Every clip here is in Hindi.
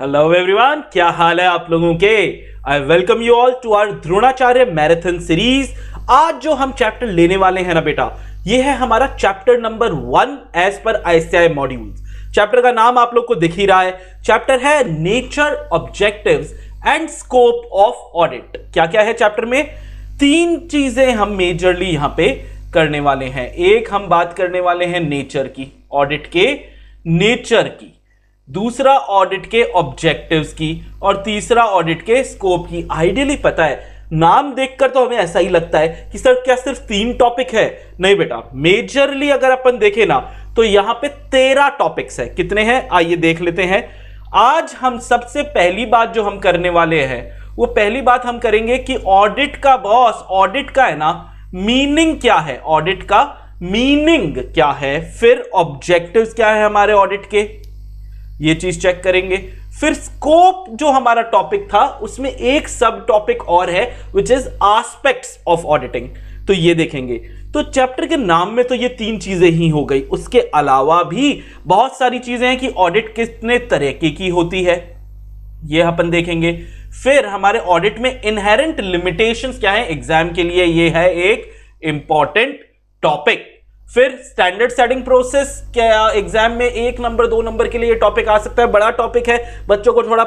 हेलो एवरीवन, क्या हाल है आप लोगों के। I welcome you all to our Dronacharya marathon series. आज जो हम चैप्टर लेने वाले हैं ना बेटा, ये है हमारा chapter number 1 as per ICAI modules. Chapter का नाम आप लोग को दिख ही रहा है। चैप्टर है nature, objectives and scope of audit. क्या क्या है चैप्टर में? 3 चीजें हम मेजरली यहां पे करने वाले हैं। एक, हम बात करने वाले हैं नेचर की, ऑडिट के नेचर की। दूसरा, ऑडिट के ऑब्जेक्टिव्स की। और तीसरा, ऑडिट के स्कोप की। आइडियली पता है, नाम देखकर तो हमें ऐसा ही लगता है कि सर क्या सिर्फ 3 टॉपिक है? नहीं बेटा, मेजरली अगर अपन देखें ना तो यहां पे 13 टॉपिक्स है। कितने हैं आइए देख लेते हैं। आज हम सबसे पहली बात जो हम करने वाले हैं, वो पहली बात हम करेंगे कि ऑडिट का बॉस, ऑडिट का है ना मीनिंग क्या है, ऑडिट का मीनिंग क्या है। फिर ऑब्जेक्टिव्स क्या है हमारे ऑडिट के, ये चीज चेक करेंगे। फिर स्कोप जो हमारा टॉपिक था उसमें एक सब टॉपिक और है which is aspects of auditing, तो ये देखेंगे। तो चैप्टर के नाम में तो ये 3 चीजें ही हो गई। उसके अलावा भी बहुत सारी चीजें हैं कि ऑडिट कितने तरीके की होती है, ये अपन देखेंगे। फिर हमारे ऑडिट में इनहेरेंट लिमिटेशंस क्या है एग्जाम के लिए, ये है एक इंपॉर्टेंट टॉपिक। फिर स्टैंडर्ड सेटिंग प्रोसेस, क्या एग्जाम में 1 नंबर 2 नंबर के लिए ये टॉपिक आ सकता है, बड़ा टॉपिक है, बच्चों को थोड़ा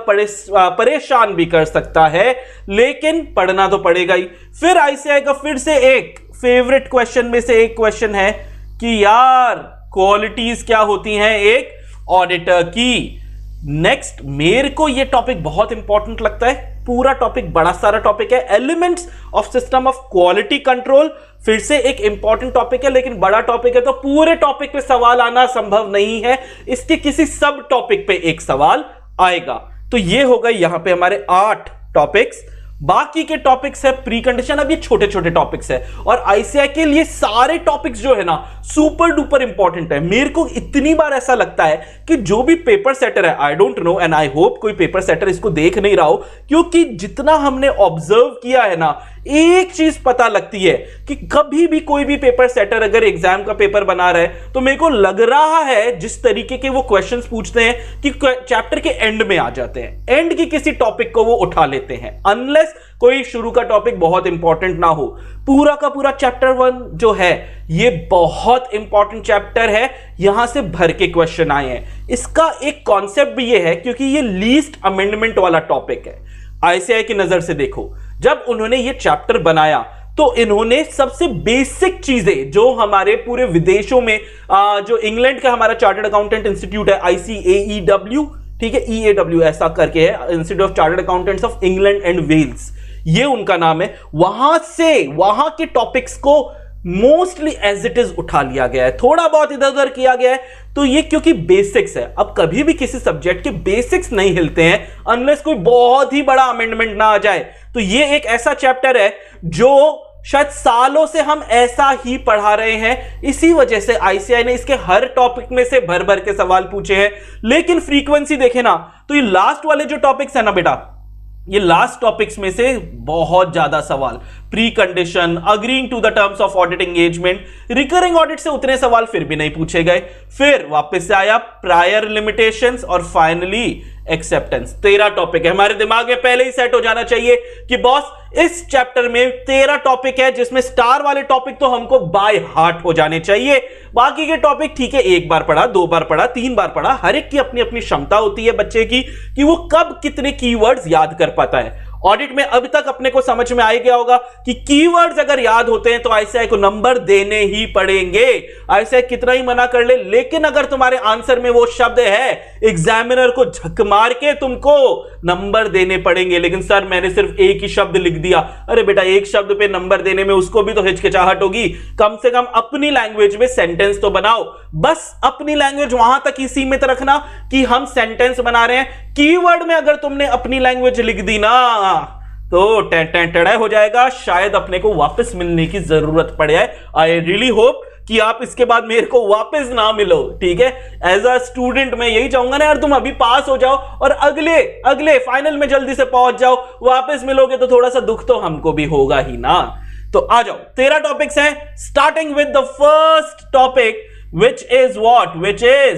परेशान भी कर सकता है, लेकिन पढ़ना तो पड़ेगा ही। फिर आईसीएआई का फिर से एक फेवरेट क्वेश्चन में से एक क्वेश्चन है कि यार क्वालिटीज क्या होती हैं एक ऑडिटर की। नेक्स्ट, मेरे को ये टॉपिक बहुत इंपॉर्टेंट लगता है। पूरा टॉपिक बड़ा सारा टॉपिक है, elements of system of quality control. फिर से एक इंपॉर्टेंट टॉपिक है, लेकिन बड़ा टॉपिक है तो पूरे टॉपिक पे सवाल आना संभव नहीं है। इसके किसी सब टॉपिक पे एक सवाल आएगा। तो ये हो गए यहां पे हमारे 8 टॉपिक्स। बाकी के टॉपिक्स है प्री कंडीशन, अब ये छोटे छोटे टॉपिक्स है। और आईसीएआई के लिए सारे टॉपिक्स जो है ना सुपर डुपर इंपॉर्टेंट है। मेरे को इतनी बार ऐसा लगता है कि जो भी पेपर सेटर है, I don't know and I hope कोई पेपर सेटर इसको देख नहीं रहा हो, क्योंकि जितना हमने ऑब्जर्व किया है ना, एक चीज पता लगती है कि कभी भी कोई भी पेपर सेटर अगर एग्जाम का पेपर बना रहा है तो मेरे को लग रहा है जिस तरीके के वो क्वेश्चंस पूछते हैं कि चैप्टर के एंड में आ जाते हैं, एंड की किसी टॉपिक को वो उठा लेते हैं, अनलेस कोई शुरू का टॉपिक बहुत इंपॉर्टेंट ना हो। पूरा का पूरा चैप्टर 1 जो है ये बहुत इंपॉर्टेंट चैप्टर है, यहां से भर के क्वेश्चन आए हैं। इसका एक कॉन्सेप्ट भी ये है क्योंकि ये लीस्ट अमेंडमेंट वाला टॉपिक है। आईसीएआई की नजर से देखो, जब उन्होंने ये चैप्टर बनाया तो इन्होंने सबसे बेसिक चीजें जो हमारे पूरे विदेशों में जो इंग्लैंड का हमारा चार्टर्ड अकाउंटेंट इंस्टीट्यूट है ICAEW, ठीक है, EAW ऐसा करके है, Institute of Chartered Accountants of England and Wales, ये उनका नाम है। वहां के टॉपिक्स को मोस्टली एज इट इज उठा लिया गया है, थोड़ा बहुत इधर उधर किया गया है। तो ये क्योंकि बेसिक्स है, अब कभी भी किसी सब्जेक्ट के बेसिक्स नहीं हिलते हैं अनलेस कोई बहुत ही बड़ा अमेंडमेंट ना आ जाए। तो ये एक ऐसा चैप्टर है जो शायद सालों से हम ऐसा ही पढ़ा रहे हैं, इसी वजह से आईसीएआई ने इसके हर टॉपिक में से भर भर के सवाल पूछे हैं। लेकिन फ्रीक्वेंसी देखे ना तो ये लास्ट वाले जो टॉपिक्स है ना बेटा, ये लास्ट टॉपिक्स में से बहुत ज्यादा सवाल, pre condition, agreeing to the terms of audit engagement, recurring audit से उतने सवाल फिर भी नहीं पूछे गए। फिर वापस से आया प्रायर लिमिटेशंस और फाइनली एक्सेप्टेंस। 13 टॉपिक है, हमारे दिमाग में पहले ही सेट हो जाना चाहिए कि बॉस इस चैप्टर में 13 टॉपिक है, जिसमें स्टार वाले टॉपिक तो हमको बाय हार्ट हो जाने चाहिए। बाकी के टॉपिक ठीक है, 1 बार पढ़ा, 2 बार पढ़ा, 3 बार पढ़ा, हर एक की अपनी अपनी क्षमता होती है बच्चे की कि वो कब कितने कीवर्ड्स याद कर पाता है। ऑडिट में अभी तक अपने को समझ में आ गया होगा कि कीवर्ड्स अगर याद होते हैं तो आईसीएआई को नंबर देने ही पड़ेंगे। आईसीएआई कितना ही मना कर ले, लेकिन अगर तुम्हारे आंसर में वो शब्द है, एग्जामिनर को झक मार के तुमको नंबर देने पड़ेंगे। लेकिन सर मैंने सिर्फ एक ही शब्द लिख दिया, अरे बेटा एक शब्द पे नंबर देने में उसको भी तो हिचकिचाहट होगी। कम से कम अपनी लैंग्वेज में सेंटेंस तो बनाओ, बस अपनी लैंग्वेज वहां तक ही सीमित रखना कि हम सेंटेंस बना रहे हैं। कीवर्ड में अगर तुमने अपनी लैंग्वेज लिख दी ना तो टेढ़ा हो जाएगा, शायद अपने को वापस मिलने की जरूरत पड़ जाए। आई रियली होप कि आप इसके बाद मेरे को वापस ना मिलो, ठीक है। एज अ स्टूडेंट मैं यही चाहूंगा ना यार, तुम अभी पास हो जाओ और अगले फाइनल में जल्दी से पहुंच जाओ। वापस मिलोगे तो थोड़ा सा दुख तो हमको भी होगा ही ना। तो आ जाओ, 13 टॉपिक्स हैं, starting with the first topic which is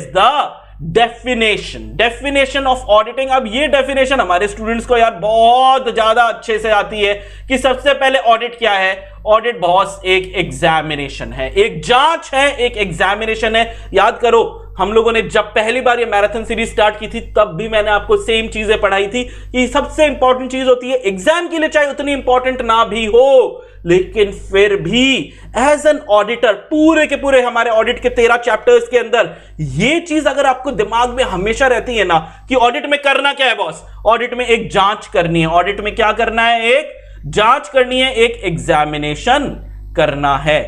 the definition of auditing. अब ये डेफिनेशन हमारे स्टूडेंट्स को यार बहुत ज्यादा अच्छे से आती है कि सबसे पहले ऑडिट क्या है। ऑडिट बॉस एक एग्जामिनेशन है, एक जांच है, एक एग्जामिनेशन है। याद करो हम लोगों ने जब पहली बार ये मैराथन सीरीज स्टार्ट की थी तब भी मैंने आपको सेम चीजें पढ़ाई थी कि सबसे इंपॉर्टेंट चीज होती है एग्जाम के लिए, चाहे उतनी इंपॉर्टेंट ना भी हो लेकिन फिर भी एज एन ऑडिटर पूरे के पूरे हमारे ऑडिट के 13 चैप्टर्स के अंदर ये चीज अगर आपको दिमाग में हमेशा रहती है ना कि ऑडिट में करना क्या है बॉस, ऑडिट में एक जांच करनी है। ऑडिट में क्या करना है? एक जांच करनी है, एक एग्जामिनेशन करना है।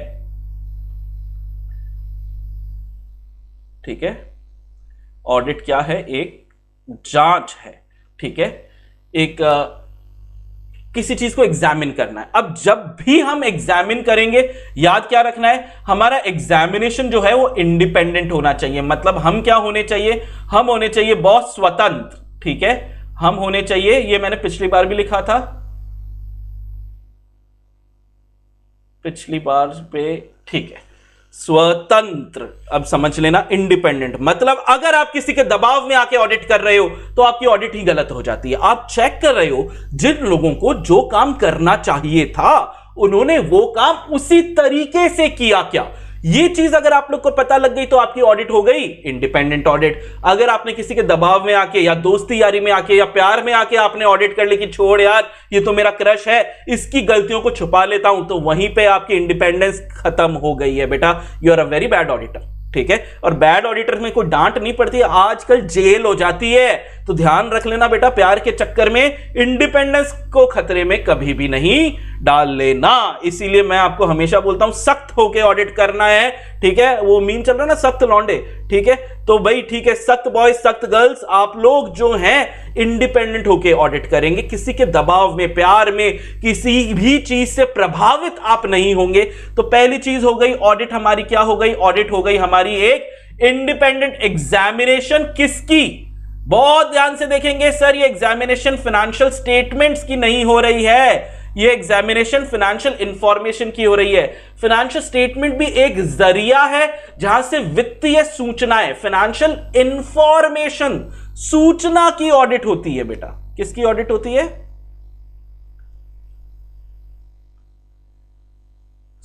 ठीक है, ऑडिट क्या है? एक जांच है। ठीक है, एक किसी चीज को एग्जामिन करना है। अब जब भी हम एग्जामिन करेंगे याद क्या रखना है, हमारा एग्जामिनेशन जो है वो इंडिपेंडेंट होना चाहिए। मतलब हम क्या होने चाहिए? हम होने चाहिए बॉस स्वतंत्र। ठीक है, हम होने चाहिए, ये मैंने पिछली बार भी लिखा था, पिछली बार पे, ठीक है, स्वतंत्र। अब समझ लेना इंडिपेंडेंट मतलब अगर आप किसी के दबाव में आके ऑडिट कर रहे हो तो आपकी ऑडिट ही गलत हो जाती है। आप चेक कर रहे हो जिन लोगों को जो काम करना चाहिए था उन्होंने वो काम उसी तरीके से किया क्या, ये चीज अगर आप लोग को पता लग गई तो आपकी ऑडिट हो गई इंडिपेंडेंट ऑडिट। अगर आपने किसी के दबाव में आके या दोस्ती यारी में आके या प्यार में आके आपने ऑडिट कर ली कि छोड़ यार ये तो मेरा क्रश है, इसकी गलतियों को छुपा लेता हूं, तो वहीं पे आपकी इंडिपेंडेंस खत्म हो गई है बेटा। You are a very bad auditor. ठीक है, और बैड ऑडिटर में कोई डांट नहीं पड़ती है, आजकल जेल हो जाती है। तो ध्यान रख लेना बेटा, प्यार के चक्कर में इंडिपेंडेंस को खतरे में कभी भी नहीं डाल लेना। इसीलिए मैं आपको हमेशा बोलता हूं सख्त होके ऑडिट करना है। ठीक है, वो मीम चल रहा है ना सख्त लौंडे, ठीक है, तो भाई ठीक है, सख्त बॉयज सख्त गर्ल्स, आप लोग जो हैं इंडिपेंडेंट होके ऑडिट करेंगे, किसी के दबाव में, प्यार में, किसी भी चीज से प्रभावित आप नहीं होंगे। तो पहली चीज हो गई ऑडिट हमारी, क्या हो गई? ऑडिट हो गई हमारी एक इंडिपेंडेंट एग्जामिनेशन। किसकी? बहुत ध्यान से देखेंगे सर, ये एग्जामिनेशन फाइनेंशियल स्टेटमेंट्स की नहीं हो रही है, ये एग्जामिनेशन फाइनेंशियल इंफॉर्मेशन की हो रही है। फाइनेंशियल स्टेटमेंट भी एक जरिया है जहां से वित्तीय सूचनाएं, फाइनेंशियल इंफॉर्मेशन, सूचना की ऑडिट होती है बेटा। किसकी ऑडिट होती है?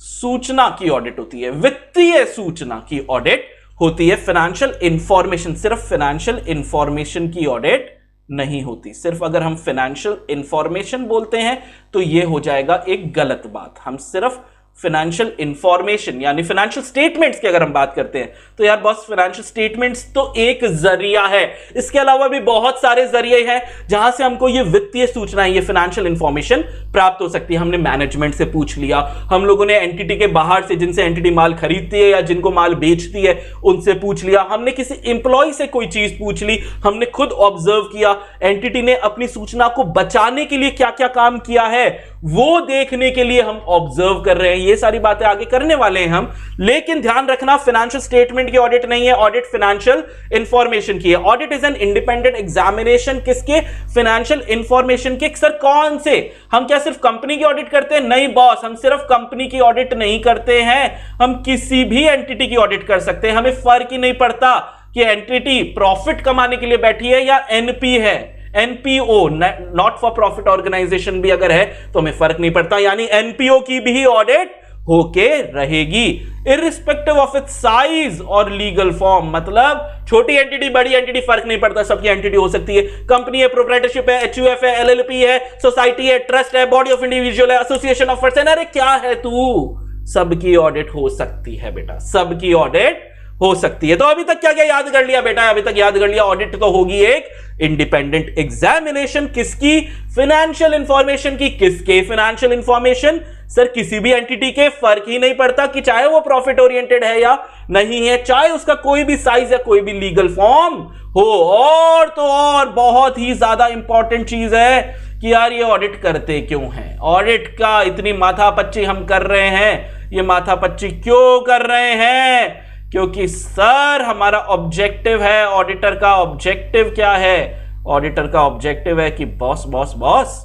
सूचना की ऑडिट होती है, वित्तीय सूचना की ऑडिट होती है। फाइनेंशियल इंफॉर्मेशन, सिर्फ फाइनेंशियल इंफॉर्मेशन की ऑडिट नहीं होती। सिर्फ अगर हम फाइनेंशियल इंफॉर्मेशन बोलते हैं तो यह हो जाएगा एक गलत बात। हम सिर्फ फाइनेंशियल इंफॉर्मेशन यानी फाइनेंशियल स्टेटमेंट्स की अगर हम बात करते हैं तो यार बॉस फाइनेंशियल स्टेटमेंट्स तो एक जरिया है, इसके अलावा भी बहुत सारे जरिए हैं जहां से हमको ये वित्तीय सूचनाएं, ये फाइनेंशियल इंफॉर्मेशन प्राप्त हो सकती है। हमने मैनेजमेंट से पूछ लिया, हम लोगों ने एंटिटी के बाहर से जिनसे एंटिटी माल खरीदती है या जिनको माल बेचती है उनसे पूछ लिया, हमने किसी एम्प्लॉय से कोई चीज पूछ ली, हमने खुद ऑब्जर्व किया एंटिटी ने अपनी सूचना को बचाने के लिए क्या क्या काम किया है वो देखने के लिए हम ऑब्जर्व कर रहे हैं। ये सारी बातें आगे करने वाले हैं हम, लेकिन ध्यान रखना फाइनेंशियल स्टेटमेंट की ऑडिट नहीं है, ऑडिट फाइनेंशियल इंफॉर्मेशन की है। Audit is an independent examination किसके? फाइनेंशियल इंफॉर्मेशन के। सर कौन से? हम क्या सिर्फ कंपनी की ऑडिट करते हैं? नहीं बॉस, हम सिर्फ कंपनी की ऑडिट नहीं करते हैं, हम किसी भी एंटिटी की ऑडिट कर सकते हैं। हमें फर्क ही नहीं पड़ता कि एंटिटी प्रॉफिट कमाने के लिए बैठी है या एनपी है, NPO not for profit organisation भी अगर है तो हमें फर्क नहीं पड़ता, यानी एनपीओ की भी ऑडिट होके रहेगी इररिस्पेक्टिव ऑफ इट्स साइज और लीगल फॉर्म। मतलब छोटी एंटिटी बड़ी एंटिटी फर्क नहीं पड़ता, सबकी एंटिटी हो सकती है। कंपनी है, प्रोप्राइटरशिप है, एचयूएफ है, एलएलपी है, सोसाइटी है, ट्रस्ट है, बॉडी ऑफ इंडिविजुअल है, एसोसिएशन ऑफ पर्सन, अरे क्या है तू, सबकी ऑडिट हो सकती है बेटा, सबकी ऑडिट हो सकती है। तो अभी तक क्या क्या याद कर लिया बेटा? अभी तक याद कर लिया ऑडिट तो होगी एक इंडिपेंडेंट एग्जामिनेशन। किसकी? फाइनेंशियल इंफॉर्मेशन की। किसके फाइनेंशियल इंफॉर्मेशन? सर किसी भी एंटिटी के, फर्क ही नहीं पड़ता कि चाहे वो प्रॉफिट ओरिएंटेड है या नहीं है, चाहे उसका कोई भी साइज या कोई भी लीगल फॉर्म हो। और तो और बहुत ही ज्यादा इंपॉर्टेंट चीज है कि यार ये ऑडिट करते क्यों हैं, ऑडिट का इतनी माथापच्ची हम कर रहे हैं, ये माथापच्ची क्यों कर रहे हैं? क्योंकि सर हमारा ऑब्जेक्टिव है, ऑडिटर का ऑब्जेक्टिव क्या है? ऑडिटर का ऑब्जेक्टिव है कि बॉस बॉस बॉस,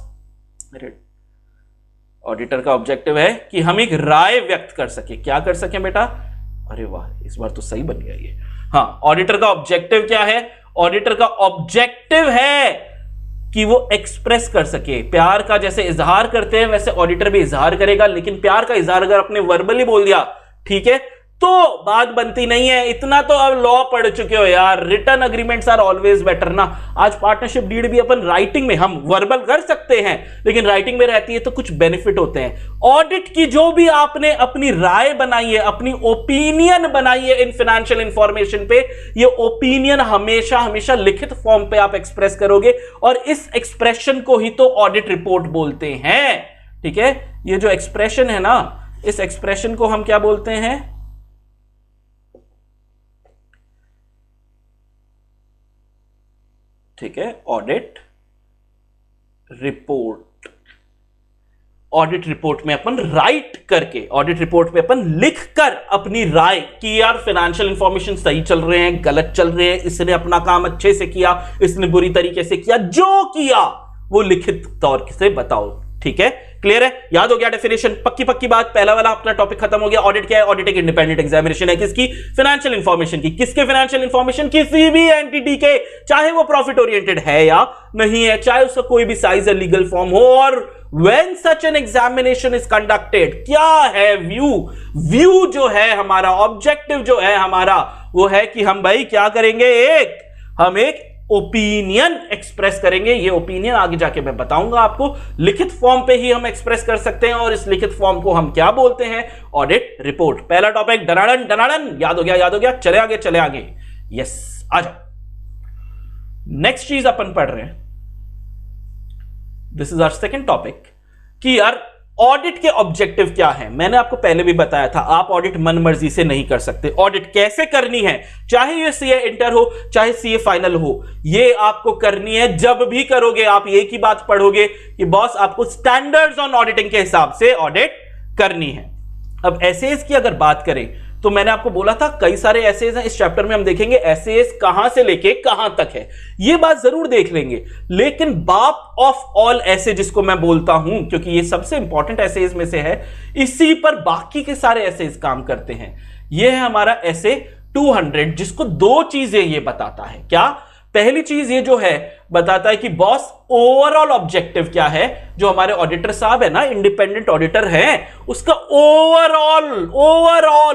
ऑडिटर का ऑब्जेक्टिव है कि हम एक राय व्यक्त कर सके। क्या कर सके बेटा? अरे वाह, इस बार तो सही बन गया ये। हाँ, ऑडिटर का ऑब्जेक्टिव क्या है? ऑडिटर का ऑब्जेक्टिव है कि वो एक्सप्रेस कर सके। प्यार का जैसे इजहार करते हैं वैसे ऑडिटर भी इजहार करेगा, लेकिन प्यार का इजहार अगर अपने वर्बली बोल दिया, ठीक है, तो बात बनती नहीं है। इतना तो अब लॉ पढ़ चुके हो यार, written agreements are always better ना। आज पार्टनरशिप डीड भी अपन राइटिंग में, हम वर्बल कर सकते हैं लेकिन राइटिंग में रहती है तो कुछ बेनिफिट होते हैं। ऑडिट की जो भी आपने अपनी राय बनाई है, अपनी ओपिनियन बनाई है इन फाइनेंशियल इंफॉर्मेशन पे, ये ओपिनियन हमेशा हमेशा लिखित फॉर्म पे आप एक्सप्रेस करोगे और इस एक्सप्रेशन को ही तो ऑडिट रिपोर्ट बोलते हैं। ठीक है, ये जो एक्सप्रेशन है ना, इस एक्सप्रेशन को हम क्या बोलते हैं? ठीक है, ऑडिट रिपोर्ट। ऑडिट रिपोर्ट में अपन राइट करके, ऑडिट रिपोर्ट में अपन लिख कर अपनी राय कि यार फाइनेंशियल इंफॉर्मेशन सही चल रहे हैं, गलत चल रहे हैं, इसने अपना काम अच्छे से किया, इसने बुरी तरीके से किया, जो किया वो लिखित तौर से बताओ। ठीक है, क्लियर है? याद हो गया डेफिनेशन? पक्की पक्की बात। पहला वाला अपना टॉपिक खत्म हो गया। ऑडिट क्या है? ऑडिट एक इंडिपेंडेंट एग्जामिनेशन है। किसकी? फाइनेंशियल इंफॉर्मेशन की। किसके फाइनेंशियल इंफॉर्मेशन? किसी भी एंटिटी के, चाहे वो प्रॉफिट ओरिएंटेड है या नहीं है, चाहे उसका कोई भी साइज या लीगल फॉर्म हो। और when such an examination is conducted, क्या है व्यू? व्यू जो है हमारा, ऑब्जेक्टिव जो है हमारा, वो है कि हम भाई क्या करेंगे? हम एक ओपिनियन एक्सप्रेस करेंगे। ये ओपिनियन आगे जाके मैं बताऊंगा आपको। लिखित फॉर्म पे ही हम एक्सप्रेस कर सकते हैं और इस लिखित फॉर्म को हम क्या बोलते हैं? Audit report. पहला टॉपिक डनाडन डनाडन, याद हो गया, याद हो गया। चले आगे, चले आगे। यस, आ जाओ। नेक्स्ट चीज अपन पढ़ रहे हैं, this is our second topic, कि यार ऑडिट के ऑब्जेक्टिव क्या है। मैंने आपको पहले भी बताया था, आप ऑडिट मन मर्जी से नहीं कर सकते। ऑडिट कैसे करनी है, चाहे ये सीए इंटर हो चाहे सीए फाइनल हो, ये आपको करनी है। जब भी करोगे आप एक ही बात पढ़ोगे कि बॉस आपको स्टैंडर्ड्स ऑन ऑडिटिंग के हिसाब से ऑडिट करनी है। अब एसेज की अगर बात करें तो मैंने आपको बोला था कई सारे एसेज हैं। इस चैप्टर में हम देखेंगे एसेज कहां से लेके कहां तक है, ये बात जरूर देख लेंगे। लेकिन बाप ऑफ ऑल एसे जिसको मैं बोलता हूं, क्योंकि ये सबसे इंपॉर्टेंट एसेज में से है, इसी पर बाकी के सारे एसेज काम करते हैं। ये है हमारा एसे 200, जिसको दो चीजें ये बताता है। क्या? पहली चीज ये जो है बताता है कि बॉस ओवरऑल ऑब्जेक्टिव क्या है, जो हमारे ऑडिटर साहब है ना, इंडिपेंडेंट ऑडिटर है, उसका ओवरऑल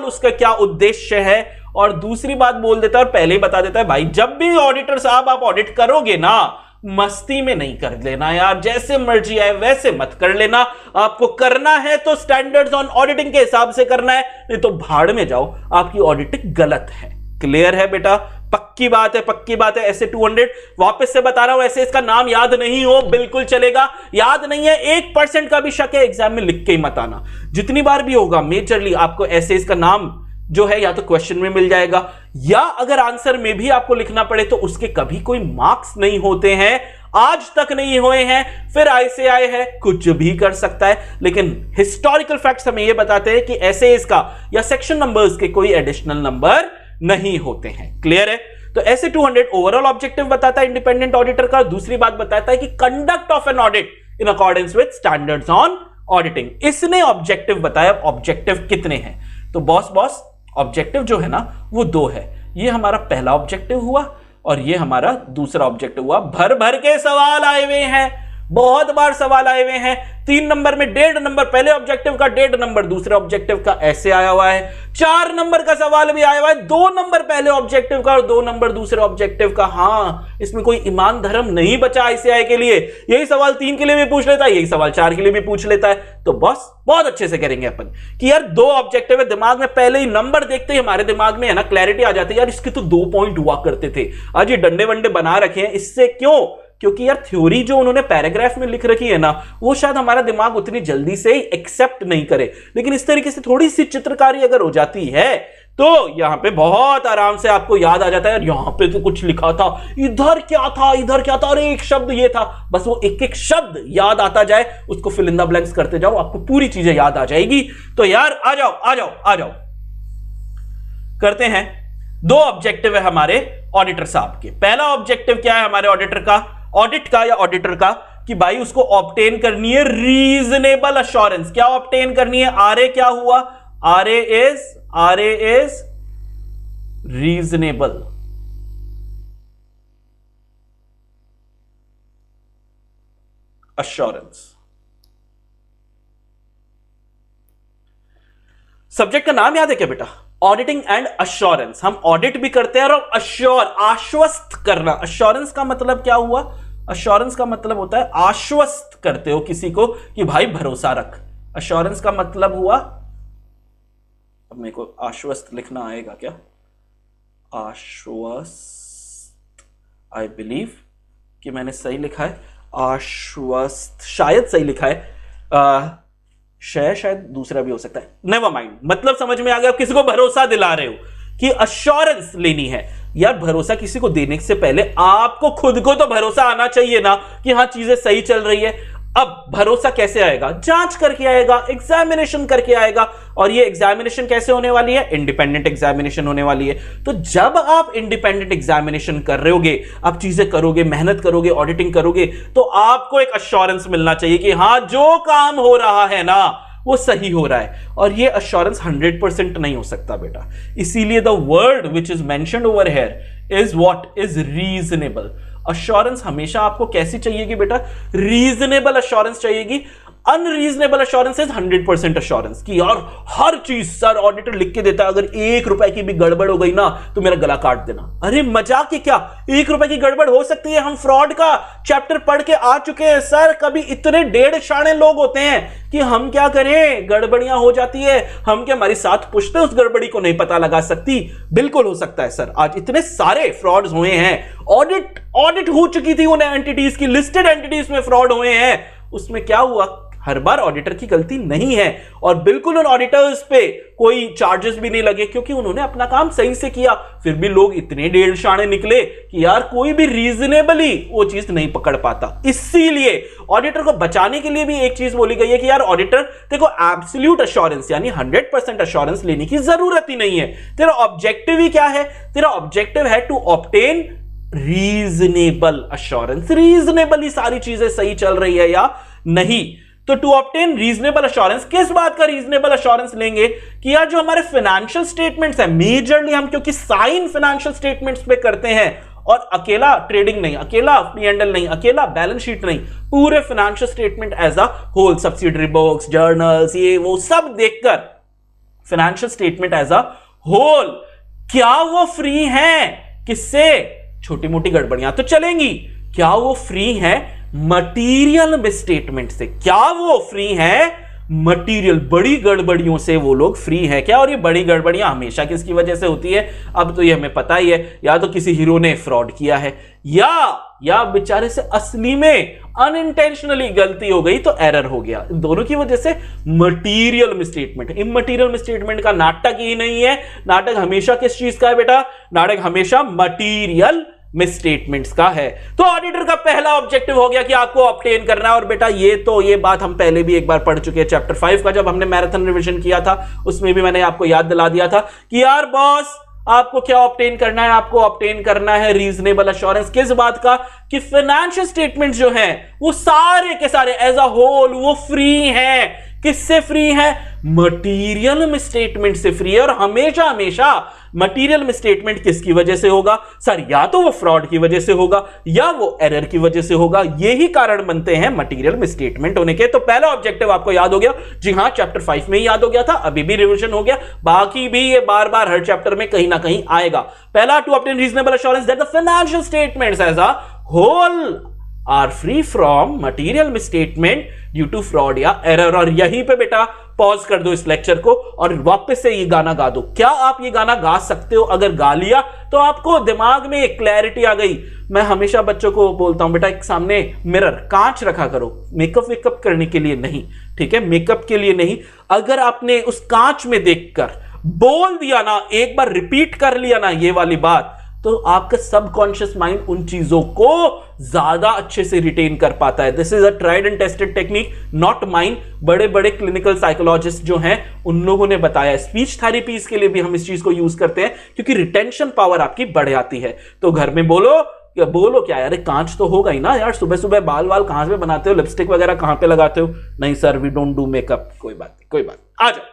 उसका क्या उद्देश्य है। और दूसरी बात बोल देता है और पहले ही बता देता है, भाई जब भी ऑडिटर साहब आप ऑडिट करोगे ना, मस्ती में नहीं कर लेना यार, जैसे मर्जी आए वैसे मत कर लेना। आपको करना है तो स्टैंडर्ड्स ऑन ऑडिटिंग के हिसाब से करना है, नहीं तो भाड़ में जाओ, आपकी ऑडिटिंग गलत है। क्लियर है बेटा? पक्की बात है, पक्की बात है। ऐसे 200 वापस से बता रहा हूं, ऐसे इसका नाम याद नहीं हो बिल्कुल चलेगा। याद नहीं है 1% का भी शक है, एग्जाम में लिख के ही मत आना। जितनी बार भी होगा मेजरली आपको ऐसे इसका नाम जो है या तो क्वेश्चन में मिल जाएगा, या अगर आंसर में भी आपको लिखना पड़े तो उसके कभी कोई मार्क्स नहीं होते हैं, आज तक नहीं हुए हैं। फिर आईसीआई है, कुछ भी कर सकता है, लेकिन हिस्टोरिकल फैक्ट्स हमें यह बताते हैं कि ऐसे इसका या सेक्शन नंबर्स के कोई एडिशनल नंबर नहीं होते हैं। क्लियर है? तो ऐसे 200 ओवरऑल ऑब्जेक्टिव बताता है इंडिपेंडेंट ऑडिटर का। दूसरी बात बताता है कि conduct of an audit in accordance with standards on auditing. इसने ऑब्जेक्टिव बताया। ऑब्जेक्टिव कितने हैं? तो बॉस ऑब्जेक्टिव जो है ना वो दो है। ये हमारा पहला ऑब्जेक्टिव हुआ और ये हमारा दूसरा ऑब्जेक्टिव हुआ। भर भर के सवाल आए हुए हैं, बहुत बार सवाल आए हुए हैं। 3 नंबर में 1.5 नंबर पहले ऑब्जेक्टिव का, 1.5 नंबर दूसरे ऑब्जेक्टिव का, ऐसे आया हुआ है। 4 नंबर का सवाल भी आया हुआ है, 2 नंबर पहले ऑब्जेक्टिव का और 2 नंबर दूसरे ऑब्जेक्टिव का। हाँ, इसमें कोई ईमान धर्म नहीं बचा आईसीआई के लिए। यही सवाल 3 के लिए भी पूछ लेता है, यही सवाल 4 के लिए भी पूछ लेता है। तो बस बहुत अच्छे से करेंगे अपन कि यार 2 ऑब्जेक्टिव है, दिमाग में पहले ही नंबर देखते ही हमारे दिमाग में है ना क्लैरिटी आ जाती है, यार इसके तो 2 पॉइंट हुआ करते थे। आज ये डंडे वंडे बना रखे हैं, इससे क्यों? क्योंकि यार थ्योरी जो उन्होंने पैराग्राफ में लिख रखी है ना, वो शायद हमारा दिमाग उतनी जल्दी से एक्सेप्ट नहीं करे। लेकिन इस तरीके से थोड़ी सी चित्रकारी अगर हो जाती है तो यहां पे बहुत आराम से आपको याद आ जाता है, यार यहां पे तो कुछ लिखा था, इधर क्या था, इधर क्या था, अरे एक शब्द ये था। बस वो एक एक शब्द याद आता जाए, उसको फिल इन द ब्लैंक्स करते जाओ, आपको पूरी चीजें याद आ जाएगी। तो यार आ जाओ आ जाओ आ जाओ, करते हैं। 2 ऑब्जेक्टिव है हमारे ऑडिटर साहब के। पहला ऑब्जेक्टिव क्या है हमारे ऑडिटर का, ऑडिट का या ऑडिटर का, कि भाई उसको ऑब्टेन करनी है रीजनेबल अश्योरेंस। क्या ऑब्टेन करनी है? आरए क्या हुआ? RA is reasonable assurance. Subject का नाम याद है क्या बेटा? Auditing and assurance. हम ऑडिट भी करते हैं और अश्योर, आश्वस्त करना। अश्योरेंस का मतलब क्या हुआ? अश्योरेंस का मतलब होता है आश्वस्त करते हो किसी को कि भाई भरोसा रख। अश्योरेंस का मतलब हुआ, अब मेरे को आश्वस्त लिखना आएगा क्या? आश्वस्त, आई बिलीव कि मैंने सही लिखा है। आश्वस्त शायद सही लिखा है, शायद दूसरा भी हो सकता है। नेवर माइंड, मतलब समझ में आ गया। आप किसी को भरोसा दिला रहे हो कि अश्योरेंस लेनी है। यार भरोसा किसी को देने से पहले आपको खुद को तो भरोसा आना चाहिए ना कि हाँ चीजें सही चल रही है। अब भरोसा कैसे आएगा? जांच करके आएगा, एग्जामिनेशन करके आएगा। और ये एग्जामिनेशन कैसे होने वाली है? इंडिपेंडेंट एग्जामिनेशन होने वाली है। तो जब आप इंडिपेंडेंट एग्जामिनेशन कर रहे होगे, आप चीजें करोगे, मेहनत करोगे, ऑडिटिंग करोगे, तो आपको एक अश्योरेंस मिलना चाहिए कि हाँ जो काम हो रहा है ना वो सही हो रहा है। और ये अश्योरेंस 100% नहीं हो सकता बेटा। इसीलिए the word which is mentioned over here is what? Is reasonable. Assurance हमेशा आपको कैसी चाहिएगी बेटा? रीजनेबल अश्योरेंस चाहिएगी। अनरीजनेबल अश्योरेंस इज 100% अश्योरेंस कि यार हर चीज सर ऑडिटर लिख के देता है, अगर 1 रुपए की भी गड़बड़ हो गई ना तो मेरा गला काट देना। अरे मजाक ही क्या, 1 रुपए की गड़बड़ हो सकती है। हम फ्रॉड का चैप्टर पढ़ के आ चुके हैं सर। कभी इतने डेढ़ शाणे लोग होते हैं कि हम क्या करें, गड़बड़ियां हो जाती है, हम क्या हमारी साथ पुश्ते उस गड़बड़ी को नहीं पता लगा सकती? बिल्कुल हो सकता है सर। आज इतने सारे फ्रॉड्स हुए हैं, ऑडिट हो चुकी थी उन एंटिटीज की, लिस्टेड एंटिटीज में फ्रॉड हुए हैं। उसमें क्या हुआ? हर बार ऑडिटर की गलती नहीं है और बिल्कुल उन ऑडिटर्स पे कोई चार्जेस भी नहीं लगे क्योंकि उन्होंने अपना काम सही से किया। फिर भी लोग इतने डेढ़ शाणे निकले कि यार कोई भी रीजनेबली वो चीज नहीं पकड़ पाता। इसीलिए ऑडिटर को बचाने के लिए भी एक चीज बोली गई है कि यार ऑडिटर देखो एब्सोल्यूट अश्योरेंस यानी 100% अश्योरेंस लेने की जरूरत ही नहीं है। तेरा ऑब्जेक्टिव ही क्या है? तेरा ऑब्जेक्टिव है to obtain reasonable assurance. Reasonably सारी चीजें सही चल रही है या नहीं। तो टू ऑब्टेन रीजनेबल अश्योरेंस, किस बात का रीजनेबल अश्योरेंस लेंगे कि यार जो हमारे फाइनेंशियल स्टेटमेंट्स है, मेजरली हम क्योंकि साइन फाइनेंशियल स्टेटमेंट्स पे करते हैं और अकेला ट्रेडिंग नहीं, अकेला P&L नहीं, अकेला बैलेंस शीट नहीं, पूरे financial statement as a whole, subsidiary books, journals, ये वो सब देखकर financial statement as a whole, क्या वो फ्री है किससे? छोटी मोटी गड़बड़ियां तो चलेंगी, क्या वो फ्री है मटीरियल मिसस्टेटमेंट से? क्या वो फ्री है मटीरियल बड़ी गड़बड़ियों से? वो लोग फ्री है क्या? और ये बड़ी गड़बड़ियां हमेशा किसकी वजह से होती है? अब तो ये हमें पता ही है, या तो किसी हीरो ने फ्रॉड किया है या बेचारे से असली में अनइंटेंशनली गलती हो गई तो एरर हो गया। इन दोनों की वजह से मटीरियल मिसस्टेटमेंट। इमटीरियल मिसस्टेटमेंट का नाटक ही नहीं है। नाटक हमेशा किस चीज का है बेटा? नाटक हमेशा मटीरियल मिसस्टेटमेंट्स का है। तो ऑडिटर का पहला ऑब्जेक्टिव हो गया कि आपको ऑब्टेन करना है। और बेटा ये बात हम पहले भी एक बार पढ़ चुके हैं, चैप्टर 5 का जब हमने मैराथन रिवीजन किया था उसमें भी मैंने आपको याद दिला दिया था कि यार बॉस आपको क्या ऑब्टेन करना है? आपको ऑब्टेन करना है रीजनेबल अश्योरेंस। किस बात का? कि फाइनेंशियल स्टेटमेंट जो है वो सारे के सारे एज अ होल वो फ्री हैं। किससे फ्री है? मटीरियल मिसस्टेटमेंट से फ्री है। और हमेशा मटीरियल मिसस्टेटमेंट किसकी वजह से होगा सर? या तो वो फ्रॉड की वजह से होगा या वो एरर की वजह से होगा। यही कारण बनते हैं मटीरियल मिसस्टेटमेंट होने के। तो पहला ऑब्जेक्टिव आपको याद हो गया। जी हां, चैप्टर 5 में ही याद हो गया था, अभी भी रिवीजन हो गया, बाकी भी ये बार बार हर चैप्टर में कहीं ना कहीं आएगा। पहला, to obtain reasonable assurance that the financial statements as a whole are free from material misstatement due to fraud या एरर। और यहीं पे बेटा पॉज कर दो इस लेक्चर को और वापस से ये गाना गा दो। क्या आप ये गाना गा सकते हो? अगर गा लिया तो आपको दिमाग में एक क्लैरिटी आ गई। मैं हमेशा बच्चों को बोलता हूं बेटा एक सामने मिरर, कांच रखा करो, मेकअप वेकअप करने के लिए नहीं, ठीक है, मेकअप के लिए नहीं। अगर आपने उस कांच में देखकर बोल दिया ना, एक बार रिपीट कर लिया ना ये वाली बात, तो आपका सबकॉन्शियस माइंड उन चीजों को ज्यादा अच्छे से रिटेन कर पाता है। This is a tried and tested technique, not mine. बड़े बड़े क्लिनिकल साइकोलॉजिस्ट जो हैं उन लोगों ने बताया। स्पीच थेरेपीज के लिए भी हम इस चीज को यूज करते हैं क्योंकि रिटेंशन पावर आपकी बढ़ जाती है। तो घर में बोलो क्या यार, कांच तो होगा ही ना यार, सुबह सुबह बाल वाल कहां पे बनाते हो, लिपस्टिक वगैरह कहां पे लगाते हो? नहीं sir, we don't do makeup. कोई बात नहीं, कोई बात। आ जाओ,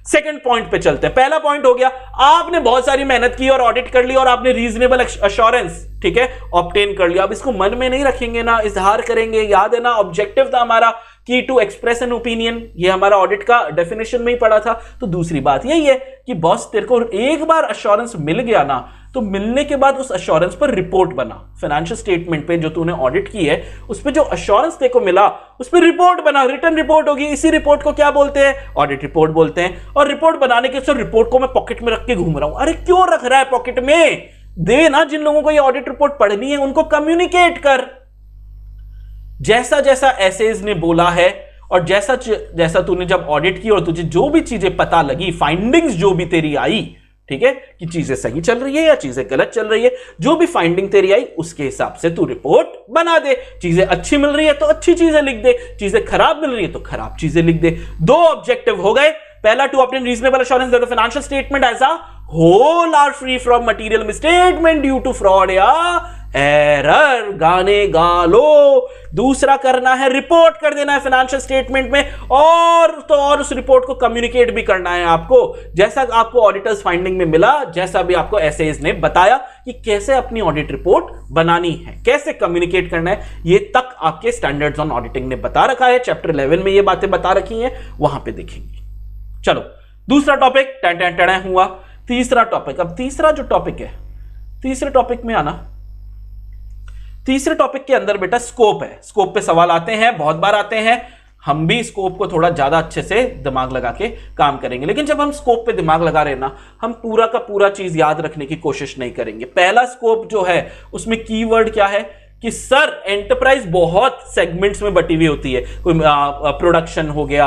सेकंड पॉइंट पे चलते हैं। पहला पॉइंट हो गया, आपने बहुत सारी मेहनत की और ऑडिट कर ली और आपने रीजनेबल अश्योरेंस, ठीक है, ऑब्टेन कर लिया। अब इसको मन में नहीं रखेंगे ना, इजहार करेंगे। याद है ना, ऑब्जेक्टिव था हमारा की टू एक्सप्रेस एन ओपिनियन, ये हमारा ऑडिट का डेफिनेशन में ही पड़ा था। तो दूसरी बात यही है कि बॉस तेरे को एक बार अश्योरेंस मिल गया ना, तो मिलने के बाद उस अश्योरेंस पर रिपोर्ट बना। फाइनेंशियल स्टेटमेंट पे जो तूने ऑडिट की है उस पे जो अश्योरेंस तेरे को मिला उस पे रिपोर्ट बना, रिटर्न रिपोर्ट होगी। इसी रिपोर्ट को क्या बोलते हैं? ऑडिट रिपोर्ट बोलते हैं। और रिपोर्ट बनाने के सिर्फ रिपोर्ट को मैं पॉकेट में रख के घूम रहा हूं। अरे क्यों रख रहा है पॉकेट में? दे ना, जिन लोगों को ये ऑडिट रिपोर्ट पढ़नी है उनको कम्युनिकेट कर। जैसा जैसा एसेज ने बोला है और जैसा जैसा तूने जब ऑडिट की और तुझे जो भी चीजें पता लगी, फाइंडिंग्स जो भी तेरी आई, ठीक है, कि चीजें सही चल रही है या चीजें गलत चल रही है, जो भी फाइंडिंग तेरी आई उसके हिसाब से तू रिपोर्ट बना दे। चीजें अच्छी मिल रही है तो अच्छी चीजें लिख दे, चीजें खराब मिल रही है तो खराब चीजें लिख दे। दो ऑब्जेक्टिव हो गए। पहला, to obtain reasonable assurance that the financial statement as a whole are free from material misstatement due to fraud या एरर। गाने गा लो। दूसरा करना है, रिपोर्ट कर देना है फाइनेंशियल स्टेटमेंट में, और उस रिपोर्ट को कम्युनिकेट भी करना है आपको, जैसा आपको ऑडिटर्स फाइंडिंग में मिला, जैसा भी आपको एसएज ने बताया कि कैसे अपनी ऑडिट रिपोर्ट बनानी है, कैसे कम्युनिकेट करना है। ये तक आपके स्टैंडर्ड्स ऑन ऑडिटिंग ने बता रखा है। चैप्टर 11 में ये बातें बता रखी हैं, वहां पे देखेंगे। चलो दूसरा टॉपिक टैं हुआ। तीसरा टॉपिक, अब तीसरा जो टॉपिक है, तीसरे टॉपिक में आना। तीसरे टॉपिक के अंदर बेटा स्कोप है। स्कोप पे सवाल आते हैं, बहुत बार आते हैं। हम भी स्कोप को थोड़ा ज्यादा अच्छे से दिमाग लगा के काम करेंगे, लेकिन जब हम स्कोप पे दिमाग लगा रहे हैं ना, हम पूरा का पूरा चीज याद रखने की कोशिश नहीं करेंगे। पहला स्कोप जो है उसमें कीवर्ड क्या है कि सर एंटरप्राइज बहुत सेगमेंट्स में बटी हुई होती है। कोई प्रोडक्शन हो गया,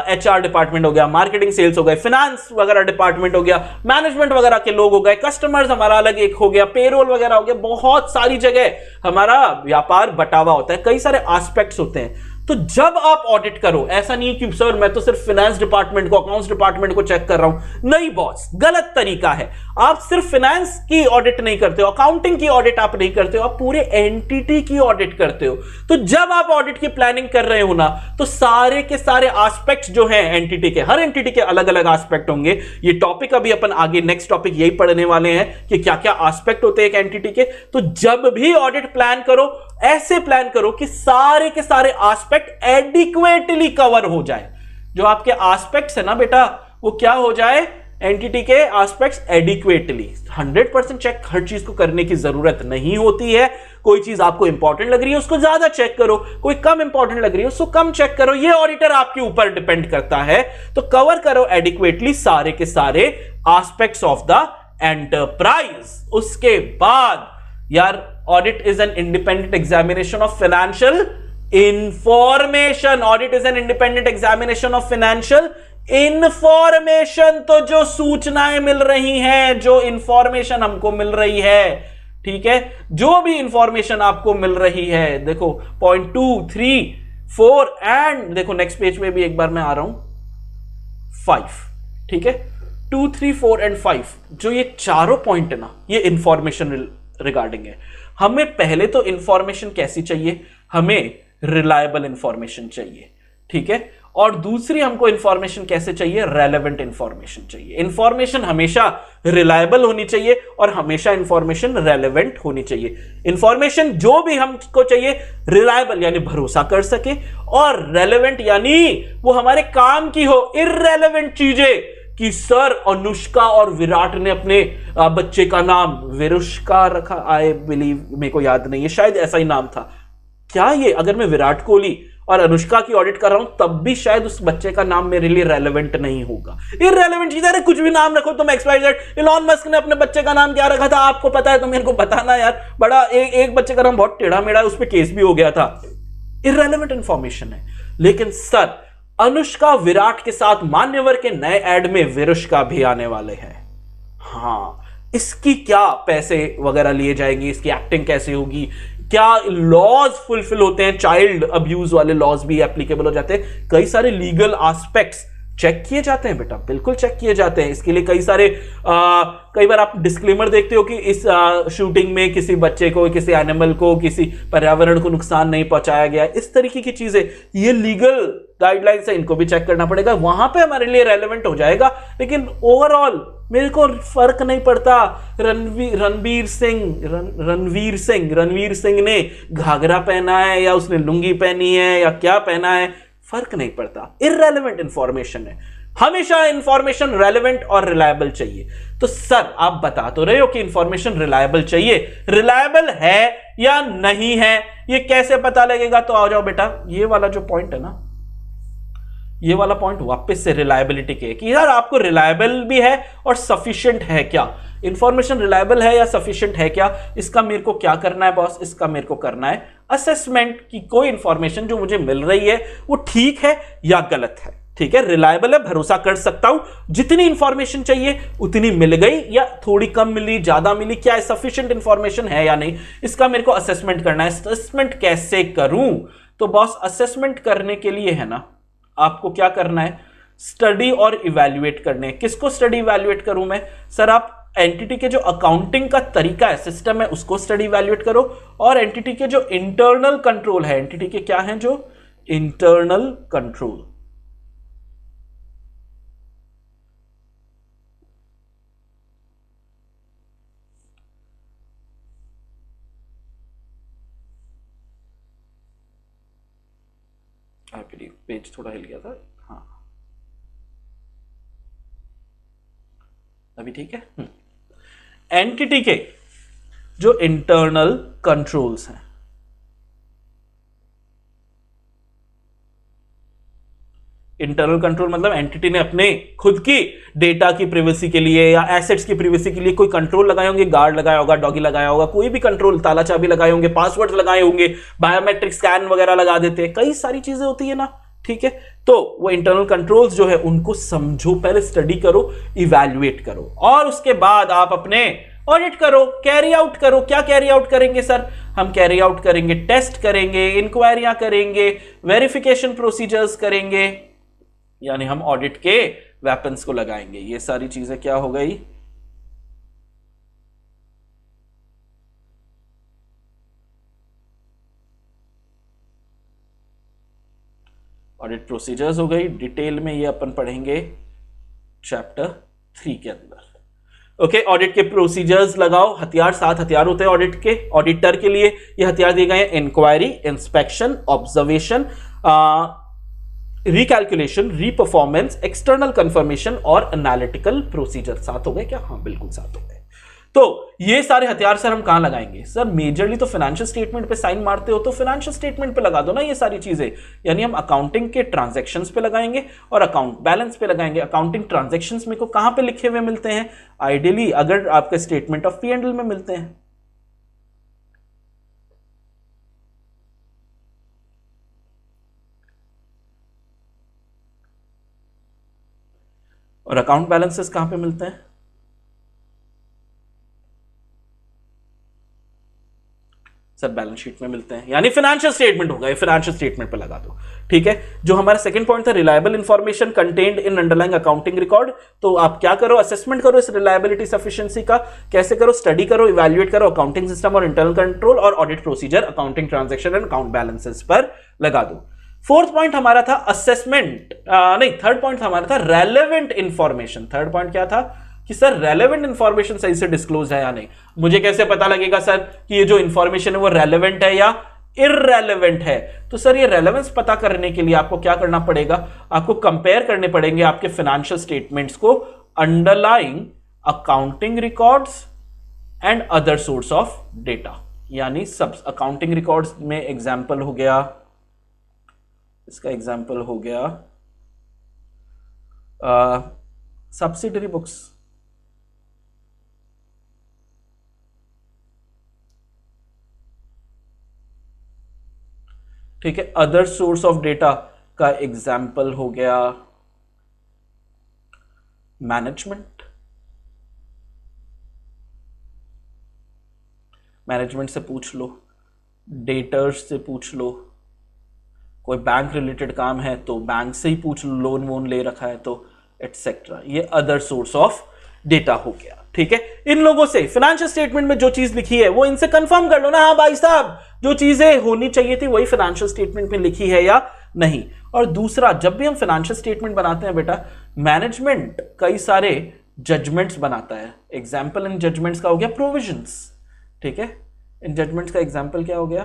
एचआर डिपार्टमेंट हो गया, मार्केटिंग सेल्स हो गए, फाइनेंस वगैरह डिपार्टमेंट हो गया, मैनेजमेंट वगैरह के लोग हो गए, कस्टमर्स हमारा अलग एक हो गया, पेरोल वगैरह हो गया। बहुत सारी जगह हमारा व्यापार बटा हुआ होता है, कई सारे एस्पेक्ट्स होते हैं। तो जब आप ऑडिट करो, ऐसा नहीं कि सर मैं तो सिर्फ फाइनेंस डिपार्टमेंट को, अकाउंट्स डिपार्टमेंट को चेक कर रहा हूं। नहीं बॉस, गलत तरीका है। आप सिर्फ फाइनेंस की ऑडिट नहीं करते हो, अकाउंटिंग की ऑडिट आप नहीं करते हो, आप पूरे एंटिटी की ऑडिट करते हो। तो जब आप ऑडिट की प्लानिंग कर रहे हो ना, तो सारे के सारे एस्पेक्ट्स जो हैं एंटिटी के, हर एंटिटी के अलग अलग एस्पेक्ट होंगे। ये टॉपिक अभी अपन आगे नेक्स्ट टॉपिक यही पढ़ने वाले हैं कि क्या क्या एस्पेक्ट होते हैं एक एंटिटी के। तो जब भी ऑडिट प्लान करो, ऐसे प्लान करो कि सारे के सारे एस्पेक्ट एडिक्वेटली कवर हो जाए। जो आपके एस्पेक्ट्स है ना बेटा, वो क्या हो जाए? एंटिटी के एस्पेक्ट्स एडिक्वेटली। 100% चेक हर चीज को करने की जरूरत नहीं होती है। कोई चीज आपको इंपॉर्टेंट लग रही है उसको ज्यादा चेक करो, कोई कम इंपॉर्टेंट लग रही है उसको कम चेक करो। ये ऑडिटर आपके ऊपर डिपेंड करता है। तो कवर करो एडिक्वेटली सारे के सारे एस्पेक्ट्स ऑफ द एंटरप्राइज। उसके बाद यार, audit is an independent examination of financial information. Audit is an independent examination of financial information. तो जो सूचनाएं मिल रही हैं, जो इंफॉर्मेशन हमको मिल रही है, ठीक है, जो भी इंफॉर्मेशन आपको मिल रही है, देखो पॉइंट 2, 3, 4 एंड देखो नेक्स्ट पेज में भी एक बार मैं आ रहा हूं 5, ठीक है, 2, 3, 4 एंड 5, जो ये चारों पॉइंट है ना, ये इंफॉर्मेशन रिगार्डिंग है। हमें पहले तो इंफॉर्मेशन कैसी चाहिए? हमें रिलायबल इंफॉर्मेशन चाहिए, ठीक है। और दूसरी हमको इंफॉर्मेशन कैसे चाहिए? रेलेवेंट इंफॉर्मेशन चाहिए। इंफॉर्मेशन हमेशा रिलायबल होनी चाहिए और हमेशा इंफॉर्मेशन रेलेवेंट होनी चाहिए। इंफॉर्मेशन जो भी हमको चाहिए, रिलायबल यानी भरोसा कर सके, और रेलेवेंट यानी वो हमारे काम की हो। इररेलेवेंट चीजें कि सर अनुष्का और विराट ने अपने बच्चे का नाम विरुष्का रखा, आई बिलीव, मेरे को याद नहीं है, शायद ऐसा ही नाम था। क्या ये, अगर मैं विराट कोहली और अनुष्का की ऑडिट कर रहा हूं तब भी शायद उस बच्चे का नाम मेरे लिए रेलेवेंट नहीं होगा। इररेलेवेंट चीज है, कुछ भी नाम रखो तुम, XYZ। इलॉन मस्क ने अपने बच्चे का नाम क्या रखा था आपको पता है तो मेरे को बताना यार। बड़ा एक बच्चे का नाम बहुत टेढ़ा मेढ़ा, उस पर केस भी हो गया था। इररेलेवेंट इंफॉर्मेशन है। लेकिन सर अनुष्का विराट के साथ मान्यवर के नए एड में विरुष्का भी आने वाले हैं। हाँ, इसकी क्या पैसे वगैरह लिए जाएंगे, इसकी एक्टिंग कैसे होगी, क्या लॉज फुलफिल होते हैं, चाइल्ड अब्यूज वाले लॉज भी एप्लीकेबल हो जाते हैं। कई सारे लीगल एस्पेक्ट्स चेक किए जाते हैं बेटा, बिल्कुल चेक किए जाते हैं। इसके लिए कई बार आप डिस्क्लेमर देखते हो कि इस शूटिंग में किसी बच्चे को, किसी एनिमल को, किसी पर्यावरण को नुकसान नहीं पहुंचाया गया, इस तरीके की चीजें, ये लीगल गाइडलाइंस है, इनको भी चेक करना पड़ेगा, वहां पे हमारे लिए रेलेवेंट हो जाएगा। लेकिन ओवरऑल मेरे को फर्क नहीं पड़ता रणवीर सिंह ने घाघरा पहना है या उसने लुंगी पहनी है या क्या पहना है, फर्क नहीं पड़ता, इररेलेवेंट इंफॉर्मेशन है। हमेशा इंफॉर्मेशन रेलेवेंट और रिलायबल चाहिए। तो सर आप बता तो रहे हो कि इंफॉर्मेशन रिलायबल चाहिए, रिलायबल है या नहीं है ये कैसे पता लगेगा? तो आ जाओ बेटा, ये वाला जो पॉइंट है ना, ये वाला पॉइंट वापस से रिलायबिलिटी के, कि यार आपको रिलायबल भी है और सफिशिएंट है क्या, इंफॉर्मेशन रिलायबल है या सफिशिएंट है क्या, इसका मेरे को क्या करना है बॉस? इसका मेरे को करना है असेसमेंट कि कोई इंफॉर्मेशन जो मुझे मिल रही है वो ठीक है या गलत है। ठीक है, रिलायबल है, भरोसा कर सकता हूं, जितनी इंफॉर्मेशन चाहिए उतनी मिल गई या थोड़ी कम मिली, ज्यादा मिली, क्या है सफिशिएंट इंफॉर्मेशन है या नहीं, इसका मेरे को असेसमेंट करना है। असेसमेंट कैसे करूं? तो बॉस असेसमेंट करने के लिए है ना, आपको क्या करना है, स्टडी और इवैल्यूएट करने हैं। किसको स्टडी इवैल्यूएट करूं मैं? सर आप एंटिटी के जो अकाउंटिंग का तरीका है, सिस्टम है, उसको स्टडी इवैल्यूएट करो, और एंटिटी के जो इंटरनल कंट्रोल है, एंटिटी के क्या है जो इंटरनल कंट्रोल, पेज थोड़ा हिल गया था, हाँ अभी ठीक है। एंटिटी के जो इंटरनल कंट्रोल्स हैं, इंटरनल कंट्रोल मतलब एंटिटी ने अपने खुद की डेटा की प्रिवेसी के लिए या एसेट्स की प्रिवेसी के लिए कोई कंट्रोल लगाए होंगे, गार्ड लगाया होगा, डॉगी लगाया होगा, कोई भी कंट्रोल, ताला चाबी लगाए होंगे, पासवर्ड लगाए होंगे, बायोमेट्रिक स्कैन वगैरह लगा देते हैं, कई सारी चीजें होती है ना। ठीक है, तो वो इंटरनल कंट्रोल्स जो है उनको समझो, पहले स्टडी करो, इवैल्यूएट करो, और उसके बाद आप अपने ऑडिट करो, कैरी आउट करो। क्या कैरी आउट करेंगे सर? हम कैरी आउट करेंगे, टेस्ट करेंगे, इंक्वायरियां करेंगे, वेरिफिकेशन प्रोसीजर्स करेंगे, यानी हम ऑडिट के वेपन्स को लगाएंगे। ये सारी चीजें क्या हो गई? ऑडिट प्रोसीजर्स हो गई। डिटेल में ये अपन पढ़ेंगे चैप्टर 3 के अंदर। ओके, ऑडिट के प्रोसीजर्स लगाओ। हथियार, 7 हथियार होते हैं ऑडिट के, ऑडिटर के लिए ये हथियार दिए गए हैं: inquiry, inspection, observation, recalculation, reperformance, external confirmation और एनालिटिकल प्रोसीजर। 7 हो गए क्या? हाँ बिल्कुल 7 हो गए। तो ये सारे हथियार सर हम कहां लगाएंगे? सर मेजरली तो फाइनेंशियल स्टेटमेंट पे साइन मारते हो तो फाइनेंशियल स्टेटमेंट पे लगा दो ना ये सारी चीजें, यानी हम अकाउंटिंग के ट्रांजैक्शंस पे लगाएंगे और अकाउंट बैलेंस पे लगाएंगे। अकाउंटिंग ट्रांजैक्शंस में को कहां पे लिखे हुए मिलते हैं? आइडियली अगर आपके statement of P and L में मिलते हैं। और अकाउंट बैलेंसेस कहां पे मिलते हैं? सर बैलेंस शीट में मिलते हैं, यानी फाइनेंशियल स्टेटमेंट होगा, ये फाइनेंशियल स्टेटमेंट पे लगा दो। ठीक है, जो हमारा सेकंड पॉइंट था, reliable information contained in underlying accounting record, तो आप क्या करो, असेसमेंट करो इस रिलायबिलिटी सफिशिएंसी का। कैसे करो? स्टडी करो, इवैल्यूएट करो, अकाउंटिंग सिस्टम और इंटरनल कंट्रोल और audit procedure, accounting transaction and account balances पर लगा दो। फोर्थ पॉइंट हमारा था असेसमेंट, नहीं थर्ड पॉइंट हमारा था रेलेवेंट इंफॉर्मेशन। थर्ड पॉइंट क्या था कि सर रेलेवेंट इंफॉर्मेशन सही से डिस्क्लोज है या नहीं। मुझे कैसे पता लगेगा सर कि ये जो इंफॉर्मेशन है वो रेलेवेंट है या इररेलेवेंट है? तो सर ये रेलेवेंस पता करने के लिए आपको क्या करना पड़ेगा? आपको कंपेयर करने पड़ेंगे आपके फाइनेंशियल स्टेटमेंट्स को underlying accounting records and other source of data, यानी सब अकाउंटिंग रिकॉर्ड्स में एग्जाम्पल हो गया, इसका एग्जाम्पल हो गया सब्सिडरी बुक्स, ठीक है। अदर सोर्स ऑफ डेटा का एग्जाम्पल हो गया मैनेजमेंट, मैनेजमेंट से पूछ लो, डेटर्स से पूछ लो, कोई बैंक रिलेटेड काम है तो बैंक से ही पूछ लो, लोन वोन ले रखा है तो एटसेट्रा। ये अदर सोर्स ऑफ डेटा हो गया। ठीक है, इन लोगों से फाइनेंशियल स्टेटमेंट में जो चीज लिखी है वो इनसे कंफर्म कर लो ना, हाँ भाई साहब जो चीजें होनी चाहिए थी वही फाइनेंशियल स्टेटमेंट में लिखी है या नहीं। और दूसरा, जब भी हम फाइनेंशियल स्टेटमेंट बनाते हैं बेटा, मैनेजमेंट कई सारे जजमेंट्स बनाता है। एग्जाम्पल इन जजमेंट्स का हो गया प्रोविजंस। ठीक है, इन जजमेंट्स का एग्जाम्पल क्या हो गया?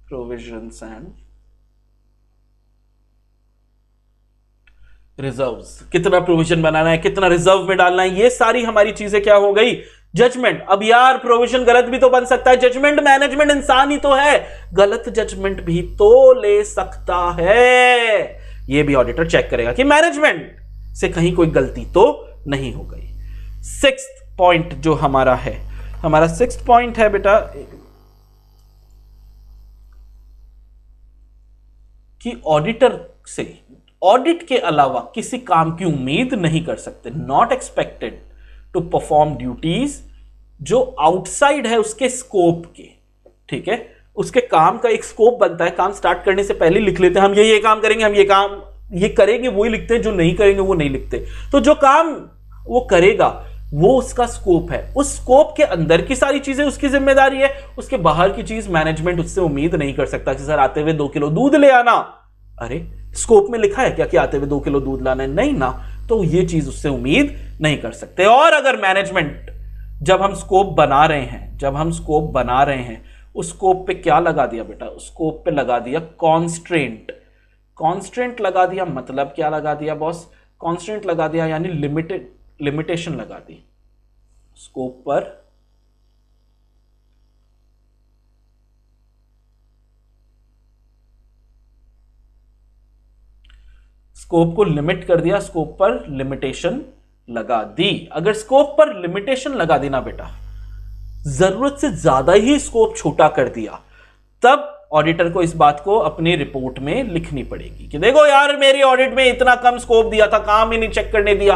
Provisions and reserves. कितना प्रोविजन बनाना है, कितना रिजर्व में डालना है, ये सारी हमारी चीजें क्या हो गई? जजमेंट। अब यार प्रोविजन गलत भी तो बन सकता है, जजमेंट मैनेजमेंट इंसान ही तो है, गलत जजमेंट भी तो ले सकता है। ये भी ऑडिटर चेक करेगा कि मैनेजमेंट से कहीं कोई गलती तो नहीं हो गई। सिक्स्थ पॉइंट जो हमारा है, हमारा सिक्स्थ पॉइंट है बेटा कि ऑडिटर से ऑडिट के अलावा किसी काम की उम्मीद नहीं कर सकते। Not expected to perform duties जो आउटसाइड है उसके स्कोप के। ठीक है, उसके काम का एक स्कोप बनता है, काम स्टार्ट करने से पहले लिख लेते हैं हम ये काम करेंगे, हम ये काम ये करेंगे, वो ही लिखते हैं, जो नहीं करेंगे वो नहीं लिखते। तो जो काम वो करेगा वो उसका स्कोप है, उस स्कोप के अंदर की सारी चीजें उसकी जिम्मेदारी है, उसके बाहर की चीज मैनेजमेंट उससे उम्मीद नहीं कर सकता कि सर आते हुए 2 किलो दूध ले आना। अरे स्कोप में लिखा है क्या कि आते हुए 2 किलो दूध लाना है? नहीं ना, तो ये चीज उससे उम्मीद नहीं कर सकते। और अगर मैनेजमेंट, जब हम स्कोप बना रहे हैं उस स्कोप पे क्या लगा दिया बेटा? उस स्कोप पे लगा दिया कॉन्स्ट्रेंट। कॉन्स्ट्रेंट लगा दिया मतलब क्या लगा दिया बॉस? कॉन्स्ट्रेंट लगा दिया यानी लिमिटेशन लगा दी स्कोप पर। स्कोप को लिमिट कर दिया, स्कोप पर लिमिटेशन लगा दी। अगर स्कोप पर लिमिटेशन लगा देना बेटा, जरूरत से ज्यादा ही स्कोप छोटा कर दिया, तब ऑडिटर को इस बात को अपनी रिपोर्ट में लिखनी पड़ेगी कि देखो यार मेरी ऑडिट में इतना कम स्कोप दिया था, काम ही नहीं चेक करने दिया।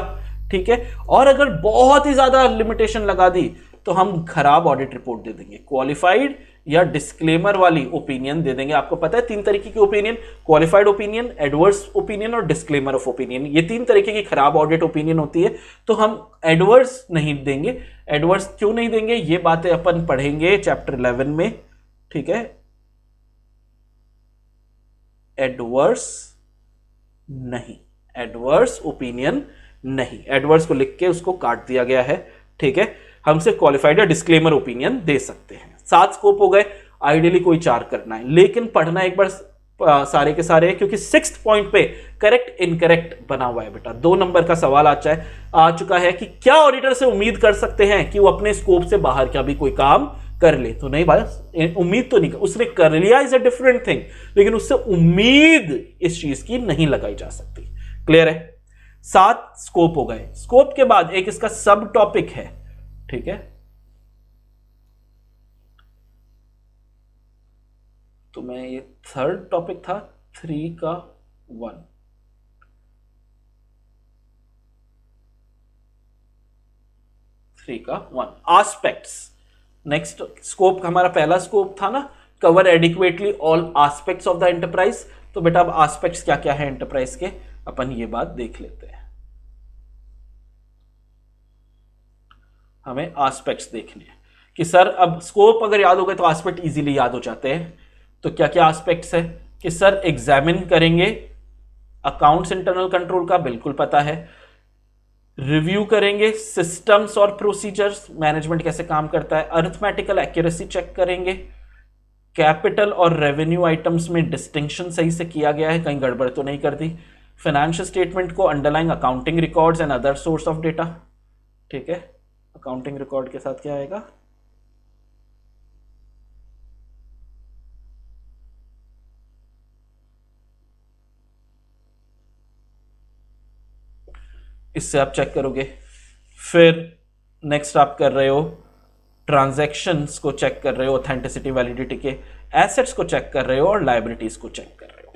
ठीक है, और अगर बहुत ही ज्यादा लिमिटेशन लगा दी तो हम खराब ऑडिट रिपोर्ट दे देंगे, क्वालिफाइड या डिस्क्लेमर वाली ओपिनियन दे देंगे। आपको पता है 3 तरीके की opinion, qualified opinion, adverse opinion और डिस्क्लेमर ऑफ ओपिनियन। ये 3 तरीके की खराब ऑडिट ओपिनियन होती है, तो हम एडवर्स नहीं देंगे। एडवर्स क्यों नहीं देंगे, ये बातें अपन पढ़ेंगे चैप्टर 11 में। ठीक है, एडवर्स नहीं, एडवर्स ओपिनियन नहीं, एडवर्स को लिख के उसको काट दिया गया है। ठीक है, हम सिर्फ क्वालिफाइड या डिस्क्लेमर ओपिनियन दे सकते हैं। 7 स्कोप हो गए, आइडियली कोई 4 करना है, लेकिन पढ़ना एक बार सारे के सारे, क्योंकि 6th पॉइंट पे करेक्ट इनकरेक्ट बना हुआ है बेटा। 2 नंबर का सवाल आ चुका है कि क्या ऑडिटर से उम्मीद कर सकते हैं कि वो अपने स्कोप से बाहर का भी कोई काम कर ले? तो नहीं भाई, उम्मीद तो नहीं, उसने कर लिया इज अ डिफरेंट थिंग, लेकिन उससे उम्मीद इस चीज की नहीं लगाई जा सकती। क्लियर है? 7 स्कोप हो गए। स्कोप के बाद एक इसका सब टॉपिक है। ठीक है, तो मैं ये 3rd टॉपिक था 3 का 1। एस्पेक्ट्स। नेक्स्ट स्कोप हमारा पहला स्कोप था ना, cover adequately all aspects of the enterprise. तो बेटा अब एस्पेक्ट्स क्या क्या है एंटरप्राइज के, अपन ये बात देख लेते हैं। हमें एस्पेक्ट्स देखने हैं कि सर अब स्कोप अगर याद हो गए तो एस्पेक्ट इजीली याद हो जाते हैं। तो क्या क्या एस्पेक्ट्स है कि सर एग्जामिन करेंगे, अकाउंट्स इंटरनल कंट्रोल का बिल्कुल पता है, रिव्यू करेंगे सिस्टम्स और प्रोसीजर्स, मैनेजमेंट कैसे काम करता है, अरिथमेटिकल एक्यूरेसी चेक करेंगे, कैपिटल और रेवेन्यू आइटम्स में डिस्टिंक्शन सही से किया गया है, कहीं गड़बड़ तो नहीं कर दी, फाइनेंशियल स्टेटमेंट को underlying accounting records and other source of data. ठीक है, अकाउंटिंग रिकॉर्ड के साथ क्या आएगा? इससे आप चेक करोगे। फिर नेक्स्ट आप कर रहे हो ट्रांजैक्शंस को चेक कर रहे हो, ऑथेंटिसिटी वैलिडिटी के, एसेट्स को चेक कर रहे हो और लायबिलिटीज को चेक कर रहे हो।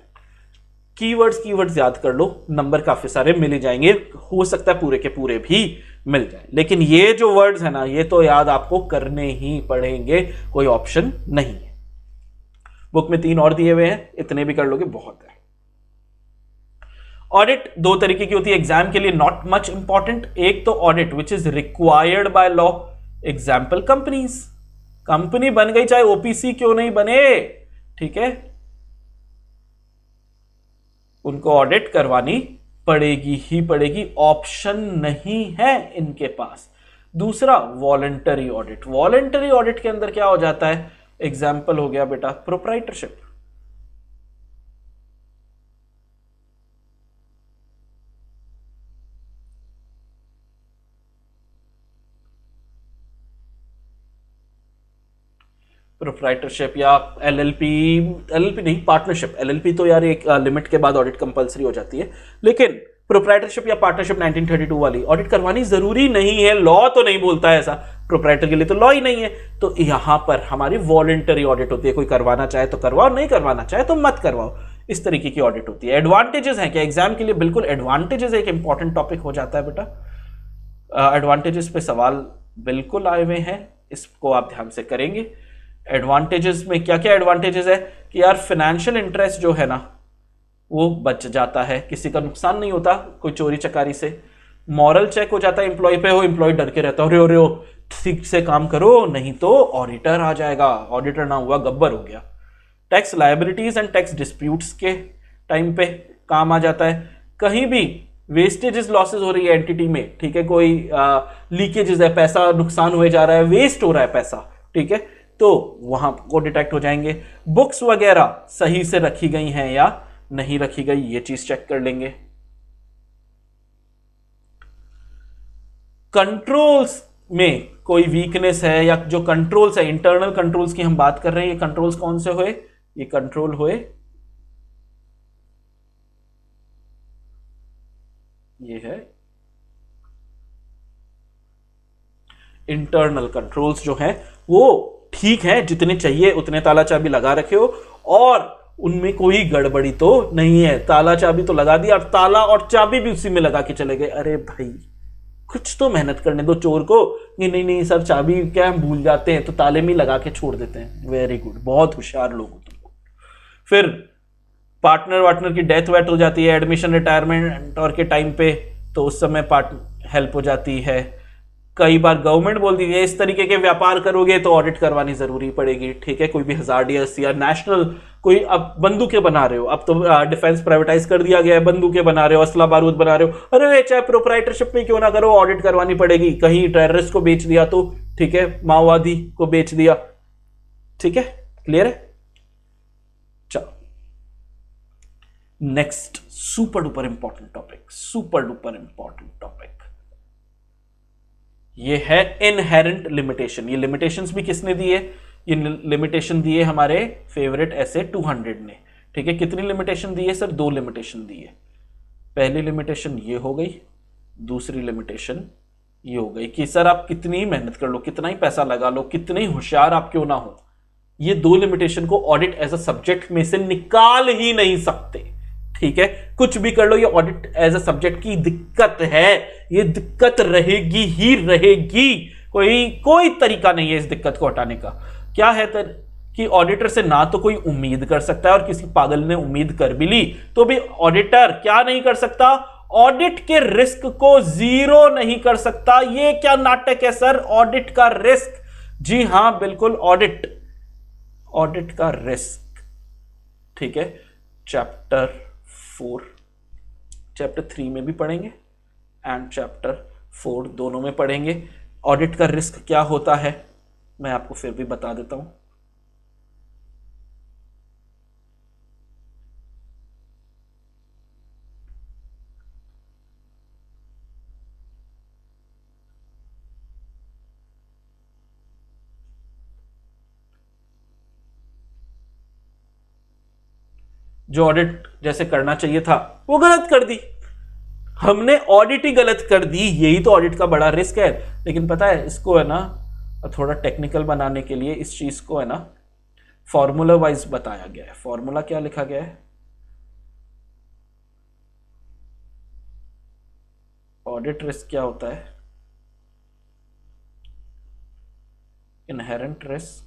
कीवर्ड्स याद कर लो, नंबर काफी सारे मिल ही जाएंगे, हो सकता है पूरे के पूरे भी मिल जाए। लेकिन ये जो वर्ड्स है ना, ये तो याद आपको करने ही पड़ेंगे, कोई ऑप्शन नहीं है। बुक में 3 और दिए हुए हैं, इतने भी कर लोगे बहुत है। ऑडिट 2 तरीके की होती है एग्जाम के लिए, नॉट मच इंपॉर्टेंट। एक तो audit which is required by law, example companies, company बन गई चाहे ओपीसी क्यों नहीं बने, ठीक है, उनको ऑडिट करवानी पड़ेगी ही पड़ेगी, ऑप्शन नहीं है इनके पास। दूसरा वॉलंटरी ऑडिट, वॉलंटरी ऑडिट के अंदर क्या हो जाता है, एग्जाम्पल हो गया बेटा प्रोप्राइटरशिप। प्रोप्राइटरशिप या एलएलपी, एलएलपी नहीं पार्टनरशिप, एलएलपी तो यार एक लिमिट के बाद ऑडिट कंपलसरी हो जाती है, लेकिन प्रोप्राइटरशिप या पार्टनरशिप 1932 वाली ऑडिट करवानी जरूरी नहीं है, लॉ तो नहीं बोलता है ऐसा, प्रोप्राइटर के लिए तो लॉ ही नहीं है। तो यहां पर हमारी वॉलंटरी ऑडिट होती है, कोई करवाना चाहे तो करवाओ, नहीं करवाना चाहे तो मत करवाओ, इस तरीके की ऑडिट होती है। एडवांटेजेस हैं क्या एग्जाम के लिए, बिल्कुल एडवांटेजेस एक इंपॉर्टेंट टॉपिक हो जाता है बेटा, एडवांटेजेस पे सवाल बिल्कुल आए हुए हैं, इसको आप ध्यान से करेंगे। एडवांटेजेस में क्या क्या एडवांटेजेस है कि यार फाइनेंशियल इंटरेस्ट जो है ना वो बच जाता है, किसी का नुकसान नहीं होता कोई चोरी चकारी से। मॉरल चेक हो जाता है एम्प्लॉय पे, हो एम्प्लॉय डर के रहता है, अरे ठीक से काम करो नहीं तो ऑडिटर आ जाएगा, ऑडिटर ना हुआ गब्बर हो गया। Tax liabilities and tax disputes के टाइम पे काम आ जाता है, कहीं भी वेस्टेजेस लॉसेज हो रही है एंटिटी में, ठीक है, कोई लीकेजेस है, पैसा नुकसान हुए जा रहा है, वेस्ट हो रहा है पैसा, ठीक है, तो वहां को डिटेक्ट हो जाएंगे। बुक्स वगैरह सही से रखी गई हैं या नहीं रखी गई, ये चीज चेक कर लेंगे। कंट्रोल्स में कोई वीकनेस है या जो कंट्रोल्स है, इंटरनल कंट्रोल्स की हम बात कर रहे हैं, ये कंट्रोल्स कौन से हुए, ये कंट्रोल हुए, ये है इंटरनल कंट्रोल्स जो है वो ठीक है, जितने चाहिए उतने ताला चाबी लगा रखे हो और उनमें कोई गड़बड़ी तो नहीं है, ताला चाबी तो लगा दिया और ताला और चाबी भी उसी में लगा के चले गए, अरे भाई कुछ तो मेहनत करने दो चोर को, नहीं नहीं सर चाबी क्या हम भूल जाते हैं तो ताले में लगा के छोड़ देते हैं, वेरी गुड, बहुत होशियार लोग हो तुम। फिर पार्टनर वार्टनर की डेथ वेथ हो जाती है एडमिशन रिटायरमेंट और के टाइम पे, तो उस समय पार्टनर हेल्प हो जाती है। कई बार गवर्नमेंट बोलती है इस तरीके के व्यापार करोगे तो ऑडिट करवानी जरूरी पड़ेगी, ठीक है, कोई भी हजार्डियस या नेशनल कोई, अब बंदूकें बना रहे हो, अब तो डिफेंस प्राइवेटाइज कर दिया गया है, बंदूकें बना रहे हो, असला बारूद बना रहे हो, अरे चाहे प्रोप्राइटरशिप में क्यों ना करो ऑडिट करवानी पड़ेगी, कहीं टेररिस्ट को बेच दिया तो, ठीक है, माओवादी को बेच दिया, ठीक है, क्लियर है। चलो next super duper important topic, super duper important topic, ये है इनहेरेंट लिमिटेशन। ये लिमिटेशंस भी किसने दी है, ये लिमिटेशन दी है हमारे फेवरेट ऐसे 200 ने, ठीक है, कितनी लिमिटेशन दी है सर, 2 लिमिटेशन दी है। पहली लिमिटेशन ये हो गई, दूसरी लिमिटेशन ये हो गई कि सर आप कितनी ही मेहनत कर लो, कितना ही पैसा लगा लो, कितने ही होशियार आप क्यों ना हो, ये 2 लिमिटेशन को ऑडिट एज अ सब्जेक्ट में से निकाल ही नहीं सकते, ठीक है, कुछ भी कर लो, ये ऑडिट एज अ सब्जेक्ट की दिक्कत है, ये दिक्कत रहेगी ही रहेगी, कोई तरीका नहीं है इस दिक्कत को हटाने का। क्या है कि ऑडिटर से ना तो कोई उम्मीद कर सकता है, और किसी पागल ने उम्मीद कर भी ली तो भी ऑडिटर क्या नहीं कर सकता, ऑडिट के रिस्क को जीरो नहीं कर सकता। ये क्या नाटक है सर, ऑडिट का रिस्क, जी हां बिल्कुल, ऑडिट का रिस्क, ठीक है, चैप्टर 4 चैप्टर 3 में भी पढ़ेंगे एंड चैप्टर 4 दोनों में पढ़ेंगे। ऑडिट का रिस्क क्या होता है मैं आपको फिर भी बता देता हूं। जो ऑडिट जैसे करना चाहिए था वो गलत कर दी, हमने ऑडिट ही गलत कर दी, यही तो ऑडिट का बड़ा रिस्क है। लेकिन पता है इसको है ना थोड़ा टेक्निकल बनाने के लिए इस चीज को है ना फॉर्मूला वाइज बताया गया है। फॉर्मूला क्या लिखा गया है, ऑडिट रिस्क क्या होता है, inherent risk,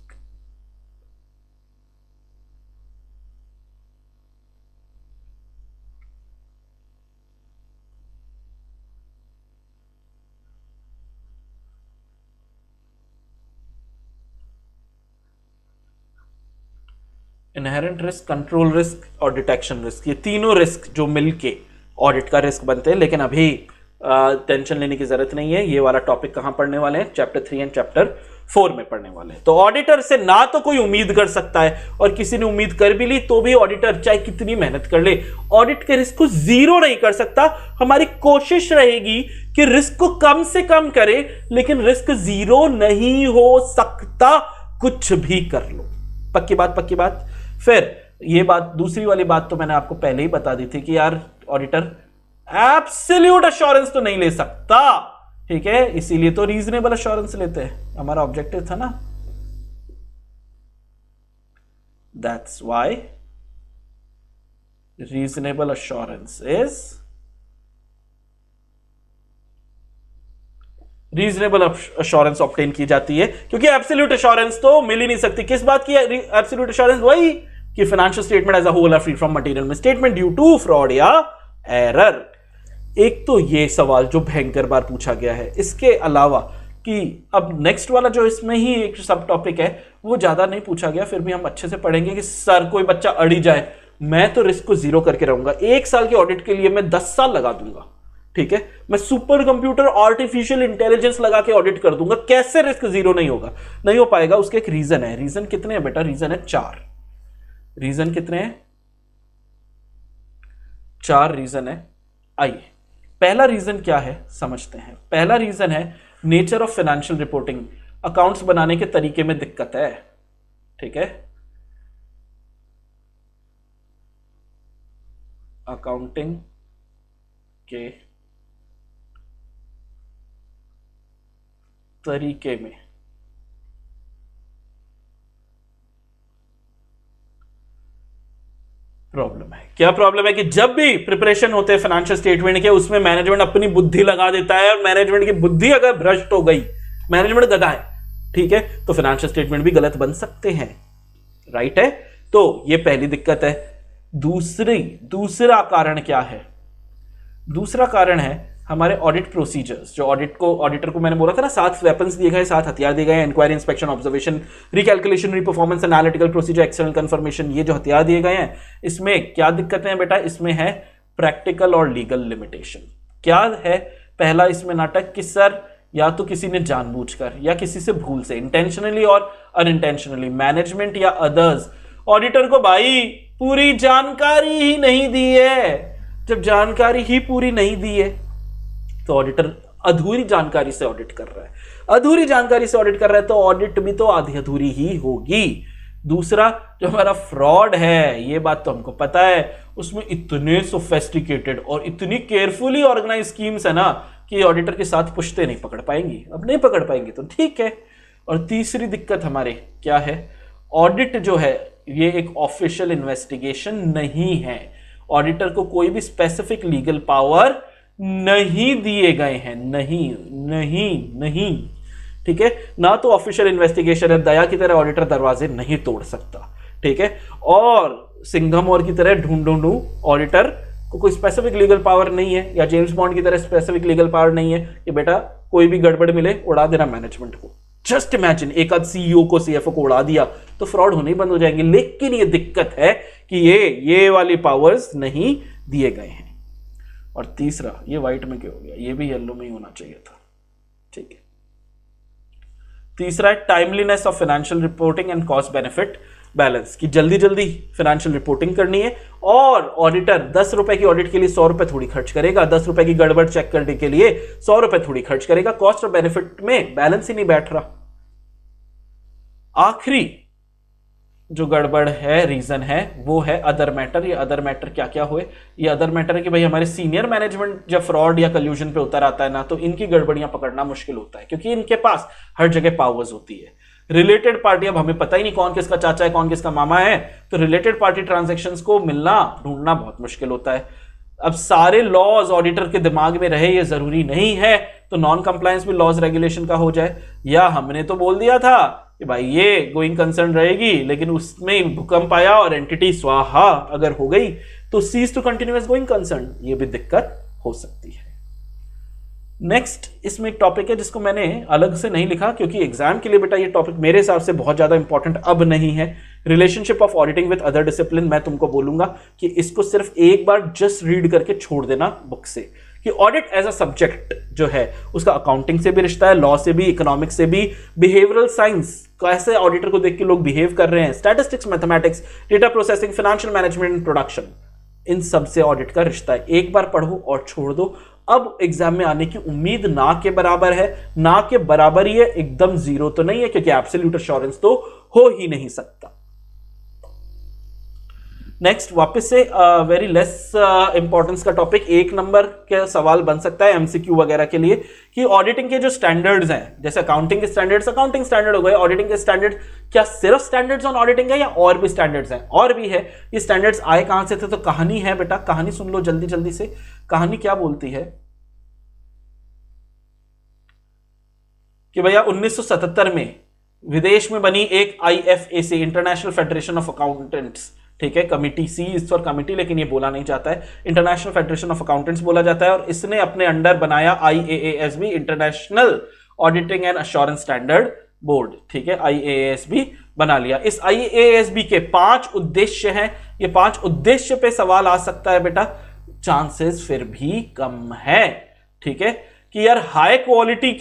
inherent risk, control risk और डिटेक्शन रिस्क, ये तीनों रिस्क जो मिलके ऑडिट का रिस्क बनते हैं। लेकिन अभी टेंशन लेने की जरूरत नहीं है, ये वाला टॉपिक कहां पढ़ने वाले हैं, चैप्टर 3 एंड चैप्टर 4 में पढ़ने वाले हैं। तो ऑडिटर से ना तो कोई उम्मीद कर सकता है, और किसी ने उम्मीद कर भी ली तो भी ऑडिटर चाहे कितनी मेहनत कर ले, ऑडिट के रिस्क को जीरो नहीं कर सकता। हमारी कोशिश रहेगी कि रिस्क को कम से कम करे, लेकिन रिस्क जीरो नहीं हो सकता, कुछ भी कर लो। पक्की बात, पक्की बात। फिर ये बात, दूसरी वाली बात तो मैंने आपको पहले ही बता दी थी कि यार ऑडिटर एब्सोल्यूट अश्योरेंस तो नहीं ले सकता, ठीक है, इसीलिए तो रीजनेबल अश्योरेंस लेते हैं, हमारा ऑब्जेक्टिव था ना। That's why reasonable assurance is, reasonable assurance obtain की जाती है, क्योंकि एब्सोल्यूट अश्योरेंस तो मिल ही नहीं सकती। किस बात की एब्सोल्यूट अश्योरेंस? वही कि financial statement as a whole are free from material misstatement due to fraud या एरर। एक तो ये सवाल जो भयंकर बार पूछा गया है, इसके अलावा कि अब नेक्स्ट वाला जो इसमें ही एक सब टॉपिक है वो ज्यादा नहीं पूछा गया, फिर भी हम अच्छे से पढ़ेंगे कि सर कोई बच्चा अड़ी जाए, मैं तो रिस्क को जीरो करके रहूंगा। 1 साल के ऑडिट के लिए मैं 10 साल लगा दूंगा, ठीक है, मैं सुपर कंप्यूटर आर्टिफिशियल इंटेलिजेंस लगा के ऑडिट कर दूंगा, कैसे रिस्क जीरो नहीं होगा? नहीं हो पाएगा। उसके एक रीजन है। रीजन कितने हैं बेटा? रीजन है 4। रीजन कितने हैं? 4 रीजन है। आइए, पहला रीजन क्या है समझते हैं। पहला रीजन है nature of financial reporting, accounts बनाने के तरीके में दिक्कत है, ठीक है, अकाउंटिंग के तरीके में प्रॉब्लम है। क्या प्रॉब्लम है? कि जब भी प्रिपरेशन होते हैं फाइनेंशियल स्टेटमेंट के, उसमें मैनेजमेंट अपनी बुद्धि लगा देता है, और मैनेजमेंट की बुद्धि अगर भ्रष्ट हो गई, मैनेजमेंट गधा है, ठीक है, तो फाइनेंशियल स्टेटमेंट भी गलत बन सकते हैं, राइट है। तो ये पहली दिक्कत है। दूसरा कारण क्या है? दूसरा कारण है हमारे ऑडिट प्रोसीजर्स। जो ऑडिटर को मैंने बोला था ना, 7 वेपन्स दिए गए, 7 हथियार दिए गए, inquiry, inspection, observation, recalculation, reperformance, analytical procedure, external confirmation, ये जो हथियार दिए गए हैं, इसमें क्या दिक्कतें हैं बेटा? इसमें है प्रैक्टिकल और लीगल लिमिटेशन। क्या है? पहला इसमें नाटक कि सर या तो किसी ने जानबूझकर या किसी से भूल से, इंटेंशनली और अनइंटेंशनली, मैनेजमेंट या अदर्स ऑडिटर को भाई पूरी जानकारी ही नहीं दी है। जब जानकारी ही पूरी नहीं दी है तो ऑडिटर अधूरी जानकारी से ऑडिट कर रहा है। अधूरी जानकारी से ऑडिट कर रहा है तो ऑडिट भी तो आधी अधूरी ही होगी। दूसरा, जो हमारा फ्रॉड है, ये बात तो हमको पता है, उसमें इतने सोफेस्टिकेटेड और इतनी केयरफुली ऑर्गेनाइज स्कीम्स है ना कि ऑडिटर के साथ पुश्ते नहीं पकड़ पाएंगी। अब नहीं पकड़ पाएंगी तो ठीक है। और तीसरी दिक्कत हमारे क्या है? ऑडिट जो है ये एक ऑफिशियल इन्वेस्टिगेशन नहीं है। ऑडिटर को कोई भी स्पेसिफिक लीगल पावर नहीं दिए गए हैं, नहीं, ठीक है ना। तो ऑफिशियल इन्वेस्टिगेशन है, दया की तरह ऑडिटर दरवाजे नहीं तोड़ सकता, ठीक है। और सिंघम और की तरह ढूंढू ऑडिटर को कोई स्पेसिफिक लीगल पावर नहीं है, या जेम्स बॉन्ड की तरह स्पेसिफिक लीगल पावर नहीं है कि बेटा कोई भी गड़बड़ मिले उड़ा देना मैनेजमेंट को। जस्ट इमेजिन, एक आध सीईओ को, सीएफओ को उड़ा दिया तो फ्रॉड होने ही बंद हो जाएंगे। लेकिन ये दिक्कत है कि ये वाली पावर्स नहीं दिए गए हैं। और तीसरा, ये व्हाइट में क्यों हो गया? ये भी येलो में ही होना चाहिए था, ठीक है। तीसरा है timeliness of financial reporting and cost benefit balance, कि जल्दी जल्दी फाइनेंशियल रिपोर्टिंग करनी है। और ऑडिटर 10 रुपए की ऑडिट के लिए 100 रुपए थोड़ी खर्च करेगा, 10 रुपए की गड़बड़ चेक करने के लिए 100 रुपए थोड़ी खर्च करेगा। कॉस्ट और बेनिफिट में बैलेंस ही नहीं बैठ रहा। आखिरी जो गड़बड़ है, रीजन है, वो है अदर मैटर। ये अदर मैटर क्या क्या हुए? ये अदर मैटर है कि भाई हमारे सीनियर मैनेजमेंट जब फ्रॉड या कल्यूजन पे उतर आता है ना, तो इनकी गड़बड़ियां पकड़ना मुश्किल होता है, क्योंकि इनके पास हर जगह पावर्स होती है। रिलेटेड पार्टी, अब हमें पता ही नहीं कौन किसका चाचा है, कौन किसका मामा है, तो रिलेटेड पार्टी ट्रांजैक्शंस को मिलना, ढूंढना बहुत मुश्किल होता है। अब सारे लॉज ऑडिटर के दिमाग में रहे ये जरूरी नहीं है, तो नॉन कंप्लायंस भी लॉज रेगुलेशन का हो जाए। या हमने तो बोल दिया था कि भाई ये गोइंग कंसर्न रहेगी, लेकिन उसमें भूकंप आया और एंटिटी स्वाहा अगर हो गई तो cease to continue as going concern, ये भी दिक्कत हो सकती है। नेक्स्ट इसमें एक टॉपिक है जिसको मैंने अलग से नहीं लिखा क्योंकि एग्जाम के लिए बेटा ये टॉपिक मेरे हिसाब से बहुत ज्यादा इंपॉर्टेंट अब नहीं है। Relationship of auditing with other discipline. मैं तुमको बोलूंगा कि इसको सिर्फ एक बार जस्ट रीड करके छोड़ देना बुक से, कि ऑडिट एज अ सब्जेक्ट जो है उसका अकाउंटिंग से भी रिश्ता है, लॉ से भी, इकोनॉमिक्स से भी, बिहेवियरल साइंस कैसे ऑडिटर को देख के लोग बिहेव कर रहे हैं, statistics, mathematics, data processing, financial management and production, इन सब से ऑडिट का रिश्ता है। एक बार पढ़ो और छोड़ दो। अब एग्जाम में आने की उम्मीद ना के बराबर है, ना के बराबर ही है, एकदम जीरो तो नहीं है क्योंकि एब्सोल्यूट एश्योरेंस तो हो ही नहीं सकता। नेक्स्ट वापस से वेरी लेस इंपॉर्टेंस का टॉपिक, एक नंबर का सवाल बन सकता है एमसीक्यू वगैरह के लिए, कि ऑडिटिंग के जो स्टैंडर्ड्स हैं, जैसे अकाउंटिंग के स्टैंडर्ड्स अकाउंटिंग स्टैंडर्ड हो गए, ऑडिटिंग के स्टैंडर्ड क्या सिर्फ स्टैंडर्ड्स ऑन ऑडिटिंग है या और भी स्टैंडर्ड्स हैं? और भी है। ये स्टैंडर्ड्स आए कहां से थे? तो कहानी है बेटा, कहानी सुन लो जल्दी जल्दी से। कहानी क्या बोलती है कि भैया 1977 में विदेश में बनी एक IFAC, International Federation of Accountants, ठीक है, committee, C is for committee लेकिन ये बोला नहीं जाता है, इंटरनेशनल फेडरेशन ऑफ अकाउंटेंट्स बोला जाता है, और इसने अपने अंडर बनाया IAASB, international auditing and assurance standard board, ठीक है, IAASB बना लिया। इस IAASB के 5 उद्देश्य हैं। ये 5 उद्देश्य पे सवाल आ सकता है बेटा, चांसेस फिर भी कम है, ठीक है, कि यार हाई क्वालिटी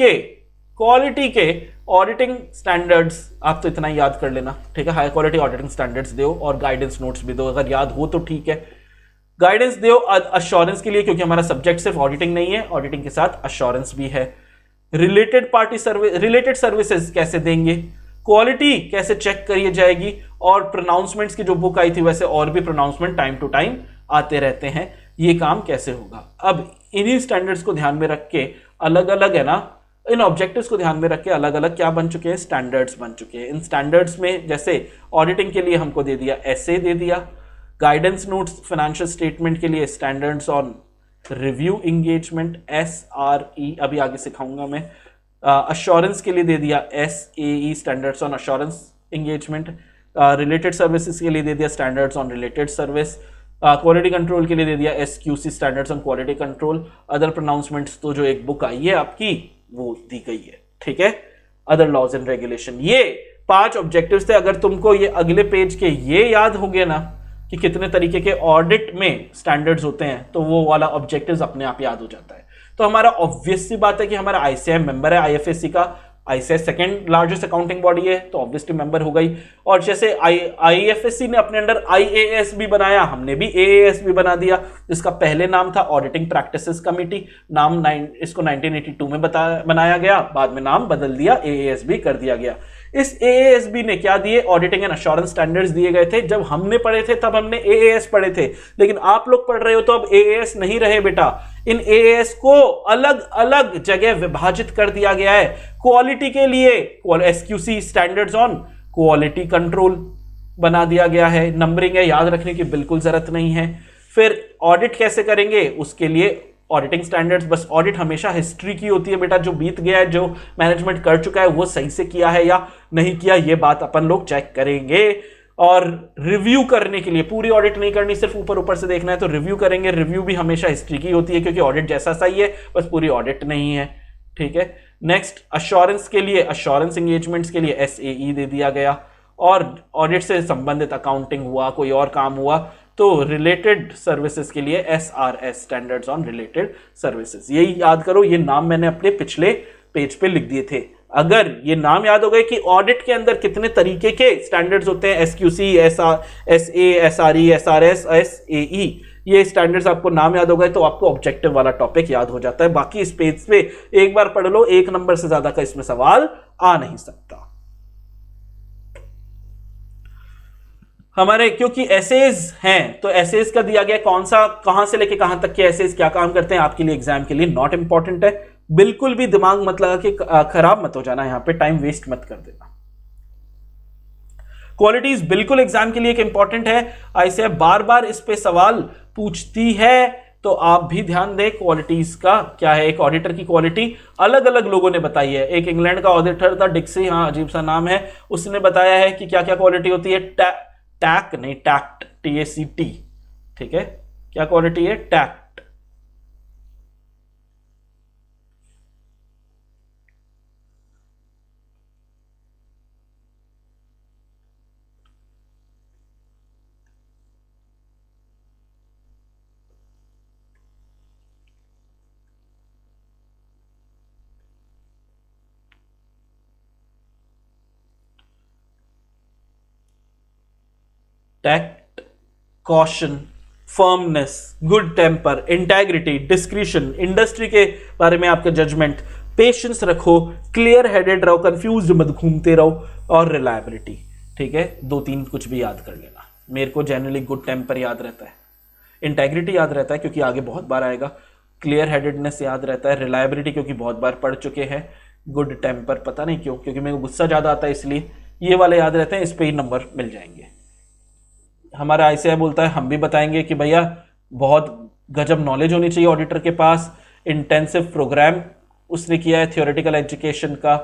के ऑडिटिंग स्टैंडर्ड्स, आप तो इतना ही याद कर लेना, ठीक है, हाई क्वालिटी ऑडिटिंग स्टैंडर्ड्स दो और गाइडेंस नोट्स भी दो, अगर याद हो तो ठीक है। गाइडेंस दो अश्योरेंस के लिए, क्योंकि हमारा सब्जेक्ट सिर्फ ऑडिटिंग नहीं है, ऑडिटिंग के साथ अश्योरेंस भी है। Related party service, related services कैसे देंगे, क्वालिटी कैसे चेक करी जाएगी, और प्रोनाउंसमेंट्स की जो बुक आई थी वैसे और भी प्रोनाउंसमेंट टाइम टू टाइम आते रहते हैं, ये काम कैसे होगा। अब इन्हीं स्टैंडर्ड्स को ध्यान में रख के अलग अलग है ना, इन ऑब्जेक्टिव्स को ध्यान में रख के अलग अलग क्या बन चुके हैं, स्टैंडर्ड्स बन चुके हैं। इन स्टैंडर्ड्स में जैसे ऑडिटिंग के लिए हमको दे दिया एसए दे दिया, गाइडेंस नोट्स फाइनेंशियल स्टेटमेंट के लिए standards on review engagement SRE, अभी आगे सिखाऊंगा मैं। अश्योरेंस के लिए दे दिया SAE, standards on assurance engagement. Related services के लिए दे दिया standards on related service. Quality control के लिए दे दिया SQC, standards on quality control. Other pronouncements तो जो एक बुक आई है आपकी वो दी गई है, ठीक है, अदर लॉज एंड रेगुलेशन। ये 5 ऑब्जेक्टिव्स थे। अगर तुमको ये अगले पेज के ये याद हो गए ना कि कितने तरीके के ऑडिट में स्टैंडर्ड्स होते हैं, तो वो वाला ऑब्जेक्टिव्स अपने आप याद हो जाता है। तो हमारा ऑब्वियस सी बात है कि हमारा ICAI मेंबर है IFSC का, ICAI second largest accounting body है तो ऑब्वियसली मेंबर हो गई। और जैसे IFSC ने अपने अंडर IASB बनाया, हमने भी AASB बना दिया, जिसका पहले नाम था ऑडिटिंग प्रैक्टिसेस कमिटी, नाम इसको 1982 में बनाया गया, बाद में नाम बदल दिया AASB कर दिया गया। इस AASB ने क्या दिए, ऑडिटिंग एंड एश्योरेंस स्टैंडर्ड्स दिए गए थे। जब हमने पढ़े थे तब हमने AAS पढ़े थे, लेकिन आप लोग पढ़ रहे हो तो अब AAS नहीं रहे बेटा। इन AAS को अलग अलग जगह विभाजित कर दिया गया है। क्वालिटी के लिए SQC, standards on quality control बना दिया गया है। नंबरिंग है, याद रखने की बिल्कुल जरूरत नहीं है। फिर ऑडिट कैसे करेंगे, उसके लिए ऑडिटिंग स्टैंडर्ड्स, बस ऑडिट हमेशा हिस्ट्री की होती है बेटा, जो बीत गया है, जो मैनेजमेंट कर चुका है वो सही से किया है या नहीं किया, ये बात अपन लोग चेक करेंगे। और रिव्यू करने के लिए, पूरी ऑडिट नहीं करनी, सिर्फ ऊपर ऊपर से देखना है तो रिव्यू करेंगे। रिव्यू भी हमेशा हिस्ट्री की होती है क्योंकि ऑडिट जैसा सही है, बस पूरी ऑडिट नहीं है, ठीक है। नेक्स्ट अश्योरेंस के लिए, अश्योरेंस एंगेजमेंट्स के लिए SAE दे दिया गया। और ऑडिट से संबंधित अकाउंटिंग हुआ, कोई और काम हुआ तो रिलेटेड सर्विसेज के लिए SRS, standards on related services. यही याद करो, ये नाम मैंने अपने पिछले पेज पे लिख दिए थे। अगर ये नाम याद हो गए कि ऑडिट के अंदर कितने तरीके के स्टैंडर्ड्स होते हैं, SQC, SA, SRE, SRS, SAE, ये स्टैंडर्ड्स आपको नाम याद हो गए तो आपको ऑब्जेक्टिव वाला टॉपिक याद हो जाता है। बाकी इस पेज पे एक बार पढ़ लो, 1 नंबर से ज्यादा का इसमें सवाल आ नहीं सकता हमारे, क्योंकि एसेज हैं तो एसेज का दिया गया कौन सा, कहां से लेके कहां तक के एसेज क्या काम करते हैं, आपके लिए एग्जाम के लिए नॉट इंपॉर्टेंट है। बिल्कुल भी दिमाग मत लगा के खराब मत हो जाना, यहां पे टाइम वेस्ट मत कर देना। क्वालिटीज बिल्कुल एग्जाम के लिए एक इंपॉर्टेंट है, ICAI बार बार इस पे सवाल पूछती है, तो आप भी ध्यान दें क्वालिटीज का क्या है। एक ऑडिटर की क्वालिटी अलग अलग लोगों ने बताई है। एक इंग्लैंड का ऑडिटर था डिक्सी, हाँ अजीब सा नाम है, उसने बताया है कि क्या क्या क्वालिटी होती है। टैक नहीं, टैक्ट, TACT, ठीक है। क्या क्वालिटी है? Tact. Tact, caution, firmness, good temper, integrity, discretion, industry के बारे में आपका जजमेंट, पेशेंस रखो, क्लियर हेडेड रहो, कंफ्यूज मत घूमते रहो, और रिलायबिलिटी। ठीक है, 2-3 कुछ भी याद कर लेना। मेरे को जनरली गुड टेम्पर याद रहता है, इंटेग्रिटी याद रहता है क्योंकि आगे बहुत बार आएगा, क्लियर हेडेडनेस याद रहता है, रिलायबिलिटी क्योंकि बहुत बार पढ़ चुके हैं, गुड टेम्पर पता नहीं क्यों, क्योंकि मेरे को गुस्सा ज़्यादा आता है इसलिए। ये वाले याद रहते हैं, इस पे ही नंबर मिल जाएंगे। हमारा ICAI बोलता है, हम भी बताएंगे कि भैया बहुत गजब नॉलेज होनी चाहिए ऑडिटर के पास। इंटेंसिव प्रोग्राम उसने किया है थियोरेटिकल एजुकेशन का।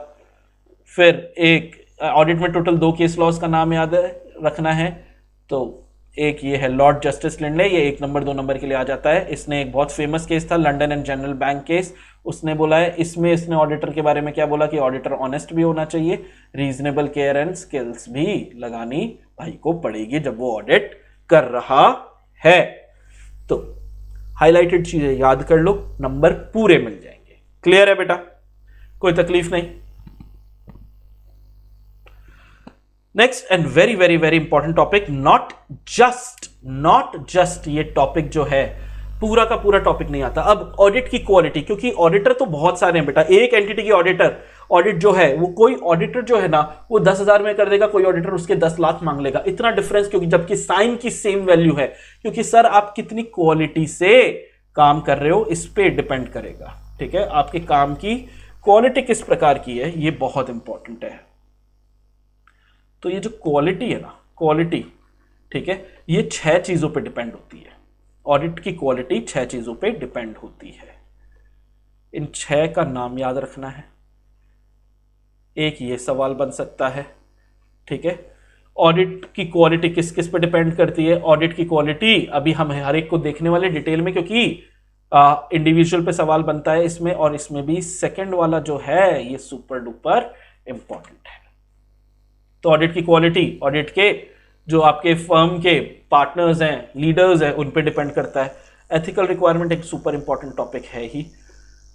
फिर एक ऑडिट में टोटल 2 केस लॉज का नाम याद रखना है। तो एक ये है लॉर्ड जस्टिस लिंडले, ये 1 नंबर 2 नंबर के लिए आ जाता है। इसने एक बहुत फेमस केस था London and general bank case, उसने बोला है, इसमें इसने ऑडिटर के बारे में क्या बोला कि ऑडिटर ऑनेस्ट भी होना चाहिए, रीजनेबल केयर एंड स्किल्स भी लगानी भाई को पड़ेगी जब वो ऑडिट कर रहा है। तो हाईलाइटेड चीजें याद कर लो, नंबर पूरे मिल जाएंगे। क्लियर है बेटा, कोई तकलीफ नहीं। Next and very very very important topic, not just ये टॉपिक जो है पूरा का पूरा टॉपिक नहीं आता। अब ऑडिट की क्वालिटी, क्योंकि ऑडिटर तो बहुत सारे हैं बेटा, एक एंटिटी की ऑडिट जो है वो, कोई ऑडिटर जो है ना वो 10,000 में कर देगा, कोई ऑडिटर उसके 10 लाख मांग लेगा। इतना डिफरेंस क्योंकि जबकि साइन की सेम वैल्यू है, क्योंकि सर आप कितनी क्वालिटी से काम कर रहे हो इस पे डिपेंड करेगा। ठीक है, आपके काम की क्वालिटी किस प्रकार की है ये बहुत इंपॉर्टेंट है। तो ये जो क्वालिटी है ना, क्वालिटी, ठीक है, ये 6 चीजों पे डिपेंड होती है। ऑडिट की क्वालिटी 6 चीजों पे डिपेंड होती है। इन 6 का नाम याद रखना है। एक ये सवाल बन सकता है, ठीक है, ऑडिट की क्वालिटी किस किस पे डिपेंड करती है। ऑडिट की क्वालिटी अभी हम हर एक को देखने वाले डिटेल में, क्योंकि इंडिविजुअल पे सवाल बनता है इसमें, और इसमें भी सेकंड वाला जो है ये सुपर डुपर इंपॉर्टेंट है। तो ऑडिट की क्वालिटी ऑडिट के जो आपके फर्म के पार्टनर्स हैं, लीडर्स हैं, उन पे डिपेंड करता है। एथिकल रिक्वायरमेंट एक सुपर इंपॉर्टेंट टॉपिक है ही।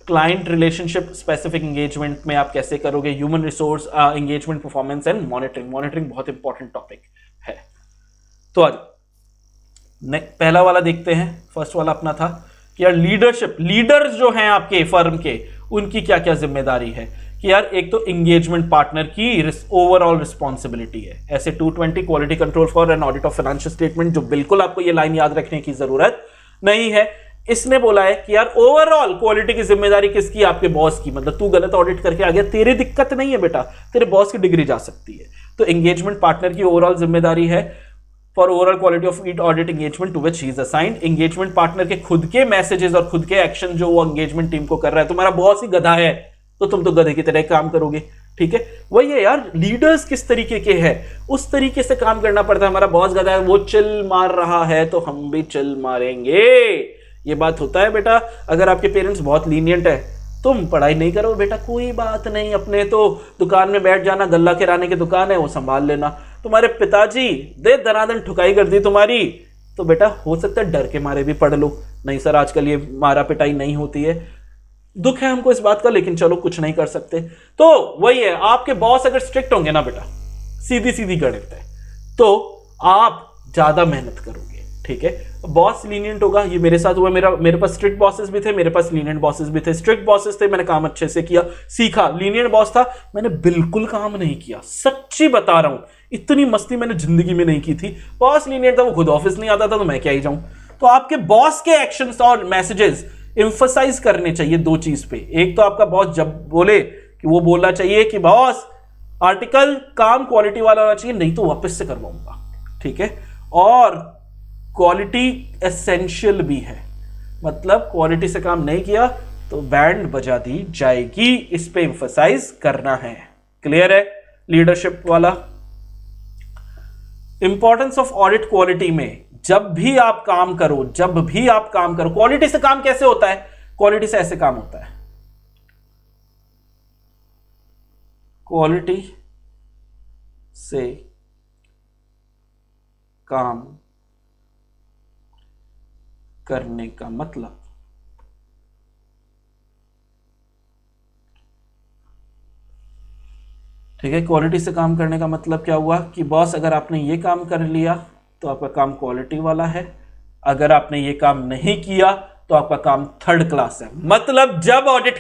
क्लाइंट रिलेशनशिप स्पेसिफिक एंगेजमेंट में आप कैसे करोगे, human resource engagement performance and monitoring बहुत इंपॉर्टेंट टॉपिक है। तो आज पहला वाला देखते हैं। फर्स्ट वाला अपना था कि यार लीडर्स जो हैं आपके फर्म के, उनकी क्या क्या जिम्मेदारी है। कि यार एक तो एंगेजमेंट पार्टनर की ओवरऑल रिस्पॉन्सिबिलिटी है। ऐसे 220 quality control for an audit of financial statement, जो बिल्कुल आपको ये लाइन याद रखने की जरूरत नहीं है। इसने बोला है कि यार ओवरऑल क्वालिटी की जिम्मेदारी किसकी, आपके बॉस की। मतलब तू गलत ऑडिट करके आ गया, तेरी दिक्कत नहीं है बेटा, तेरे बॉस की डिग्री जा सकती है। तो एंगेजमेंट पार्टनर की ओवरऑल जिम्मेदारी है for overall quality of each audit engagement to which he is assigned. Engagement partner के खुद के मैसेजेस और खुद के एक्शन जो वो एंगेजमेंट टीम को कर रहा है। तुम्हारा बॉस ही गधा है तो तुम तो गधे की तरह काम करोगे। ठीक है, वही है यार, लीडर्स किस तरीके के हैं उस तरीके से काम करना पड़ता है। हमारा बॉस गधा है, वो चिल मार रहा है तो हम भी चिल मारेंगे। ये बात होता है बेटा। अगर आपके पेरेंट्स बहुत लीनियंट है, तुम पढ़ाई नहीं करो बेटा, कोई बात नहीं, अपने तो दुकान में बैठ जाना, गल्ला किराने की दुकान है वो संभाल लेना। तुम्हारे पिताजी दे दनादन ठुकाई कर दी तुम्हारी, तो बेटा हो सकता है डर के मारे भी पढ़ लो। नहीं सर आजकल ये मारा पिटाई नहीं होती है, दुख है हमको इस बात का, लेकिन चलो कुछ नहीं कर सकते। तो वही है, आपके बॉस अगर स्ट्रिक्ट होंगे ना बेटा, सीधी सीधी गणित है, तो आप ज्यादा मेहनत करोगे। ठीक है, बॉस लीनियंट होगा, ये मेरे साथ हुआ। मेरे पास स्ट्रिक्ट बॉसेस भी थे, मेरे पास लीनियंट बॉसेस भी थे। स्ट्रिक्ट बॉसेस थे, मैंने काम अच्छे से किया, सीखा। लीनियंट बॉस था, मैंने बिल्कुल काम नहीं किया। सच्ची बता रहा हूं, इतनी मस्ती मैंने जिंदगी में नहीं की थी। बॉस लीनियंट था, वो खुद ऑफिस नहीं आता था, तो मैं क्या ही जाऊं। तो आपके बॉस के एक्शंस और मैसेजेस एम्फसाइज करने चाहिए 2 चीज पे। एक तो आपका बॉस जब बोले कि वो बोलना चाहिए कि बॉस आर्टिकल काम क्वालिटी वाला होना चाहिए, नहीं तो वापस से करवाऊंगा। ठीक है, और क्वालिटी एसेंशियल भी है। मतलब क्वालिटी से काम नहीं किया तो बैंड बजा दी जाएगी। इस पे एम्फसाइज करना है। क्लियर है लीडरशिप वाला। इंपॉर्टेंस ऑफ ऑडिट क्वालिटी में, जब भी आप काम करो क्वालिटी से काम कैसे होता है? क्वालिटी से ऐसे काम होता है। क्वालिटी से काम करने का मतलब ठीक है, क्वालिटी से काम करने का मतलब क्या हुआ कि बॉस अगर आपने ये काम कर लिया तो आपका काम क्वालिटी वाला है, अगर आपने ये काम नहीं किया तो आपका काम थर्ड क्लास है। मतलब जब ऑडिट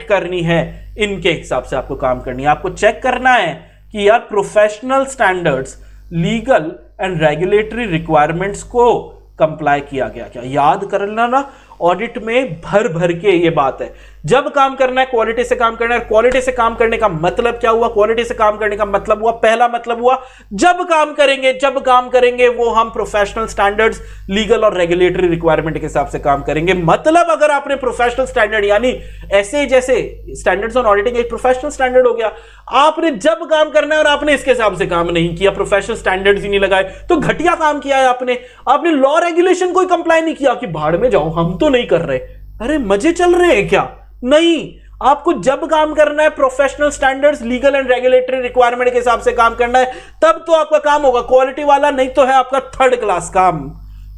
करनी है इनके हिसाब से आपको काम करनी है। आपको चेक करना है कि यार professional standards, legal and regulatory requirements को कंप्लाई किया गया क्या। याद कर लेना ना, ऑडिट में भर भर के ये बात है। जब काम करना है क्वालिटी से काम करना है। क्वालिटी से काम करने का मतलब क्या हुआ? क्वालिटी से काम करने का मतलब हुआ, पहला मतलब हुआ जब काम करेंगे वो हम प्रोफेशनल स्टैंडर्ड्स, लीगल और रेगुलेटरी रिक्वायरमेंट के हिसाब से काम करेंगे। मतलब अगर आपने प्रोफेशनल स्टैंडर्ड, यानी ऐसे जैसे स्टैंडर्ड्स ऑन ऑडिटिंग एक प्रोफेशनल स्टैंडर्ड हो गया, आपने जब काम करना है और आपने इसके हिसाब से काम नहीं किया, प्रोफेशनल स्टैंडर्ड्स ही नहीं लगाए, तो घटिया काम किया है आपने लॉ रेगुलेशन कोई कंप्लाई नहीं किया कि भाड़ में जाओ हम तो नहीं कर रहे। अरे मजे चल रहे हैं क्या? नहीं, आपको जब काम करना है professional standards, legal and regulatory requirement के हिसाब से काम करना है, तब तो आपका काम होगा क्वालिटी वाला, नहीं तो है आपका थर्ड क्लास काम।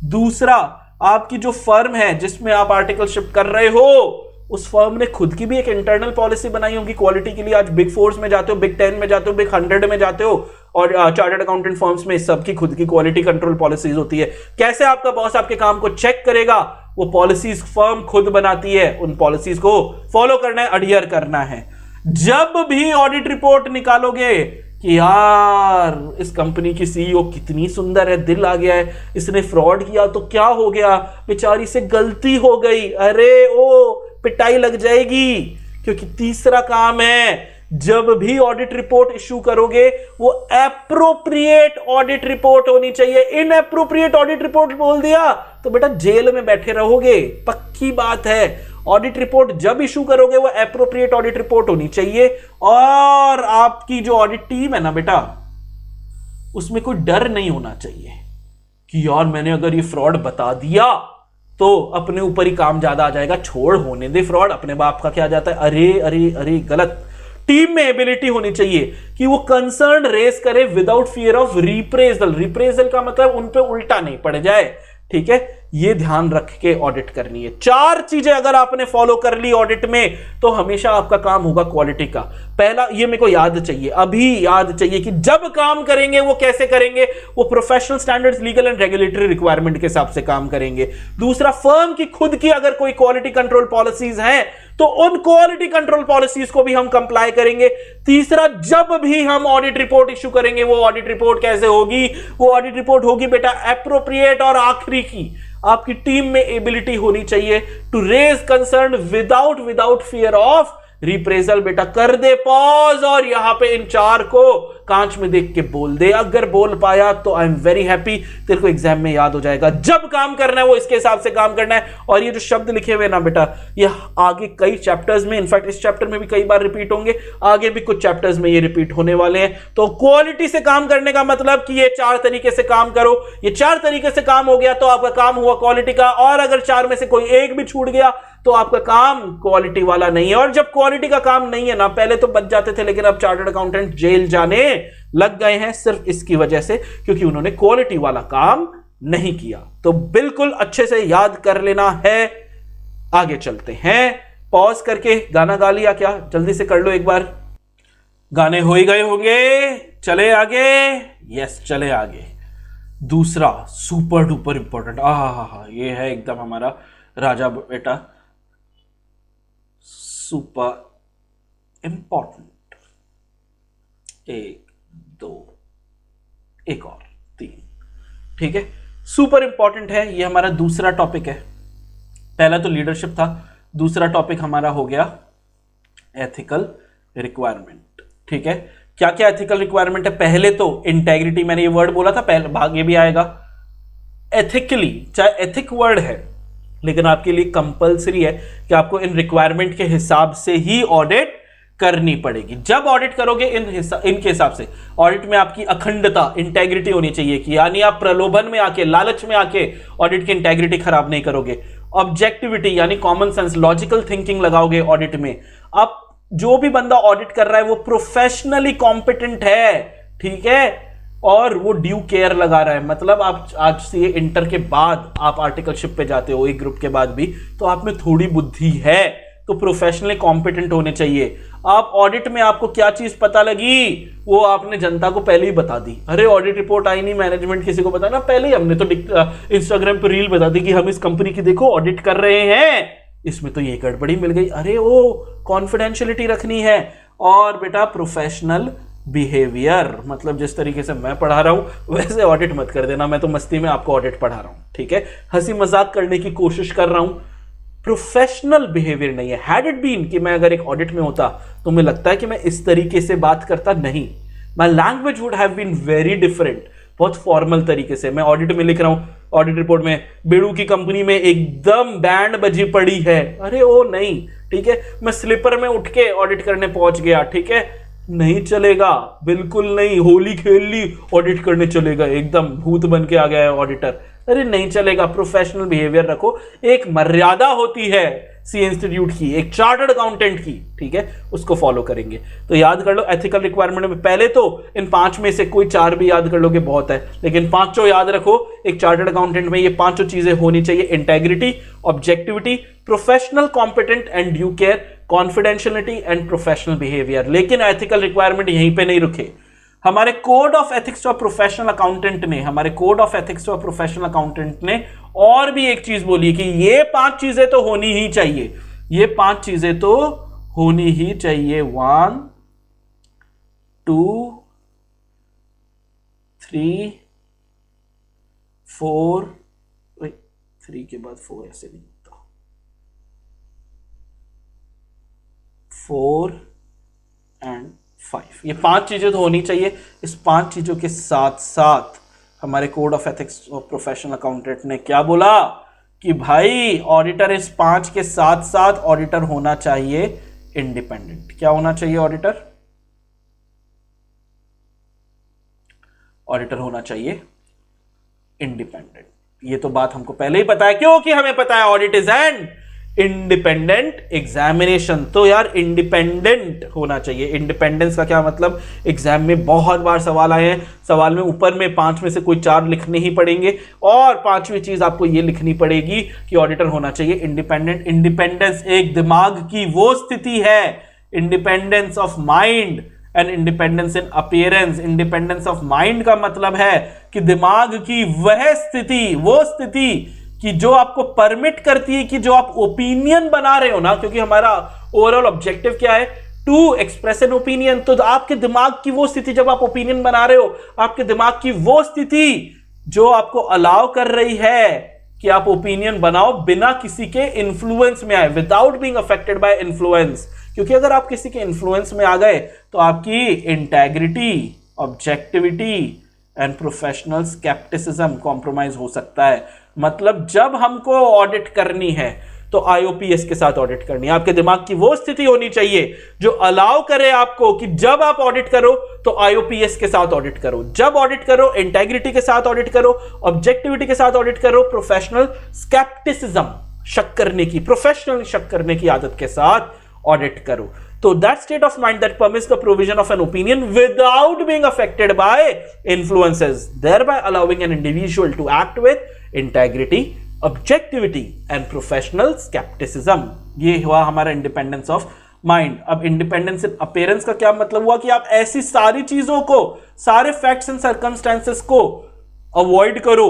दूसरा, आपकी जो फर्म है जिसमें आप आर्टिकलशिप कर रहे हो, उस फर्म ने खुद की भी एक इंटरनल पॉलिसी बनाई होगी क्वालिटी के लिए। आज बिग 4 में जाते हो, बिग 10 में जाते हो, बिग 100 में जाते हो, और चार्टर्ड अकाउंटेंट फर्म्स में सबकी खुद की क्वालिटी कंट्रोल पॉलिसीज होती है। कैसे आपका बॉस आपके काम को चेक करेगा? वो पॉलिसीज फर्म खुद बनाती है, उन पॉलिसीज को फॉलो करना है, अडियर करना है। जब भी ऑडिट रिपोर्ट निकालोगे कि यार इस कंपनी की सीईओ कितनी सुंदर है, दिल आ गया है, इसने फ्रॉड किया तो क्या हो गया, बेचारी से गलती हो गई, अरे ओ पिटाई लग जाएगी। क्योंकि तीसरा काम है, जब भी ऑडिट रिपोर्ट इशू करोगे वो एप्रोप्रिएट ऑडिट रिपोर्ट होनी चाहिए। इनएप्रोप्रिएट ऑडिट रिपोर्ट बोल दिया तो बेटा जेल में बैठे रहोगे, पक्की बात है। ऑडिट रिपोर्ट जब इशू करोगे वो एप्रोप्रिएट ऑडिट रिपोर्ट होनी चाहिए। और आपकी जो ऑडिट टीम है ना बेटा, उसमें कोई डर नहीं होना चाहिए कि यार मैंने अगर ये फ्रॉड बता दिया तो अपने ऊपर ही काम ज्यादा आ जाएगा, छोड़ होने दे फ्रॉड, अपने बाप का क्या जाता है, अरे अरे अरे गलत। टीम में एबिलिटी होनी चाहिए कि वो कंसर्न रेस करे विदाउट फियर ऑफ रिप्रेजल। रिप्रेजल का मतलब उन पे उल्टा नहीं पड़ जाए, ठीक है, ये ध्यान रख के ऑडिट करनी है। 4 चीजें अगर आपने फॉलो कर ली ऑडिट में तो हमेशा आपका काम होगा क्वालिटी का। पहला, ये मेरे को याद चाहिए, अभी याद चाहिए कि जब काम करेंगे वो कैसे करेंगे, वो professional standards, legal and regulatory requirement के हिसाब से काम करेंगे। दूसरा, फर्म की खुद की अगर कोई क्वालिटी कंट्रोल पॉलिसीज हैं तो उन क्वालिटी कंट्रोल पॉलिसीज को भी हम कंप्लाई करेंगे। तीसरा, जब भी हम ऑडिट रिपोर्ट इशू करेंगे वो ऑडिट रिपोर्ट कैसे होगी, वो ऑडिट रिपोर्ट होगी बेटा एप्रोप्रिएट। और आखिरी की, आपकी टीम में एबिलिटी होनी चाहिए to raise concern without fear of reprisal. बेटा कर दे पॉज और यहां पे इन 4 को कांच में देख के बोल दे। अगर बोल पाया तो आई एम वेरी हैप्पी, तेरे को एग्जाम में याद हो जाएगा। जब काम करना है वो इसके हिसाब से काम करना है। और ये जो शब्द लिखे हुए ना बेटा, ये आगे कई चैप्टर्स में, इनफैक्ट इस चैप्टर में भी कई बार रिपीट होंगे, आगे भी कुछ चैप्टर्स में ये रिपीट होने वाले हैं। तो क्वालिटी से काम करने का मतलब कि ये 4 तरीके से काम करो। ये 4 तरीके से काम हो गया तो आपका काम हुआ क्वालिटी का। और अगर 4 में से कोई एक भी छूट गया तो आपका काम क्वालिटी वाला नहीं है। और जब क्वालिटी का काम नहीं है ना, पहले तो बच जाते थे लेकिन अब चार्टर्ड अकाउंटेंट जेल जाने लग गए हैं सिर्फ इसकी वजह से, क्योंकि उन्होंने क्वालिटी वाला काम नहीं किया। तो बिल्कुल अच्छे से याद कर लेना है। आगे चलते हैं। पॉज करके गाना गा लिया क्या? जल्दी से कर लो एक बार। गाने हो ही गए होंगे, चले आगे। यस, चले आगे। दूसरा सुपर डुपर इंपॉर्टेंट, ये है एकदम हमारा राजा बेटा, सुपर इंपॉर्टेंट। 1 2 एक और 3, ठीक है, सुपर इंपॉर्टेंट है। ये हमारा दूसरा टॉपिक है। पहला तो लीडरशिप था, दूसरा टॉपिक हमारा हो गया एथिकल रिक्वायरमेंट। ठीक है, क्या क्या एथिकल रिक्वायरमेंट है? पहले तो इंटेग्रिटी, मैंने ये वर्ड बोला था, पहले भाग ये भी आएगा। एथिकली, चाहे एथिक वर्ड है लेकिन आपके लिए कंपलसरी है कि आपको इन रिक्वायरमेंट के हिसाब से ही ऑडिट करनी पड़ेगी। जब ऑडिट करोगे इनके हिसाब से, ऑडिट में आपकी अखंडता, इंटेग्रिटी होनी चाहिए कि यानी आप प्रलोभन में आके, लालच में आके ऑडिट की इंटेग्रिटी खराब नहीं करोगे। ऑब्जेक्टिविटी यानी कॉमन सेंस, लॉजिकल थिंकिंग लगाओगे ऑडिट में। आप जो भी बंदा ऑडिट कर रहा है वो प्रोफेशनली कॉम्पिटेंट है, ठीक है, और वो ड्यू केयर लगा रहा है। मतलब आप आज से इंटर के बाद आप आर्टिकलशिप पे जाते हो एक ग्रुप के बाद भी, तो आप में थोड़ी बुद्धि है, तो प्रोफेशनली कॉम्पिटेंट होने चाहिए। आप ऑडिट में आपको क्या चीज पता लगी वो आपने जनता को पहले ही बता दी। अरे ऑडिट रिपोर्ट आई नहीं, मैनेजमेंट किसी को पता ना, पहले ही हमने तो इंस्टाग्राम पे रील बता दी कि हम इस कंपनी की देखो ऑडिट कर रहे हैं, इसमें तो ये गड़बड़ी मिल गई। अरे वो कॉन्फिडेंशियलिटी रखनी है। और बेटा प्रोफेशनल बिहेवियर, मतलब जिस तरीके से मैं पढ़ा रहा हूं वैसे ऑडिट मत कर देना, मैं तो मस्ती में आपको ऑडिट पढ़ा रहा हूं, ठीक है, हंसी मजाक करने की कोशिश कर रहा हूं, प्रोफेशनल बिहेवियर नहीं है। हैड इट बीन कि मैं अगर एक ऑडिट में होता तो मुझे लगता है कि मैं इस तरीके से बात करता नहीं, my language would have been very different, बहुत फॉर्मल तरीके से। मैं ऑडिट में लिख रहा हूं, ऑडिट रिपोर्ट में बेड़ू की कंपनी में एकदम बैंड बजी पड़ी है, अरे ओ नहीं, ठीक है, मैं स्लीपर में उठ के ऑडिट करने पहुंच गया, ठीक है, नहीं चलेगा, बिल्कुल नहीं। होली खेल ली, ऑडिट करने चलेगा, एकदम भूत बन के आ गया है ऑडिटर, अरे नहीं चलेगा। प्रोफेशनल बिहेवियर रखो, एक मर्यादा होती है सी इंस्टीट्यूट की, एक चार्टर्ड अकाउंटेंट की, ठीक है, उसको फॉलो करेंगे। तो याद कर लो एथिकल रिक्वायरमेंट में पहले तो इन 5 में से कोई 4 भी याद कर लोगे बहुत है, लेकिन 5 याद रखो। एक चार्टर्ड अकाउंटेंट में ये 5 चीजें होनी चाहिए, integrity, objectivity, professional competent and due care, confidentiality and professional behaviour. लेकिन एथिकल रिक्वायरमेंट यहीं पे नहीं रुके। हमारे code of ethics of professional accountant ने, हमारे code of ethics of professional accountant ने और भी एक चीज बोली कि ये 5 चीजें तो होनी ही चाहिए, ये 5 चीजें तो होनी ही चाहिए। 1 2 3 4, 3 के बाद 4 ऐसे नहीं होता, 4 एंड 5, ये 5 चीजें तो होनी चाहिए। इस 5 चीजों के साथ साथ हमारे code of ethics of professional accountant ने क्या बोला कि भाई ऑडिटर इस 5 के साथ साथ ऑडिटर होना चाहिए इंडिपेंडेंट। क्या होना चाहिए ऑडिटर? ऑडिटर होना चाहिए इंडिपेंडेंट। ये तो बात हमको पहले ही पता है, क्योंकि हमें पता है audit is an independent examination. तो यार इंडिपेंडेंट होना चाहिए। इंडिपेंडेंस का क्या मतलब? एग्जाम में बहुत बार सवाल आए हैं, सवाल में ऊपर में 5 में से कोई 4 लिखने ही पड़ेंगे, और 5वीं चीज आपको ये लिखनी पड़ेगी कि ऑडिटर होना चाहिए इंडिपेंडेंट। इंडिपेंडेंस एक दिमाग की वो स्थिति है, independence of mind and independence in appearance. Independence of mind का मतलब है कि दिमाग की वह स्थिति, वो स्थिति कि जो आपको परमिट करती है कि जो आप ओपिनियन बना रहे हो ना, क्योंकि हमारा ओवरऑल ऑब्जेक्टिव क्या है? To express an opinion. तो आपके दिमाग की वो स्थिति, जब आप ओपिनियन बना रहे हो, आपके दिमाग की वो स्थिति जो आपको अलाउ कर रही है कि आप ओपिनियन बनाओ बिना किसी के इन्फ्लुएंस में आए, without being affected by influence. क्योंकि अगर आप किसी के इन्फ्लुएंस में आ गए तो आपकी integrity, objectivity and professional scepticism compromise हो सकता है। मतलब जब हमको ऑडिट करनी है तो आईओपीएस के साथ ऑडिट करनी है। आपके दिमाग की वो स्थिति होनी चाहिए जो अलाउ करे आपको कि जब आप ऑडिट करो तो आईओपीएस के साथ ऑडिट करो, जब ऑडिट करो इंटेग्रिटी के साथ ऑडिट करो, ऑब्जेक्टिविटी के साथ ऑडिट करो, प्रोफेशनल स्केप्टिसिज्म, शक करने की, प्रोफेशनल शक करने की आदत के साथ ऑडिट करो। So that state of mind that permits the provision of an opinion without being affected by influences, thereby allowing an individual to act with integrity, objectivity and professional skepticism. ये हुआ हमारा इंडिपेंडेंस ऑफ माइंड। अब इंडिपेंडेंस इन अपीयरेंस का क्या मतलब हुआ कि आप ऐसी सारी चीजों को, सारे फैक्ट्स एंड सर्कमस्टेंसेस को अवॉइड करो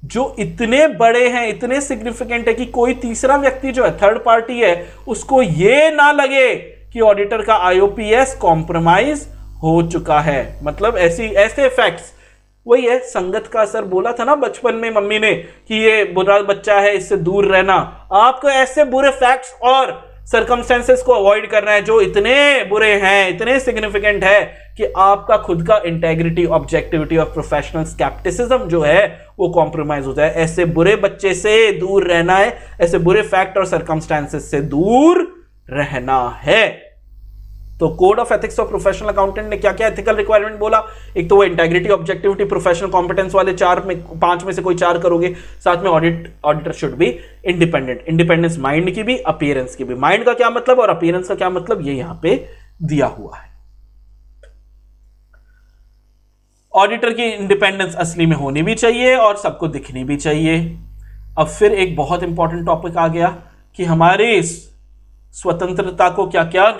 जो इतने बड़े हैं, इतने सिग्निफिकेंट है कि कोई तीसरा व्यक्ति जो है, थर्ड पार्टी है, उसको ये ना लगे कि ऑडिटर का आईओपीएस कॉम्प्रोमाइज हो चुका है। मतलब ऐसे फैक्ट्स, वही है संगत का असर, बोला था ना बचपन में मम्मी ने कि ये बुरा बच्चा है, इससे दूर रहना। आपको ऐसे बुरे फैक्ट्स और सर्कमस्टेंसेस को अवॉइड करना है जो इतने बुरे हैं, इतने सिग्निफिकेंट है कि आपका खुद का इंटेग्रिटी, ऑब्जेक्टिविटी और प्रोफेशनल स्केप्टिसिज्म जो है वो कॉम्प्रोमाइज हो जाए। ऐसे बुरे बच्चे से दूर रहना है, ऐसे बुरे फैक्ट और सर्कमस्टेंसेस से दूर रहना है। तो code of ethics of professional accountant ने क्या क्या एथिकल रिक्वायरमेंट बोला? एक तो वो इंटेग्रिटी, ऑब्जेक्टिविटी, प्रोफेशनल कॉम्पिटेंस वाले 5 में से कोई 4 करोगे। साथ में auditor should be independent, independence mind की भी, अपीयरेंस की भी। माइंड का क्या मतलब और अपीयरेंस का क्या मतलब, ये यहां पे दिया हुआ है। ऑडिटर की इंडिपेंडेंस असली में होनी भी चाहिए और सबको दिखनी भी चाहिए। अब फिर एक बहुत इंपॉर्टेंट टॉपिक आ गया कि हमारी स्वतंत्रता को क्या क्या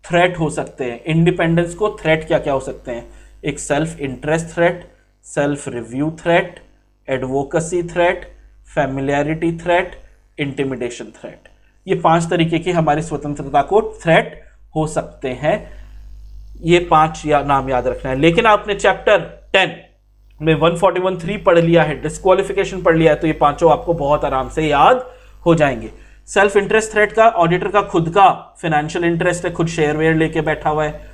थ्रेट हो सकते हैं, इंडिपेंडेंस को थ्रेट क्या क्या हो सकते हैं। एक self interest threat, self review threat, advocacy threat, familiarity threat, intimidation threat. ये 5 तरीके की हमारी स्वतंत्रता को थ्रेट हो सकते हैं। ये 5 नाम याद रखना है। लेकिन आपने चैप्टर 10 में 141(3) पढ़ लिया है, डिस्क्वालिफिकेशन पढ़ लिया है, तो ये 5 आपको बहुत आराम से याद हो जाएंगे। सेल्फ इंटरेस्ट थ्रेट का, ऑडिटर का खुद का फाइनेंशियल इंटरेस्ट है, खुद शेयर वेयर लेके बैठा हुआ है,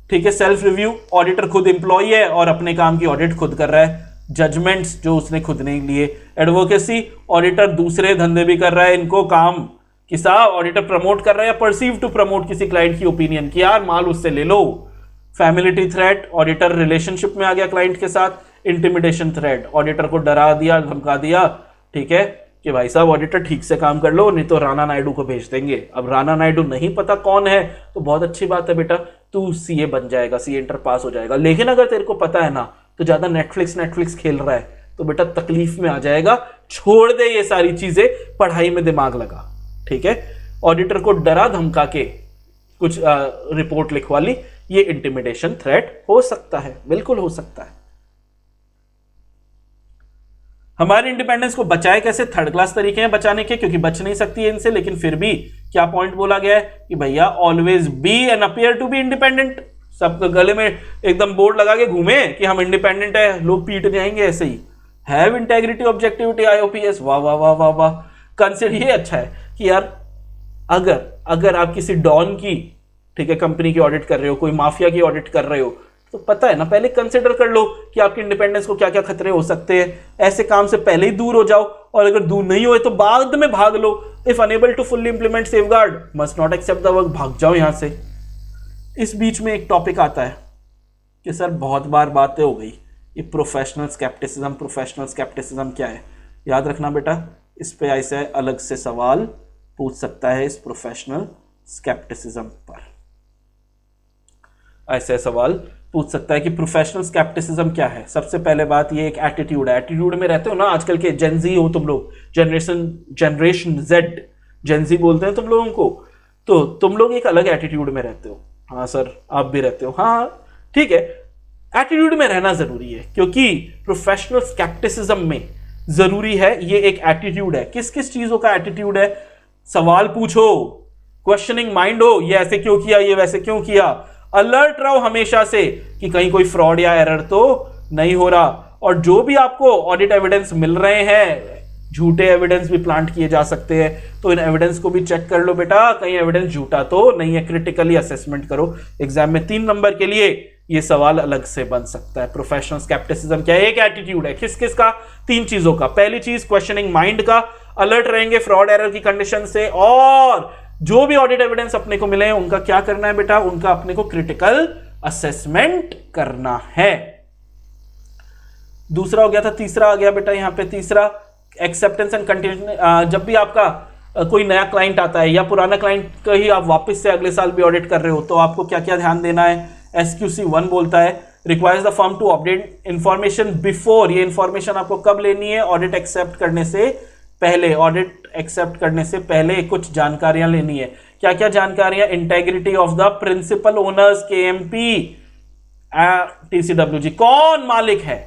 ठीक है। सेल्फ रिव्यू, ऑडिटर खुद एम्प्लॉई है और अपने काम की ऑडिट खुद कर रहा है, जजमेंट्स जो उसने खुद नहीं लिए। एडवोकेसी, ऑडिटर दूसरे धंधे भी कर रहा है, इनको काम कि साहब ऑडिटर प्रमोट कर रहा है या परसीव टू प्रमोट किसी क्लाइंट की ओपिनियन की, यार माल उससे ले लो। फैमिलिटी थ्रेट, ऑडिटर रिलेशनशिप में आ गया क्लाइंट के साथ। इंटिमिडेशन थ्रेट, ऑडिटर को डरा दिया, धमका दिया, ठीक है, कि भाई साहब ऑडिटर ठीक से काम कर लो नहीं तो राणा नायडू को भेज देंगे। अब राणा नायडू नहीं पता कौन है तो बहुत अच्छी बात है बेटा, तू सीए बन जाएगा, सीए इंटर पास हो जाएगा। लेकिन अगर तेरे को पता है ना तो ज्यादा नेटफ्लिक्स खेल रहा है तो बेटा तकलीफ में आ जाएगा। छोड़ दे ये सारी चीजें, पढ़ाई में दिमाग लगा, ठीक है। ऑडिटर को डरा धमका के कुछ रिपोर्ट लिखवा ली, ये इंटिमिडेशन थ्रेट हो सकता है, बिल्कुल हो सकता है। हमारी इंडिपेंडेंस को बचाए कैसे? 3rd क्लास तरीके हैं बचाने के, क्योंकि बच नहीं सकती है इनसे। लेकिन फिर भी क्या पॉइंट बोला गया है कि भैया always be and appear to be independent. सब गले में एकदम बोर्ड लगा के घूमे कि हम इंडिपेंडेंट है, लोग पीट जाएंगे ऐसे ही। हैव इंटेग्रिटी, ऑब्जेक्टिविटी, आईओपीएस, वाह वाह वाह वाह वाह। कंसिडर, ये अच्छा है कि यार अगर आप किसी डॉन की, ठीक है, कंपनी की ऑडिट कर रहे हो, कोई माफिया की ऑडिट कर रहे हो, तो पता है ना, पहले कंसिडर कर लो कि आपकी इंडिपेंडेंस को क्या क्या खतरे हो सकते हैं। ऐसे काम से पहले ही दूर हो जाओ, और अगर दूर नहीं हुए तो बाद में भाग लो। If unable to fully implement safeguard must not accept the work, भाग जाओ यहां से। इस बीच में एक टॉपिक आता है कि सर बहुत बार बातें हो गई, ये प्रोफेशनल स्केप्टिसिज्म क्या है? याद रखना बेटा, इस पे ऐसे अलग से सवाल पूछ सकता है इस प्रोफेशनल स्केप्टिसिज्म पर। ऐसे सवाल पूछ सकता है कि प्रोफेशनल स्केप्टिसिज्म क्या है। सबसे पहले बात, ये एक एटीट्यूड है। एटीट्यूड में रहते हो ना आजकल के, जेनजी हो तुम लोग, जनरेशन जेड, जेनजी बोलते हैं तुम लोगों को, तो तुम लोग एक अलग एटीट्यूड में रहते हो। हाँ सर, आप भी रहते हो, हाँ ठीक है। एटीट्यूड में रहना जरूरी है, क्योंकि प्रोफेशनल स्केप्टिसिज्म में जरूरी है ये एक एटीट्यूड है। किस किस चीजों का एटीट्यूड है? सवाल पूछो, क्वेश्चनिंग माइंड हो, ये ऐसे क्यों किया, ये वैसे क्यों किया। अलर्ट रहो हमेशा से कि कहीं कोई फ्रॉड या एरर तो नहीं हो रहा। और जो भी आपको ऑडिट एविडेंस मिल रहे हैं, झूठे एविडेंस भी प्लांट किए जा सकते हैं, तो इन एविडेंस को भी चेक कर लो बेटा, कहीं एविडेंस झूठा तो नहीं है। क्रिटिकली असेसमेंट करो। एग्जाम में 3 नंबर के लिए ये सवाल अलग से बन सकता है। प्रोफेशनल स्केप्टिसिज्म क्या है? एक एटीट्यूड है। किस किस का? 3 चीजों का। पहली चीज क्वेश्चनिंग माइंड का, अलर्ट रहेंगे फ्रॉड एरर की कंडीशन से, और जो भी ऑडिट एविडेंस अपने को मिले हैं उनका क्या करना है बेटा, उनका अपने को क्रिटिकल असेसमेंट करना है। दूसरा हो गया था, तीसरा आ गया बेटा यहां पे। तीसरा, एक्सेप्टेंस एंड कंटिन्यू। जब भी आपका कोई नया क्लाइंट आता है या पुराना क्लाइंट का ही आप वापस से अगले साल भी ऑडिट कर रहे हो, तो आपको क्या क्या ध्यान देना है? SQC 1 बोलता है, requires the firm to update information before. ये इंफॉर्मेशन आपको कब लेनी है? ऑडिट एक्सेप्ट करने से पहले। ऑडिट एक्सेप्ट करने से पहले कुछ जानकारियां लेनी है। क्या क्या जानकारियां? Integrity of the principal owners, KMP, TCWG, कौन मालिक है,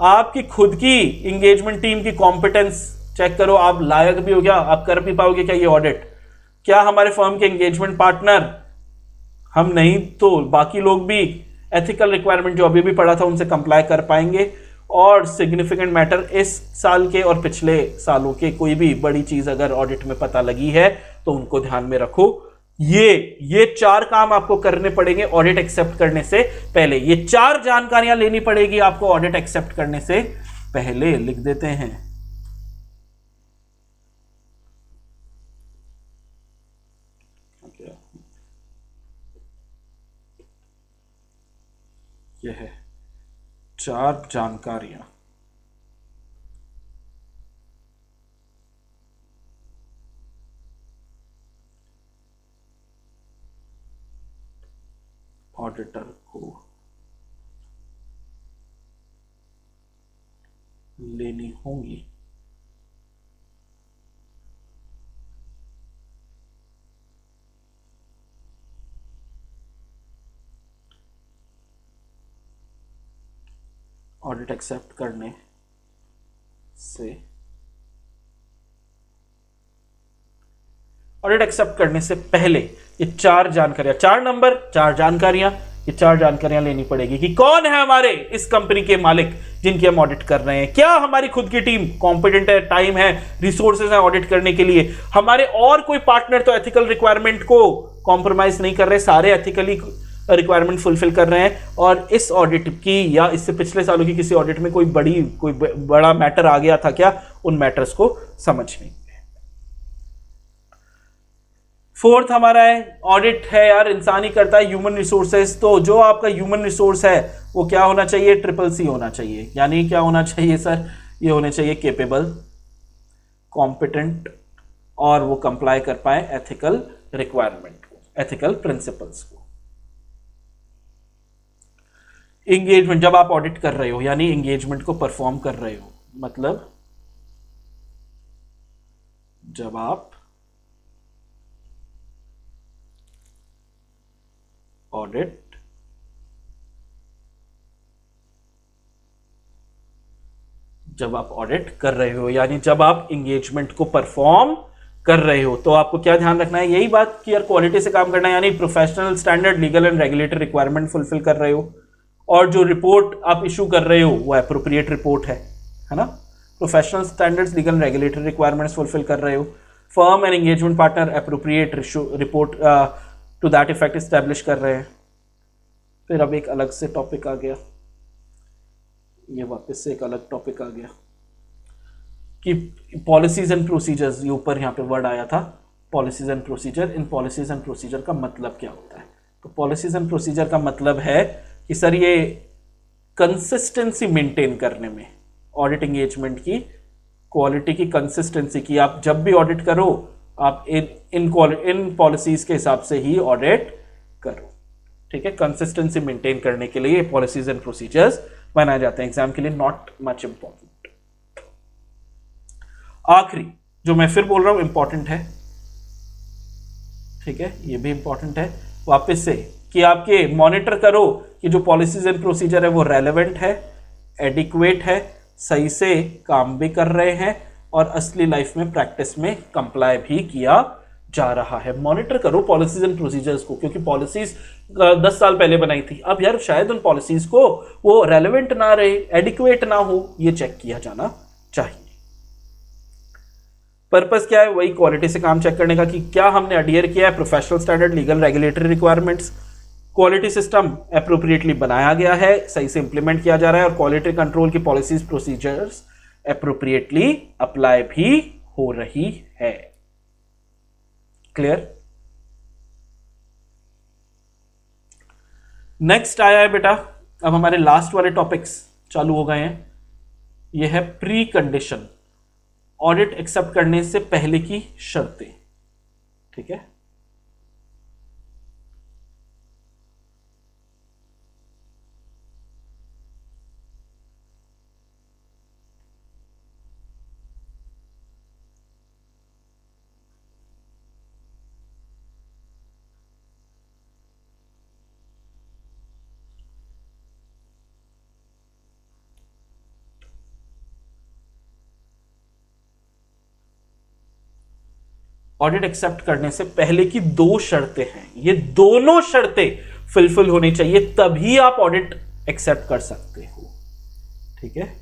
आपकी खुद की इंगेजमेंट टीम की कॉम्पिटेंस चेक करो, आप लायक भी हो क्या, आप कर भी पाओगे क्या ये ऑडिट? क्या हमारे फर्म के एंगेजमेंट पार्टनर, हम नहीं तो बाकी लोग भी एथिकल रिक्वायरमेंट जो अभी भी पढ़ा था उनसे कंप्लाई कर पाएंगे? और सिग्निफिकेंट मैटर इस साल के और पिछले सालों के कोई भी बड़ी चीज अगर ऑडिट में पता लगी है तो उनको ध्यान में रखो। ये 4 काम आपको करने पड़ेंगे ऑडिट एक्सेप्ट करने से पहले। ये 4 जानकारियां लेनी पड़ेगी आपको ऑडिट एक्सेप्ट करने से पहले। लिख देते हैं। यह है 4 जानकारियां ऑडिटर को लेनी होंगी। ऑडिट एक्सेप्ट करने से पहले ये 4 जानकारियां, 4 नंबर, 4 जानकारियां, ये 4 जानकारियां लेनी पड़ेगी कि कौन है हमारे इस कंपनी के मालिक जिनकी हम ऑडिट कर रहे हैं, क्या हमारी खुद की टीम कॉम्पिटेंट है, टाइम है, रिसोर्सेज है ऑडिट करने के लिए, हमारे और कोई पार्टनर तो एथिकल रिक्वायरमेंट को कॉम्प्रोमाइज नहीं कर रहे, सारे एथिकली रिक्वायरमेंट फुलफिल कर रहे हैं, और इस ऑडिट की या इससे पिछले सालों की किसी ऑडिट में कोई बड़ा मैटर आ गया था क्या, उन मैटर्स को समझने। 4th हमारा है ऑडिट है यार इंसान ही करता है, ह्यूमन रिसोर्सेज। तो जो आपका ह्यूमन रिसोर्स है वो क्या होना चाहिए, CCC होना चाहिए। यानी क्या होना चाहिए सर, ये होने चाहिए केपेबल, कॉम्पिटेंट, और वो कंप्लाई कर पाए एथिकल रिक्वायरमेंट को, एथिकल प्रिंसिपल्स को। इंगेजमेंट, जब आप ऑडिट कर रहे हो यानी इंगेजमेंट को परफॉर्म कर रहे हो, मतलब जब आप ऑडिट कर रहे हो यानी जब आप इंगेजमेंट को परफॉर्म कर रहे हो, तो आपको क्या ध्यान रखना है, यही बात कि यार क्वालिटी से काम करना है, यानी professional standard, legal and regulatory requirement fulfil कर रहे हो, और जो रिपोर्ट आप इशू कर रहे हो वो एप्रोप्रिएट रिपोर्ट है ना। Professional standards, legal and regulatory requirements fulfil कर रहे हो। Firm and engagement partner appropriate report to that effect establish कर रहे हैं। फिर अब एक अलग से टॉपिक आ गया, ये वापस से एक अलग टॉपिक आ गया कि पॉलिसीज एंड प्रोसीजर्स, ये ऊपर यहाँ पे वर्ड आया था policies and procedure. In policies and procedure का मतलब क्या होता है, तो पॉलिसीज एंड प्रोसीजर का मतलब है कि सर ये कंसिस्टेंसी मेंटेन करने में, ऑडिट एंगेजमेंट की क्वालिटी की कंसिस्टेंसी की, आप जब भी ऑडिट करो आप इन पॉलिसीज के हिसाब से ही ऑडिट करो, ठीक है। कंसिस्टेंसी मेंटेन करने के लिए पॉलिसीज एंड प्रोसीजर्स बनाए जाते हैं, एग्जाम के लिए नॉट मच इंपॉर्टेंट। आखिरी जो मैं फिर बोल रहा हूं इंपॉर्टेंट है, ठीक है, ये भी इंपॉर्टेंट है वापस से, कि आपके मॉनिटर करो कि जो पॉलिसीज एंड प्रोसीजर है वो रेलेवेंट है, एडिक्वेट है, सही से काम भी कर रहे हैं, और असली लाइफ में प्रैक्टिस में कंप्लाई भी किया जा रहा है। मॉनिटर करो पॉलिसीज एंड प्रोसीजर्स को, क्योंकि पॉलिसीज 10 साल पहले बनाई थी, अब यार शायद उन पॉलिसीज को वो रेलेवेंट ना रहे, एडिक्वेट ना हो, ये चेक किया जाना चाहिए। पर्पस क्या है, वही क्वालिटी से काम चेक करने का कि क्या हमने अडियर किया है professional standard, legal regulatory requirements, quality system appropriately बनाया गया है, सही से इंप्लीमेंट किया जा रहा है, और क्वालिटी कंट्रोल की पॉलिसीज प्रोसीजर्स एप्रोप्रिएटली अप्लाई भी हो रही है। क्लियर? नेक्स्ट आया है बेटा, अब हमारे लास्ट वाले टॉपिक्स चालू हो गए हैं। यह है प्री कंडीशन, ऑडिट एक्सेप्ट करने से पहले की शर्तें, ठीक है। ऑडिट एक्सेप्ट करने से पहले की 2 शर्तें हैं, ये दोनों शर्तें फुलफिल होनी चाहिए, तभी आप ऑडिट एक्सेप्ट कर सकते हो, ठीक है।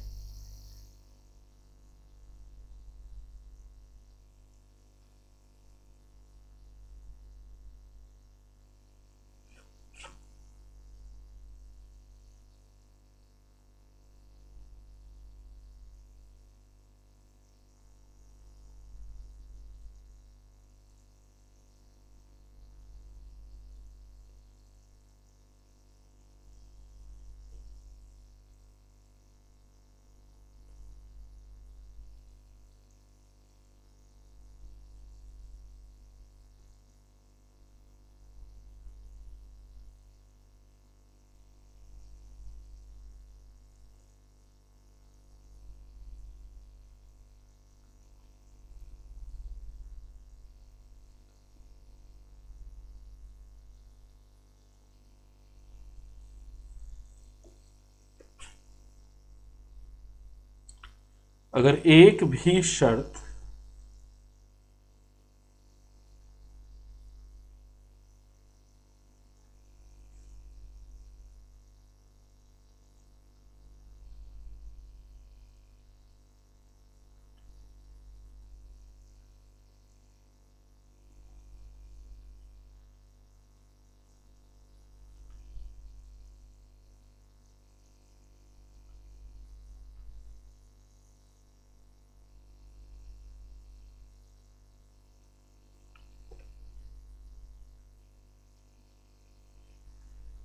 अगर एक भी शर्त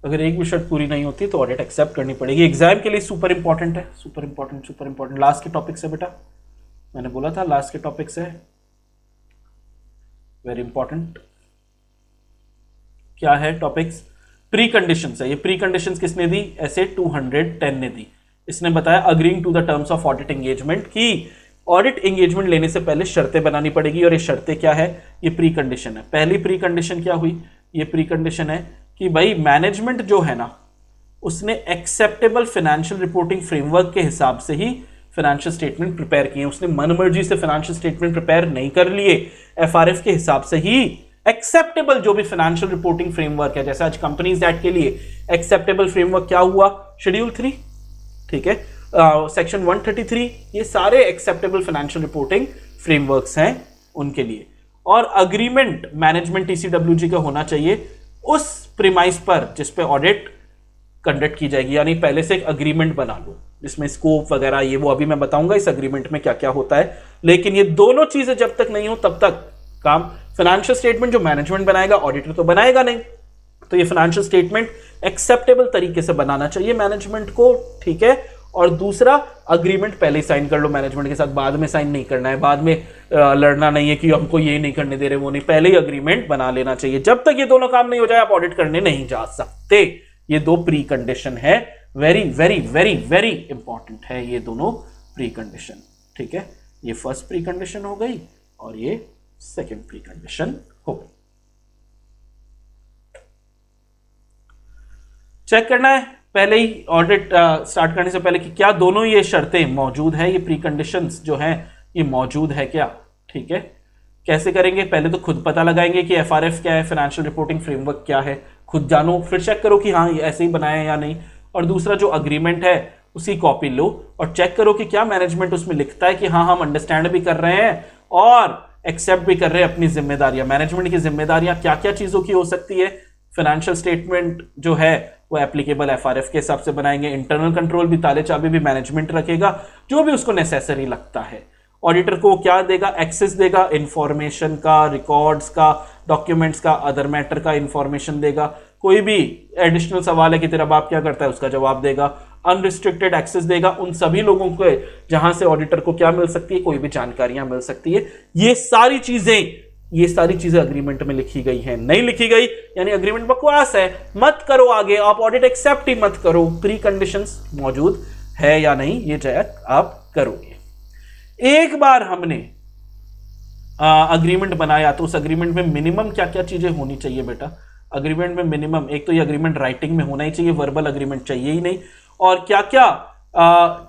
अगर एक भी शर्त पूरी नहीं होती तो ऑडिट एक्सेप्ट करनी पड़ेगी। एग्जाम के लिए सुपर इंपॉर्टेंट है, super important, super important. Last के टॉपिक से बेटा, मैंने बोला था लास्ट के टॉपिक से, वेरी इंपॉर्टेंट। क्या है टॉपिक्स? प्री कंडीशंस है। ये प्री कंडीशंस किसने दी? ऐसे 210 ने दी। इसने बताया agreeing to the terms of audit engagement, की ऑडिट एंगेजमेंट लेने से पहले शर्तें बनानी पड़ेगी, और ये शर्तें क्या है? ये प्री कंडीशन है। पहली प्री कंडीशन क्या हुई? ये प्री कंडीशन है कि भाई मैनेजमेंट जो है ना, उसने एक्सेप्टेबल फाइनेंशियल रिपोर्टिंग फ्रेमवर्क के हिसाब से ही फाइनेंशियल स्टेटमेंट प्रिपेयर किए। उसने मनमर्जी से फाइनेंशियल स्टेटमेंट प्रिपेयर नहीं कर लिए, एफआरएफ के हिसाब से ही एक्सेप्टेबल जो भी फाइनेंशियल रिपोर्टिंग फ्रेमवर्क है, जैसे आज कंपनीज एक्ट के लिए एक्सेप्टेबल फ्रेमवर्क क्या हुआ? शेड्यूल 3, ठीक है, सेक्शन 133, ये सारे एक्सेप्टेबल फाइनेंशियल रिपोर्टिंग फ्रेमवर्क्स हैं उनके लिए। और अग्रीमेंट मैनेजमेंट टीसीडब्ल्यूजी का होना चाहिए उस प्रीमाइस पर जिस पे ऑडिट कंडक्ट की जाएगी, यानी पहले से एक अग्रीमेंट बना लो जिसमें स्कोप वगैरह ये वो अभी मैं बताऊंगा इस अग्रीमेंट में क्या क्या होता है। लेकिन ये दोनों चीजें जब तक नहीं हो तब तक काम, फाइनेंशियल स्टेटमेंट जो मैनेजमेंट बनाएगा ऑडिटर तो बनाएगा नहीं, तो ये फाइनेंशियल स्टेटमेंट एक्सेप्टेबल तरीके से बनाना चाहिए मैनेजमेंट को, ठीक है। और दूसरा, अग्रीमेंट पहले ही साइन कर लो मैनेजमेंट के साथ, बाद में साइन नहीं करना है, बाद में लड़ना नहीं है कि हमको ये नहीं करने दे रहे वो नहीं, पहले ही अग्रीमेंट बना लेना चाहिए। जब तक ये दोनों काम नहीं हो जाए आप ऑडिट करने नहीं जा सकते। ये दो प्री कंडीशन है, very very very very important है ये दोनों प्री कंडीशन, ठीक है। ये फर्स्ट प्री कंडीशन हो गई और ये सेकेंड प्री कंडीशन हो गई। चेक करना है पहले ही ऑडिट स्टार्ट करने से पहले कि क्या दोनों ये शर्तें मौजूद है, ये प्री कंडीशंस जो हैं ये मौजूद है क्या, ठीक है। कैसे करेंगे? पहले तो खुद पता लगाएंगे कि एफआरएफ क्या है, फाइनेंशियल रिपोर्टिंग फ्रेमवर्क क्या है, खुद जानो, फिर चेक करो कि हाँ ये ऐसे ही बनाया है या नहीं। और दूसरा, जो अग्रीमेंट है उसी कॉपी लो और चेक करो कि क्या मैनेजमेंट उसमें लिखता है कि हाँ हम अंडरस्टैंड भी कर रहे हैं और एक्सेप्ट भी कर रहे हैं अपनी जिम्मेदारियां। मैनेजमेंट की जिम्मेदारियां क्या क्या चीजों की हो सकती है? फाइनेंशियल स्टेटमेंट जो है वो एप्लीकेबल एफआरएफ के हिसाब से बनाएंगे, इंटरनल कंट्रोल भी, ताले चाबी भी मैनेजमेंट रखेगा, जो भी उसको नेसेसरी लगता है। ऑडिटर को क्या देगा? एक्सेस देगा इंफॉर्मेशन का, रिकॉर्ड्स का, डॉक्यूमेंट्स का, अदर मैटर का इंफॉर्मेशन देगा। कोई भी एडिशनल सवाल है कि तेरा बाप क्या करता है उसका जवाब देगा। अनरिस्ट्रिक्टेड एक्सेस देगा उन सभी लोगों को जहां से ऑडिटर को क्या मिल सकती है, कोई भी जानकारियां मिल सकती है। ये सारी चीजें अग्रीमेंट में लिखी गई हैं। नहीं लिखी गई यानी अग्रीमेंट बकवास है, मत करो आगे, आप ऑडिट एक्सेप्ट ही मत करो। प्री कंडीशंस मौजूद है या नहीं ये चेक आप करोगे। एक बार हमने अग्रीमेंट बनाया तो उस अग्रीमेंट में मिनिमम क्या क्या चीजें होनी चाहिए बेटा? अग्रीमेंट में मिनिमम, एक तो ये अग्रीमेंट राइटिंग में होना ही चाहिए, वर्बल अग्रीमेंट चाहिए ही नहीं। और क्या क्या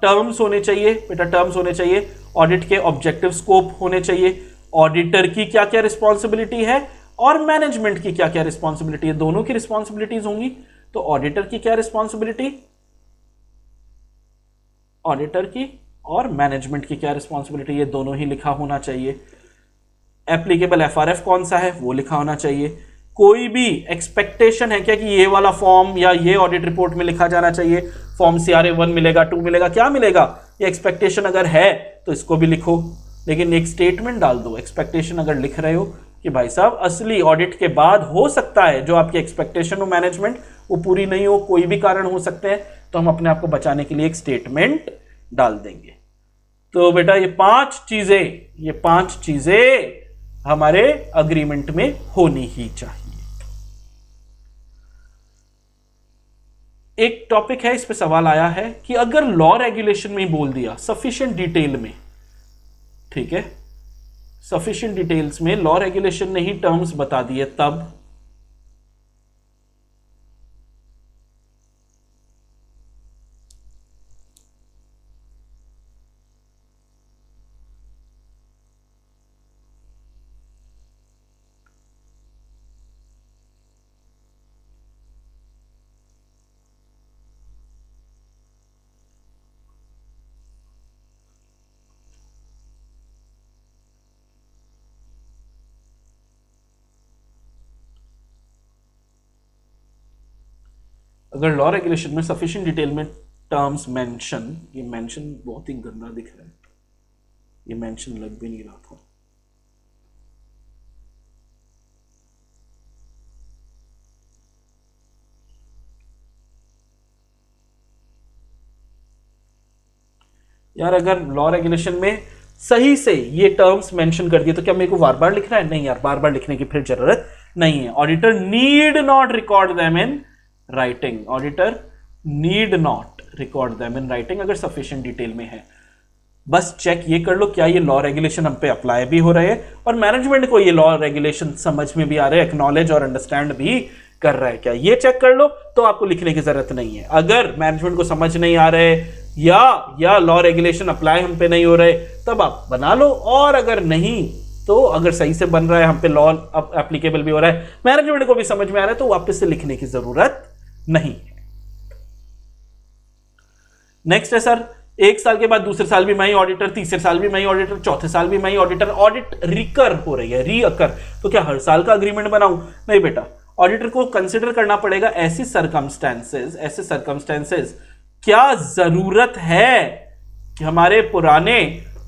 टर्म्स होने चाहिए बेटा? टर्म्स होने चाहिए, ऑडिट के ऑब्जेक्टिव स्कोप होने चाहिए, ऑडिटर की क्या क्या रिस्पॉन्सिबिलिटी है और मैनेजमेंट की क्या क्या रिस्पॉन्सिबिलिटी है, दोनों की रिस्पॉन्सिबिलिटीज होंगी। तो ऑडिटर की क्या रिस्पॉन्सिबिलिटी, ऑडिटर की और मैनेजमेंट की क्या रिस्पॉन्सिबिलिटी, ये दोनों ही लिखा होना चाहिए। एप्लीकेबल एफआरएफ कौन सा है वो लिखा होना चाहिए। कोई भी एक्सपेक्टेशन है क्या कि ये वाला फॉर्म या ये ऑडिट रिपोर्ट में लिखा जाना चाहिए, फॉर्म CRA 1 मिलेगा, 2 मिलेगा, क्या मिलेगा, ये एक्सपेक्टेशन अगर है तो इसको भी लिखो। लेकिन एक स्टेटमेंट डाल दो, एक्सपेक्टेशन अगर लिख रहे हो कि भाई साहब असली ऑडिट के बाद हो सकता है जो आपकी एक्सपेक्टेशन हो मैनेजमेंट वो पूरी नहीं हो, कोई भी कारण हो सकते हैं, तो हम अपने आप को बचाने के लिए एक स्टेटमेंट डाल देंगे। तो बेटा ये पांच चीजें हमारे अग्रीमेंट में होनी ही चाहिए। एक टॉपिक है, इस पे सवाल आया है कि अगर लॉ रेगुलेशन में ही बोल दिया सफिशिएंट डिटेल में, ठीक है, सफिशिएंट डिटेल्स में लॉ रेगुलेशन ने ही टर्म्स बता दिए, तब अगर लॉ रेगुलेशन में सफिशिएंट डिटेल में टर्म्स मेंशन, ये मेंशन बहुत ही गंदा दिख रहा है, ये मेंशन लग भी नहीं रहा था। यार अगर लॉ रेगुलेशन में सही से ये टर्म्स मेंशन कर दिए तो क्या मेरे को बार बार लिखना है? नहीं यार, बार बार लिखने की फिर जरूरत नहीं है। Auditor need not record them in writing, auditor need not record them in writing अगर सफिशिएंट डिटेल में है। बस चेक ये कर लो क्या ये लॉ रेगुलेशन हम पे अप्लाई भी हो रहे हैं और मैनेजमेंट को ये लॉ रेगुलेशन समझ में भी आ रहे हैं, एक्नॉलेज और अंडरस्टैंड भी कर रहा है क्या, ये चेक कर लो, तो आपको लिखने की जरूरत नहीं है। अगर मैनेजमेंट को समझ नहीं आ रहे या लॉ रेगुलेशन अप्लाई हम पे नहीं हो रहे तब आप बना लो, और अगर नहीं तो अगर सही से बन रहा है, हम पे लॉ एप्लीकेबल भी हो रहा है, मैनेजमेंट को भी समझ में आ रहा है, तो वापस से लिखने की जरूरत नहीं है। नेक्स्ट है सर, एक साल के बाद दूसरे साल भी मैं ही ऑडिटर, तीसरे साल भी मैं ही ऑडिटर, चौथे साल भी मैं ही ऑडिटर, ऑडिट रिकर हो रही है, रीअकर, तो क्या हर साल का अग्रीमेंट बनाऊं? नहीं बेटा, ऑडिटर को कंसिडर करना पड़ेगा ऐसी सर्कमस्टेंसेस क्या जरूरत है कि हमारे पुराने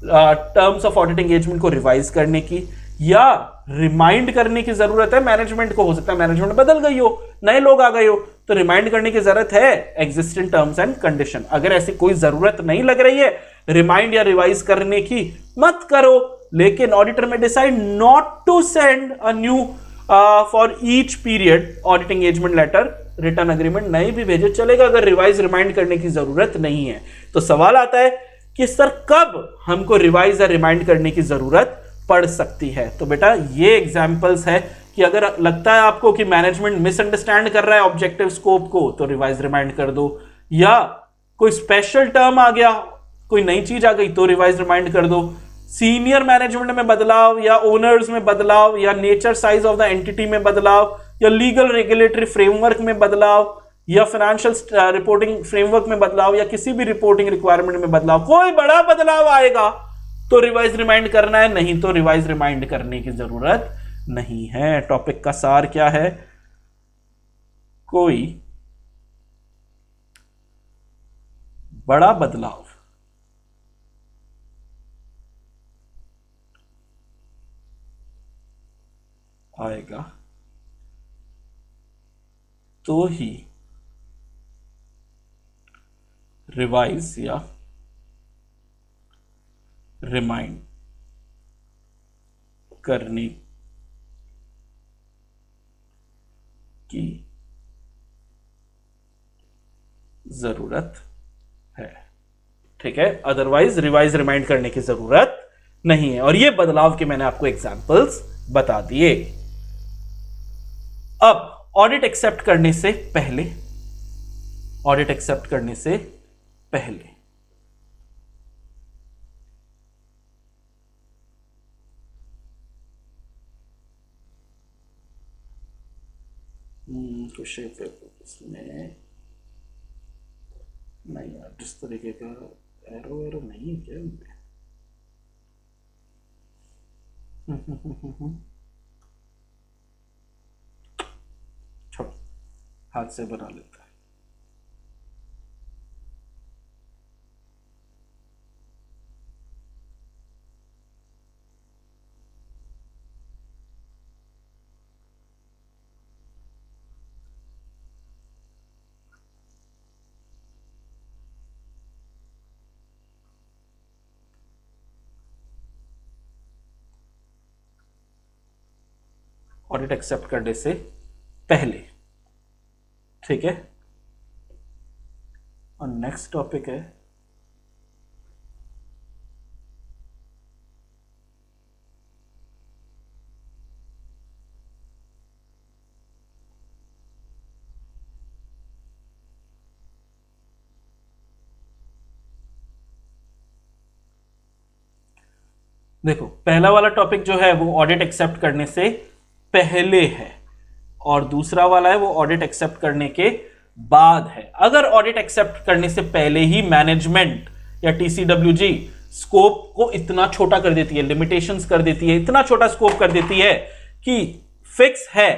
टर्म्स ऑफ ऑडिट एंगेजमेंट को रिवाइज करने की या रिमाइंड करने की जरूरत है मैनेजमेंट को। हो सकता है मैनेजमेंट बदल गई हो, नए लोग आ गए हो, तो रिमाइंड करने की जरूरत है एग्जिस्टिंग टर्म्स एंड कंडीशन। अगर ऐसी कोई जरूरत नहीं लग रही है रिमाइंड या रिवाइज करने की, मत करो। लेकिन ऑडिटर में decide not to send a new for each period audit engagement letter, written agreement नहीं भी भेजे चलेगा अगर रिवाइज रिमाइंड करने की जरूरत नहीं है। तो सवाल आता है कि सर कब हमको रिवाइज या रिमाइंड करने की जरूरत पड़ सकती है? तो बेटा ये एग्जांपल्स है कि अगर लगता है आपको कि मैनेजमेंट मिसअंडरस्टैंड कर रहा है ऑब्जेक्टिव स्कोप को, तो रिवाइज रिमाइंड कर दो, या कोई स्पेशल टर्म आ गया, कोई नई चीज आ गई, तो रिवाइज रिमाइंड कर दो। सीनियर मैनेजमेंट में बदलाव या ओनर्स में बदलाव या nature size of the entity में बदलाव या लीगल रेगुलेटरी फ्रेमवर्क में बदलाव या फाइनेंशियल रिपोर्टिंग फ्रेमवर्क में बदलाव या किसी भी रिपोर्टिंग रिक्वायरमेंट में बदलाव, कोई बड़ा बदलाव आएगा तो रिवाइज रिमाइंड करना है, नहीं तो रिवाइज रिमाइंड करने की जरूरत नहीं है। टॉपिक का सार क्या है? कोई बड़ा बदलाव आएगा तो ही रिवाइज या रिमाइंड करने की जरूरत है, ठीक है। अदरवाइज रिवाइज रिमाइंड करने की जरूरत नहीं है। और ये बदलाव के मैंने आपको एग्जांपल्स बता दिए। अब ऑडिट एक्सेप्ट करने से पहले, ऑडिट एक्सेप्ट करने से पहले कुछ इसमें नहीं यार, जिस तरीके का एरो एरो नहीं है क्या इनमें? छोड़, हाथ से बना लेता है। ऑडिट एक्सेप्ट करने से पहले, ठीक है। और नेक्स्ट टॉपिक है देखो, पहला वाला टॉपिक जो है वो ऑडिट एक्सेप्ट करने से पहले है, और दूसरा वाला है वो ऑडिट एक्सेप्ट करने के बाद है। अगर ऑडिट एक्सेप्ट करने से पहले ही मैनेजमेंट या टीसीडब्ल्यूजी स्कोप को इतना छोटा कर देती है, लिमिटेशंस कर देती है, इतना छोटा स्कोप कर देती है कि फिक्स है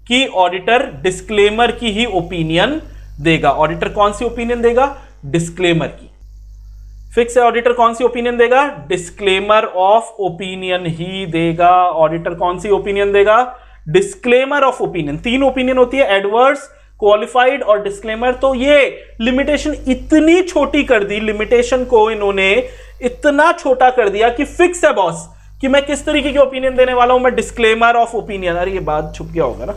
कि ऑडिटर डिस्क्लेमर की ही ओपिनियन देगा। ऑडिटर कौन सी ओपिनियन देगा? डिस्क्लेमर की। फिक्स है, ऑडिटर कौन सी ओपिनियन देगा? डिस्क्लेमर ऑफ ओपिनियन ही देगा। ऑडिटर कौन सी ओपिनियन देगा? Disclaimer of opinion. तीन ओपिनियन होती है, एडवर्स, क्वालिफाइड और डिस्क्लेमर। तो ये लिमिटेशन इतनी छोटी कर दी, लिमिटेशन को इन्होंने इतना छोटा कर दिया कि फिक्स है बॉस कि मैं किस तरीके की ओपिनियन देने वाला हूं। मैं डिस्क्लेमर ऑफ ओपिनियन, अरे ये बात छुप गया होगा ना,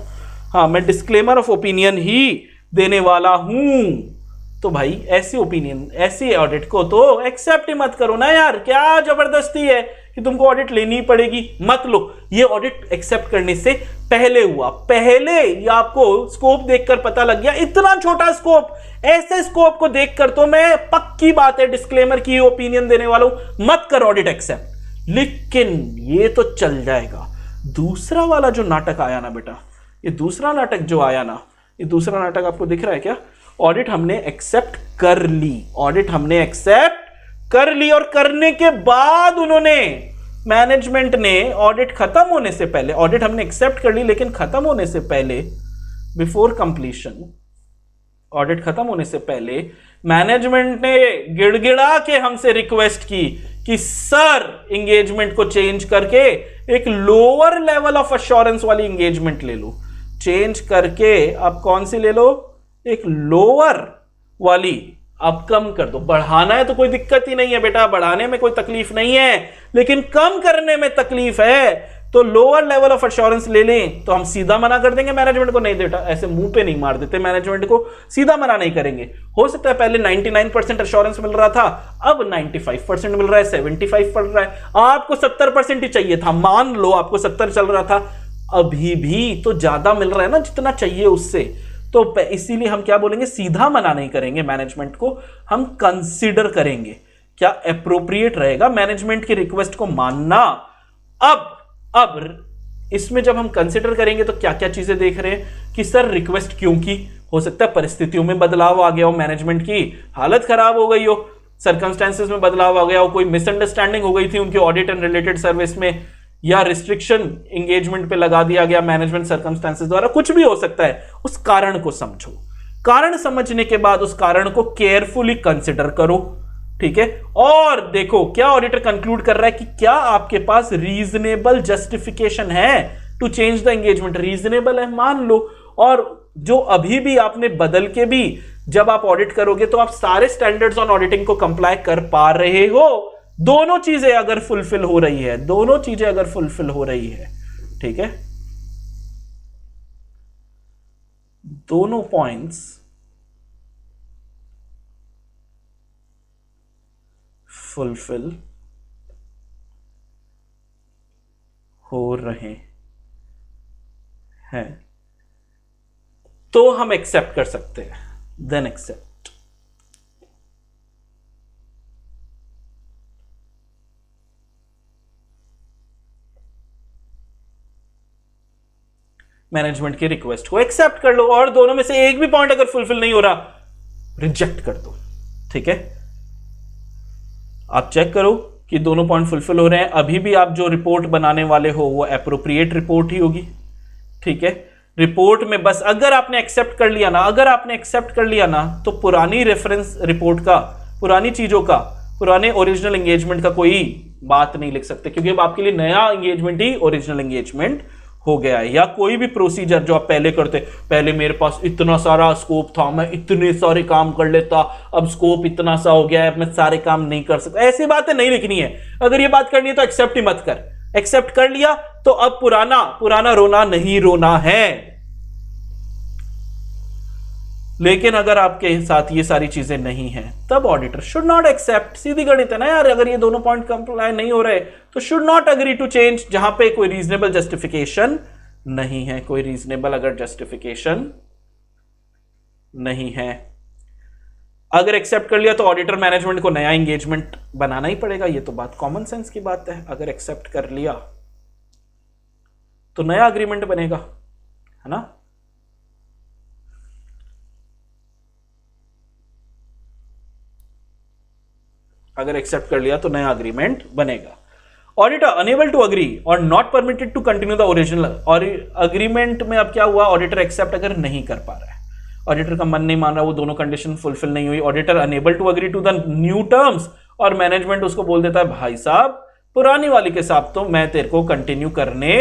हाँ, मैं डिस्क्लेमर ऑफ ओपिनियन ही देने वाला हूं। तो भाई ऐसी ओपिनियन, ऐसी ऑडिट को तो एक्सेप्ट ही मत करो ना यार। क्या जबरदस्ती है कि तुमको ऑडिट लेनी पड़ेगी? मत लो। ये ऑडिट एक्सेप्ट करने से पहले हुआ, पहले ये आपको स्कोप देखकर पता लग गया, इतना छोटा स्कोप। ऐसे स्कोप को देखकर तो मैं पक्की बात है डिस्क्लेमर की ओपिनियन देने वाला हूं, मत कर ऑडिट एक्सेप्ट। लेकिन ये तो चल जाएगा। दूसरा वाला जो नाटक आया ना बेटा, ये दूसरा नाटक जो आया ना, ये दूसरा नाटक आपको दिख रहा है क्या? ऑडिट हमने एक्सेप्ट कर ली, ऑडिट हमने एक्सेप्ट कर ली, और करने के बाद उन्होंने, मैनेजमेंट ने ऑडिट खत्म होने से पहले, ऑडिट हमने एक्सेप्ट कर ली लेकिन खत्म होने से पहले, बिफोर कंप्लीशन, ऑडिट खत्म होने से पहले मैनेजमेंट ने गिड़गिड़ा के हमसे रिक्वेस्ट की कि सर एंगेजमेंट को चेंज करके एक लोअर लेवल ऑफ अश्योरेंस वाली एंगेजमेंट ले लो। चेंज करके आप कौन सी ले लो? एक लोअर वाली। अब कम कर दो। बढ़ाना है तो कोई दिक्कत ही नहीं है बेटा, बढ़ाने में कोई तकलीफ नहीं है, लेकिन कम करने में तकलीफ है। तो लोअर लेवल ऑफ एश्योरेंस ले लें तो हम सीधा मना कर देंगे मैनेजमेंट को, नहीं बेटा, ऐसे मुंह पे नहीं मार देते मैनेजमेंट को, सीधा मना नहीं करेंगे। हो सकता है पहले 99% एश्योरेंस मिल रहा था, अब 95% मिल रहा है, 75 पड़ रहा है। आपको 70% ही चाहिए था, मान लो आपको 70 चल रहा था, अभी भी तो ज्यादा मिल रहा है ना जितना चाहिए उससे। तो इसीलिए हम क्या बोलेंगे? सीधा मना नहीं करेंगे मैनेजमेंट को, हम कंसीडर करेंगे क्या एप्रोप्रिएट रहेगा मैनेजमेंट की रिक्वेस्ट को मानना। अब इसमें जब हम कंसीडर करेंगे तो क्या क्या चीजें देख रहे हैं कि सर रिक्वेस्ट क्यों की? हो सकता है परिस्थितियों में बदलाव आ गया हो, मैनेजमेंट की हालत खराब हो गई हो, सर्कमस्टेंसेस में बदलाव आ गया हो, कोई मिसअंडरस्टैंडिंग हो गई थी उनकी ऑडिट एंड रिलेटेड सर्विस में, या रिस्ट्रिक्शन एंगेजमेंट पे लगा दिया गया मैनेजमेंट सर्कमस्टेंसेस द्वारा, कुछ भी हो सकता है। उस कारण को समझो, कारण समझने के बाद उस कारण को केयरफुली कंसिडर करो, ठीक है। और देखो क्या ऑडिटर कंक्लूड कर रहा है कि क्या आपके पास रीजनेबल जस्टिफिकेशन है to change the engagement. Reasonable है मान लो, और जो अभी भी आपने बदल के भी जब आप ऑडिट करोगे तो आप सारे स्टैंडर्ड्स ऑन ऑडिटिंग को कंप्लाई कर पा रहे हो। दोनों चीजें अगर फुलफिल हो रही है, दोनों चीजें अगर फुलफिल हो रही है, ठीक है, दोनों पॉइंट्स फुलफिल हो रहे हैं तो हम एक्सेप्ट कर सकते हैं, देन एक्सेप्ट। मैनेजमेंट की रिक्वेस्ट को एक्सेप्ट कर लो, और दोनों में से एक भी पॉइंट अगर फुलफिल नहीं हो रहा, रिजेक्ट कर दो, ठीक है। आप चेक करो कि दोनों पॉइंट फुलफिल हो रहे हैं। अभी भी आप जो रिपोर्ट बनाने वाले हो वो एप्रोप्रिएट रिपोर्ट ही होगी, ठीक है। रिपोर्ट में बस अगर आपने एक्सेप्ट कर लिया ना, तो पुरानी रेफरेंस रिपोर्ट का, पुरानी चीजों का, पुराने ओरिजिनल एंगेजमेंट का कोई बात नहीं लिख सकते, क्योंकि अब आपके लिए नया एंगेजमेंट ही ओरिजिनल एंगेजमेंट हो गया है। या कोई भी प्रोसीजर जो आप पहले करते, पहले मेरे पास इतना सारा स्कोप था, मैं इतने सारे काम कर लेता, अब स्कोप इतना सा हो गया है, अब मैं सारे काम नहीं कर सकता, ऐसी बातें नहीं लिखनी है। अगर ये बात करनी है तो एक्सेप्ट ही मत कर। एक्सेप्ट कर लिया तो अब पुराना रोना नहीं रोना है। लेकिन अगर आपके साथ ये सारी चीजें नहीं हैं, तब ऑडिटर शुड नॉट एक्सेप्ट। सीधी गणित है ना यार, अगर ये दोनों पॉइंट कंप्लाई नहीं हो रहे तो should not agree to change, जहां पे कोई रीजनेबल जस्टिफिकेशन नहीं है, कोई रीजनेबल अगर जस्टिफिकेशन नहीं है। अगर एक्सेप्ट कर लिया तो ऑडिटर मैनेजमेंट को नया एंगेजमेंट बनाना ही पड़ेगा, ये तो बात कॉमन सेंस की बात है। अगर एक्सेप्ट कर लिया तो नया अग्रीमेंट बनेगा, है ना। अगर एक्सेप्ट कर लिया तो नया अग्रीमेंट बनेगा। ऑडिटर अनेबल टू अग्री और not permitted to continue the original, और अग्रीमेंट में अब क्या हुआ, ऑडिटर एक्सेप्ट अगर नहीं कर पा रहा है, ऑडिटर का मन नहीं मान रहा, वो दोनों कंडीशन फुलफिल नहीं हुई, auditor unable to agree to the new terms, और मैनेजमेंट उसको बोल देता है भाई साहब पुरानी वाली के साथ तो मैं तेरे को कंटिन्यू करने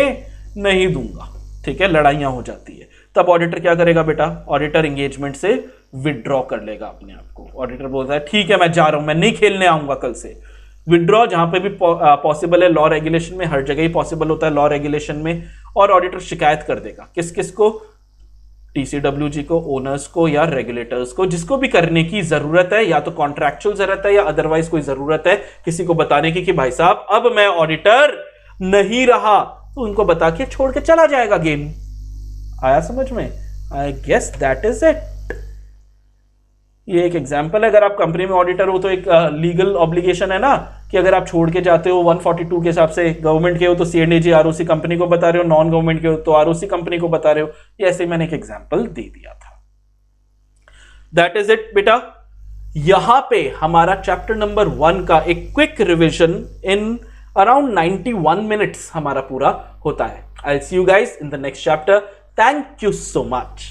नहीं दूंगा, ठीक है, लड़ाइयां हो जाती है। तब ऑडिटर क्या करेगा बेटा, ऑडिटर एंगेजमेंट से विदड्रॉ कर लेगा अपने आप को। ऑडिटर बोलता है ठीक है मैं जा रहा हूं, मैं नहीं खेलने आऊंगा कल से। विदड्रॉ जहां पे भी पॉसिबल है, लॉ रेगुलेशन में हर जगह ही पॉसिबल होता है, लॉ रेगुलेशन में। और ऑडिटर शिकायत कर देगा किस किस को, टीसीडब्ल्यूजी को, ओनर्स को या रेगुलेटर्स को, जिसको भी करने की जरूरत है, या तो कॉन्ट्रैक्चुअल जरूरत है या अदरवाइज कोई जरूरत है किसी को बताने की कि भाई साहब अब मैं ऑडिटर नहीं रहा, तो उनको बता के छोड़ के चला जाएगा गेम। आया समझ में? I guess that is it. ये एक एग्जाम्पल है। अगर आप कंपनी में ऑडिटर हो तो एक लीगल ऑब्लिगेशन है ना, कि अगर आप छोड़ के जाते हो 142 के हिसाब से, गवर्नमेंट के हो तो सीएनडीजी आरओसी कंपनी को बता रहे हो, नॉन गवर्नमेंट के हो तो आरओसी कंपनी को बता रहे हो। ये ऐसे मैंने एक एग्जाम्पल दे दिया था। दैट इज इट बेटा। यहां पे हमारा चैप्टर नंबर 1 का एक quick revision in around 91 minutes हमारा पूरा होता है। I will see you guys in the next chapter. Thank you so much.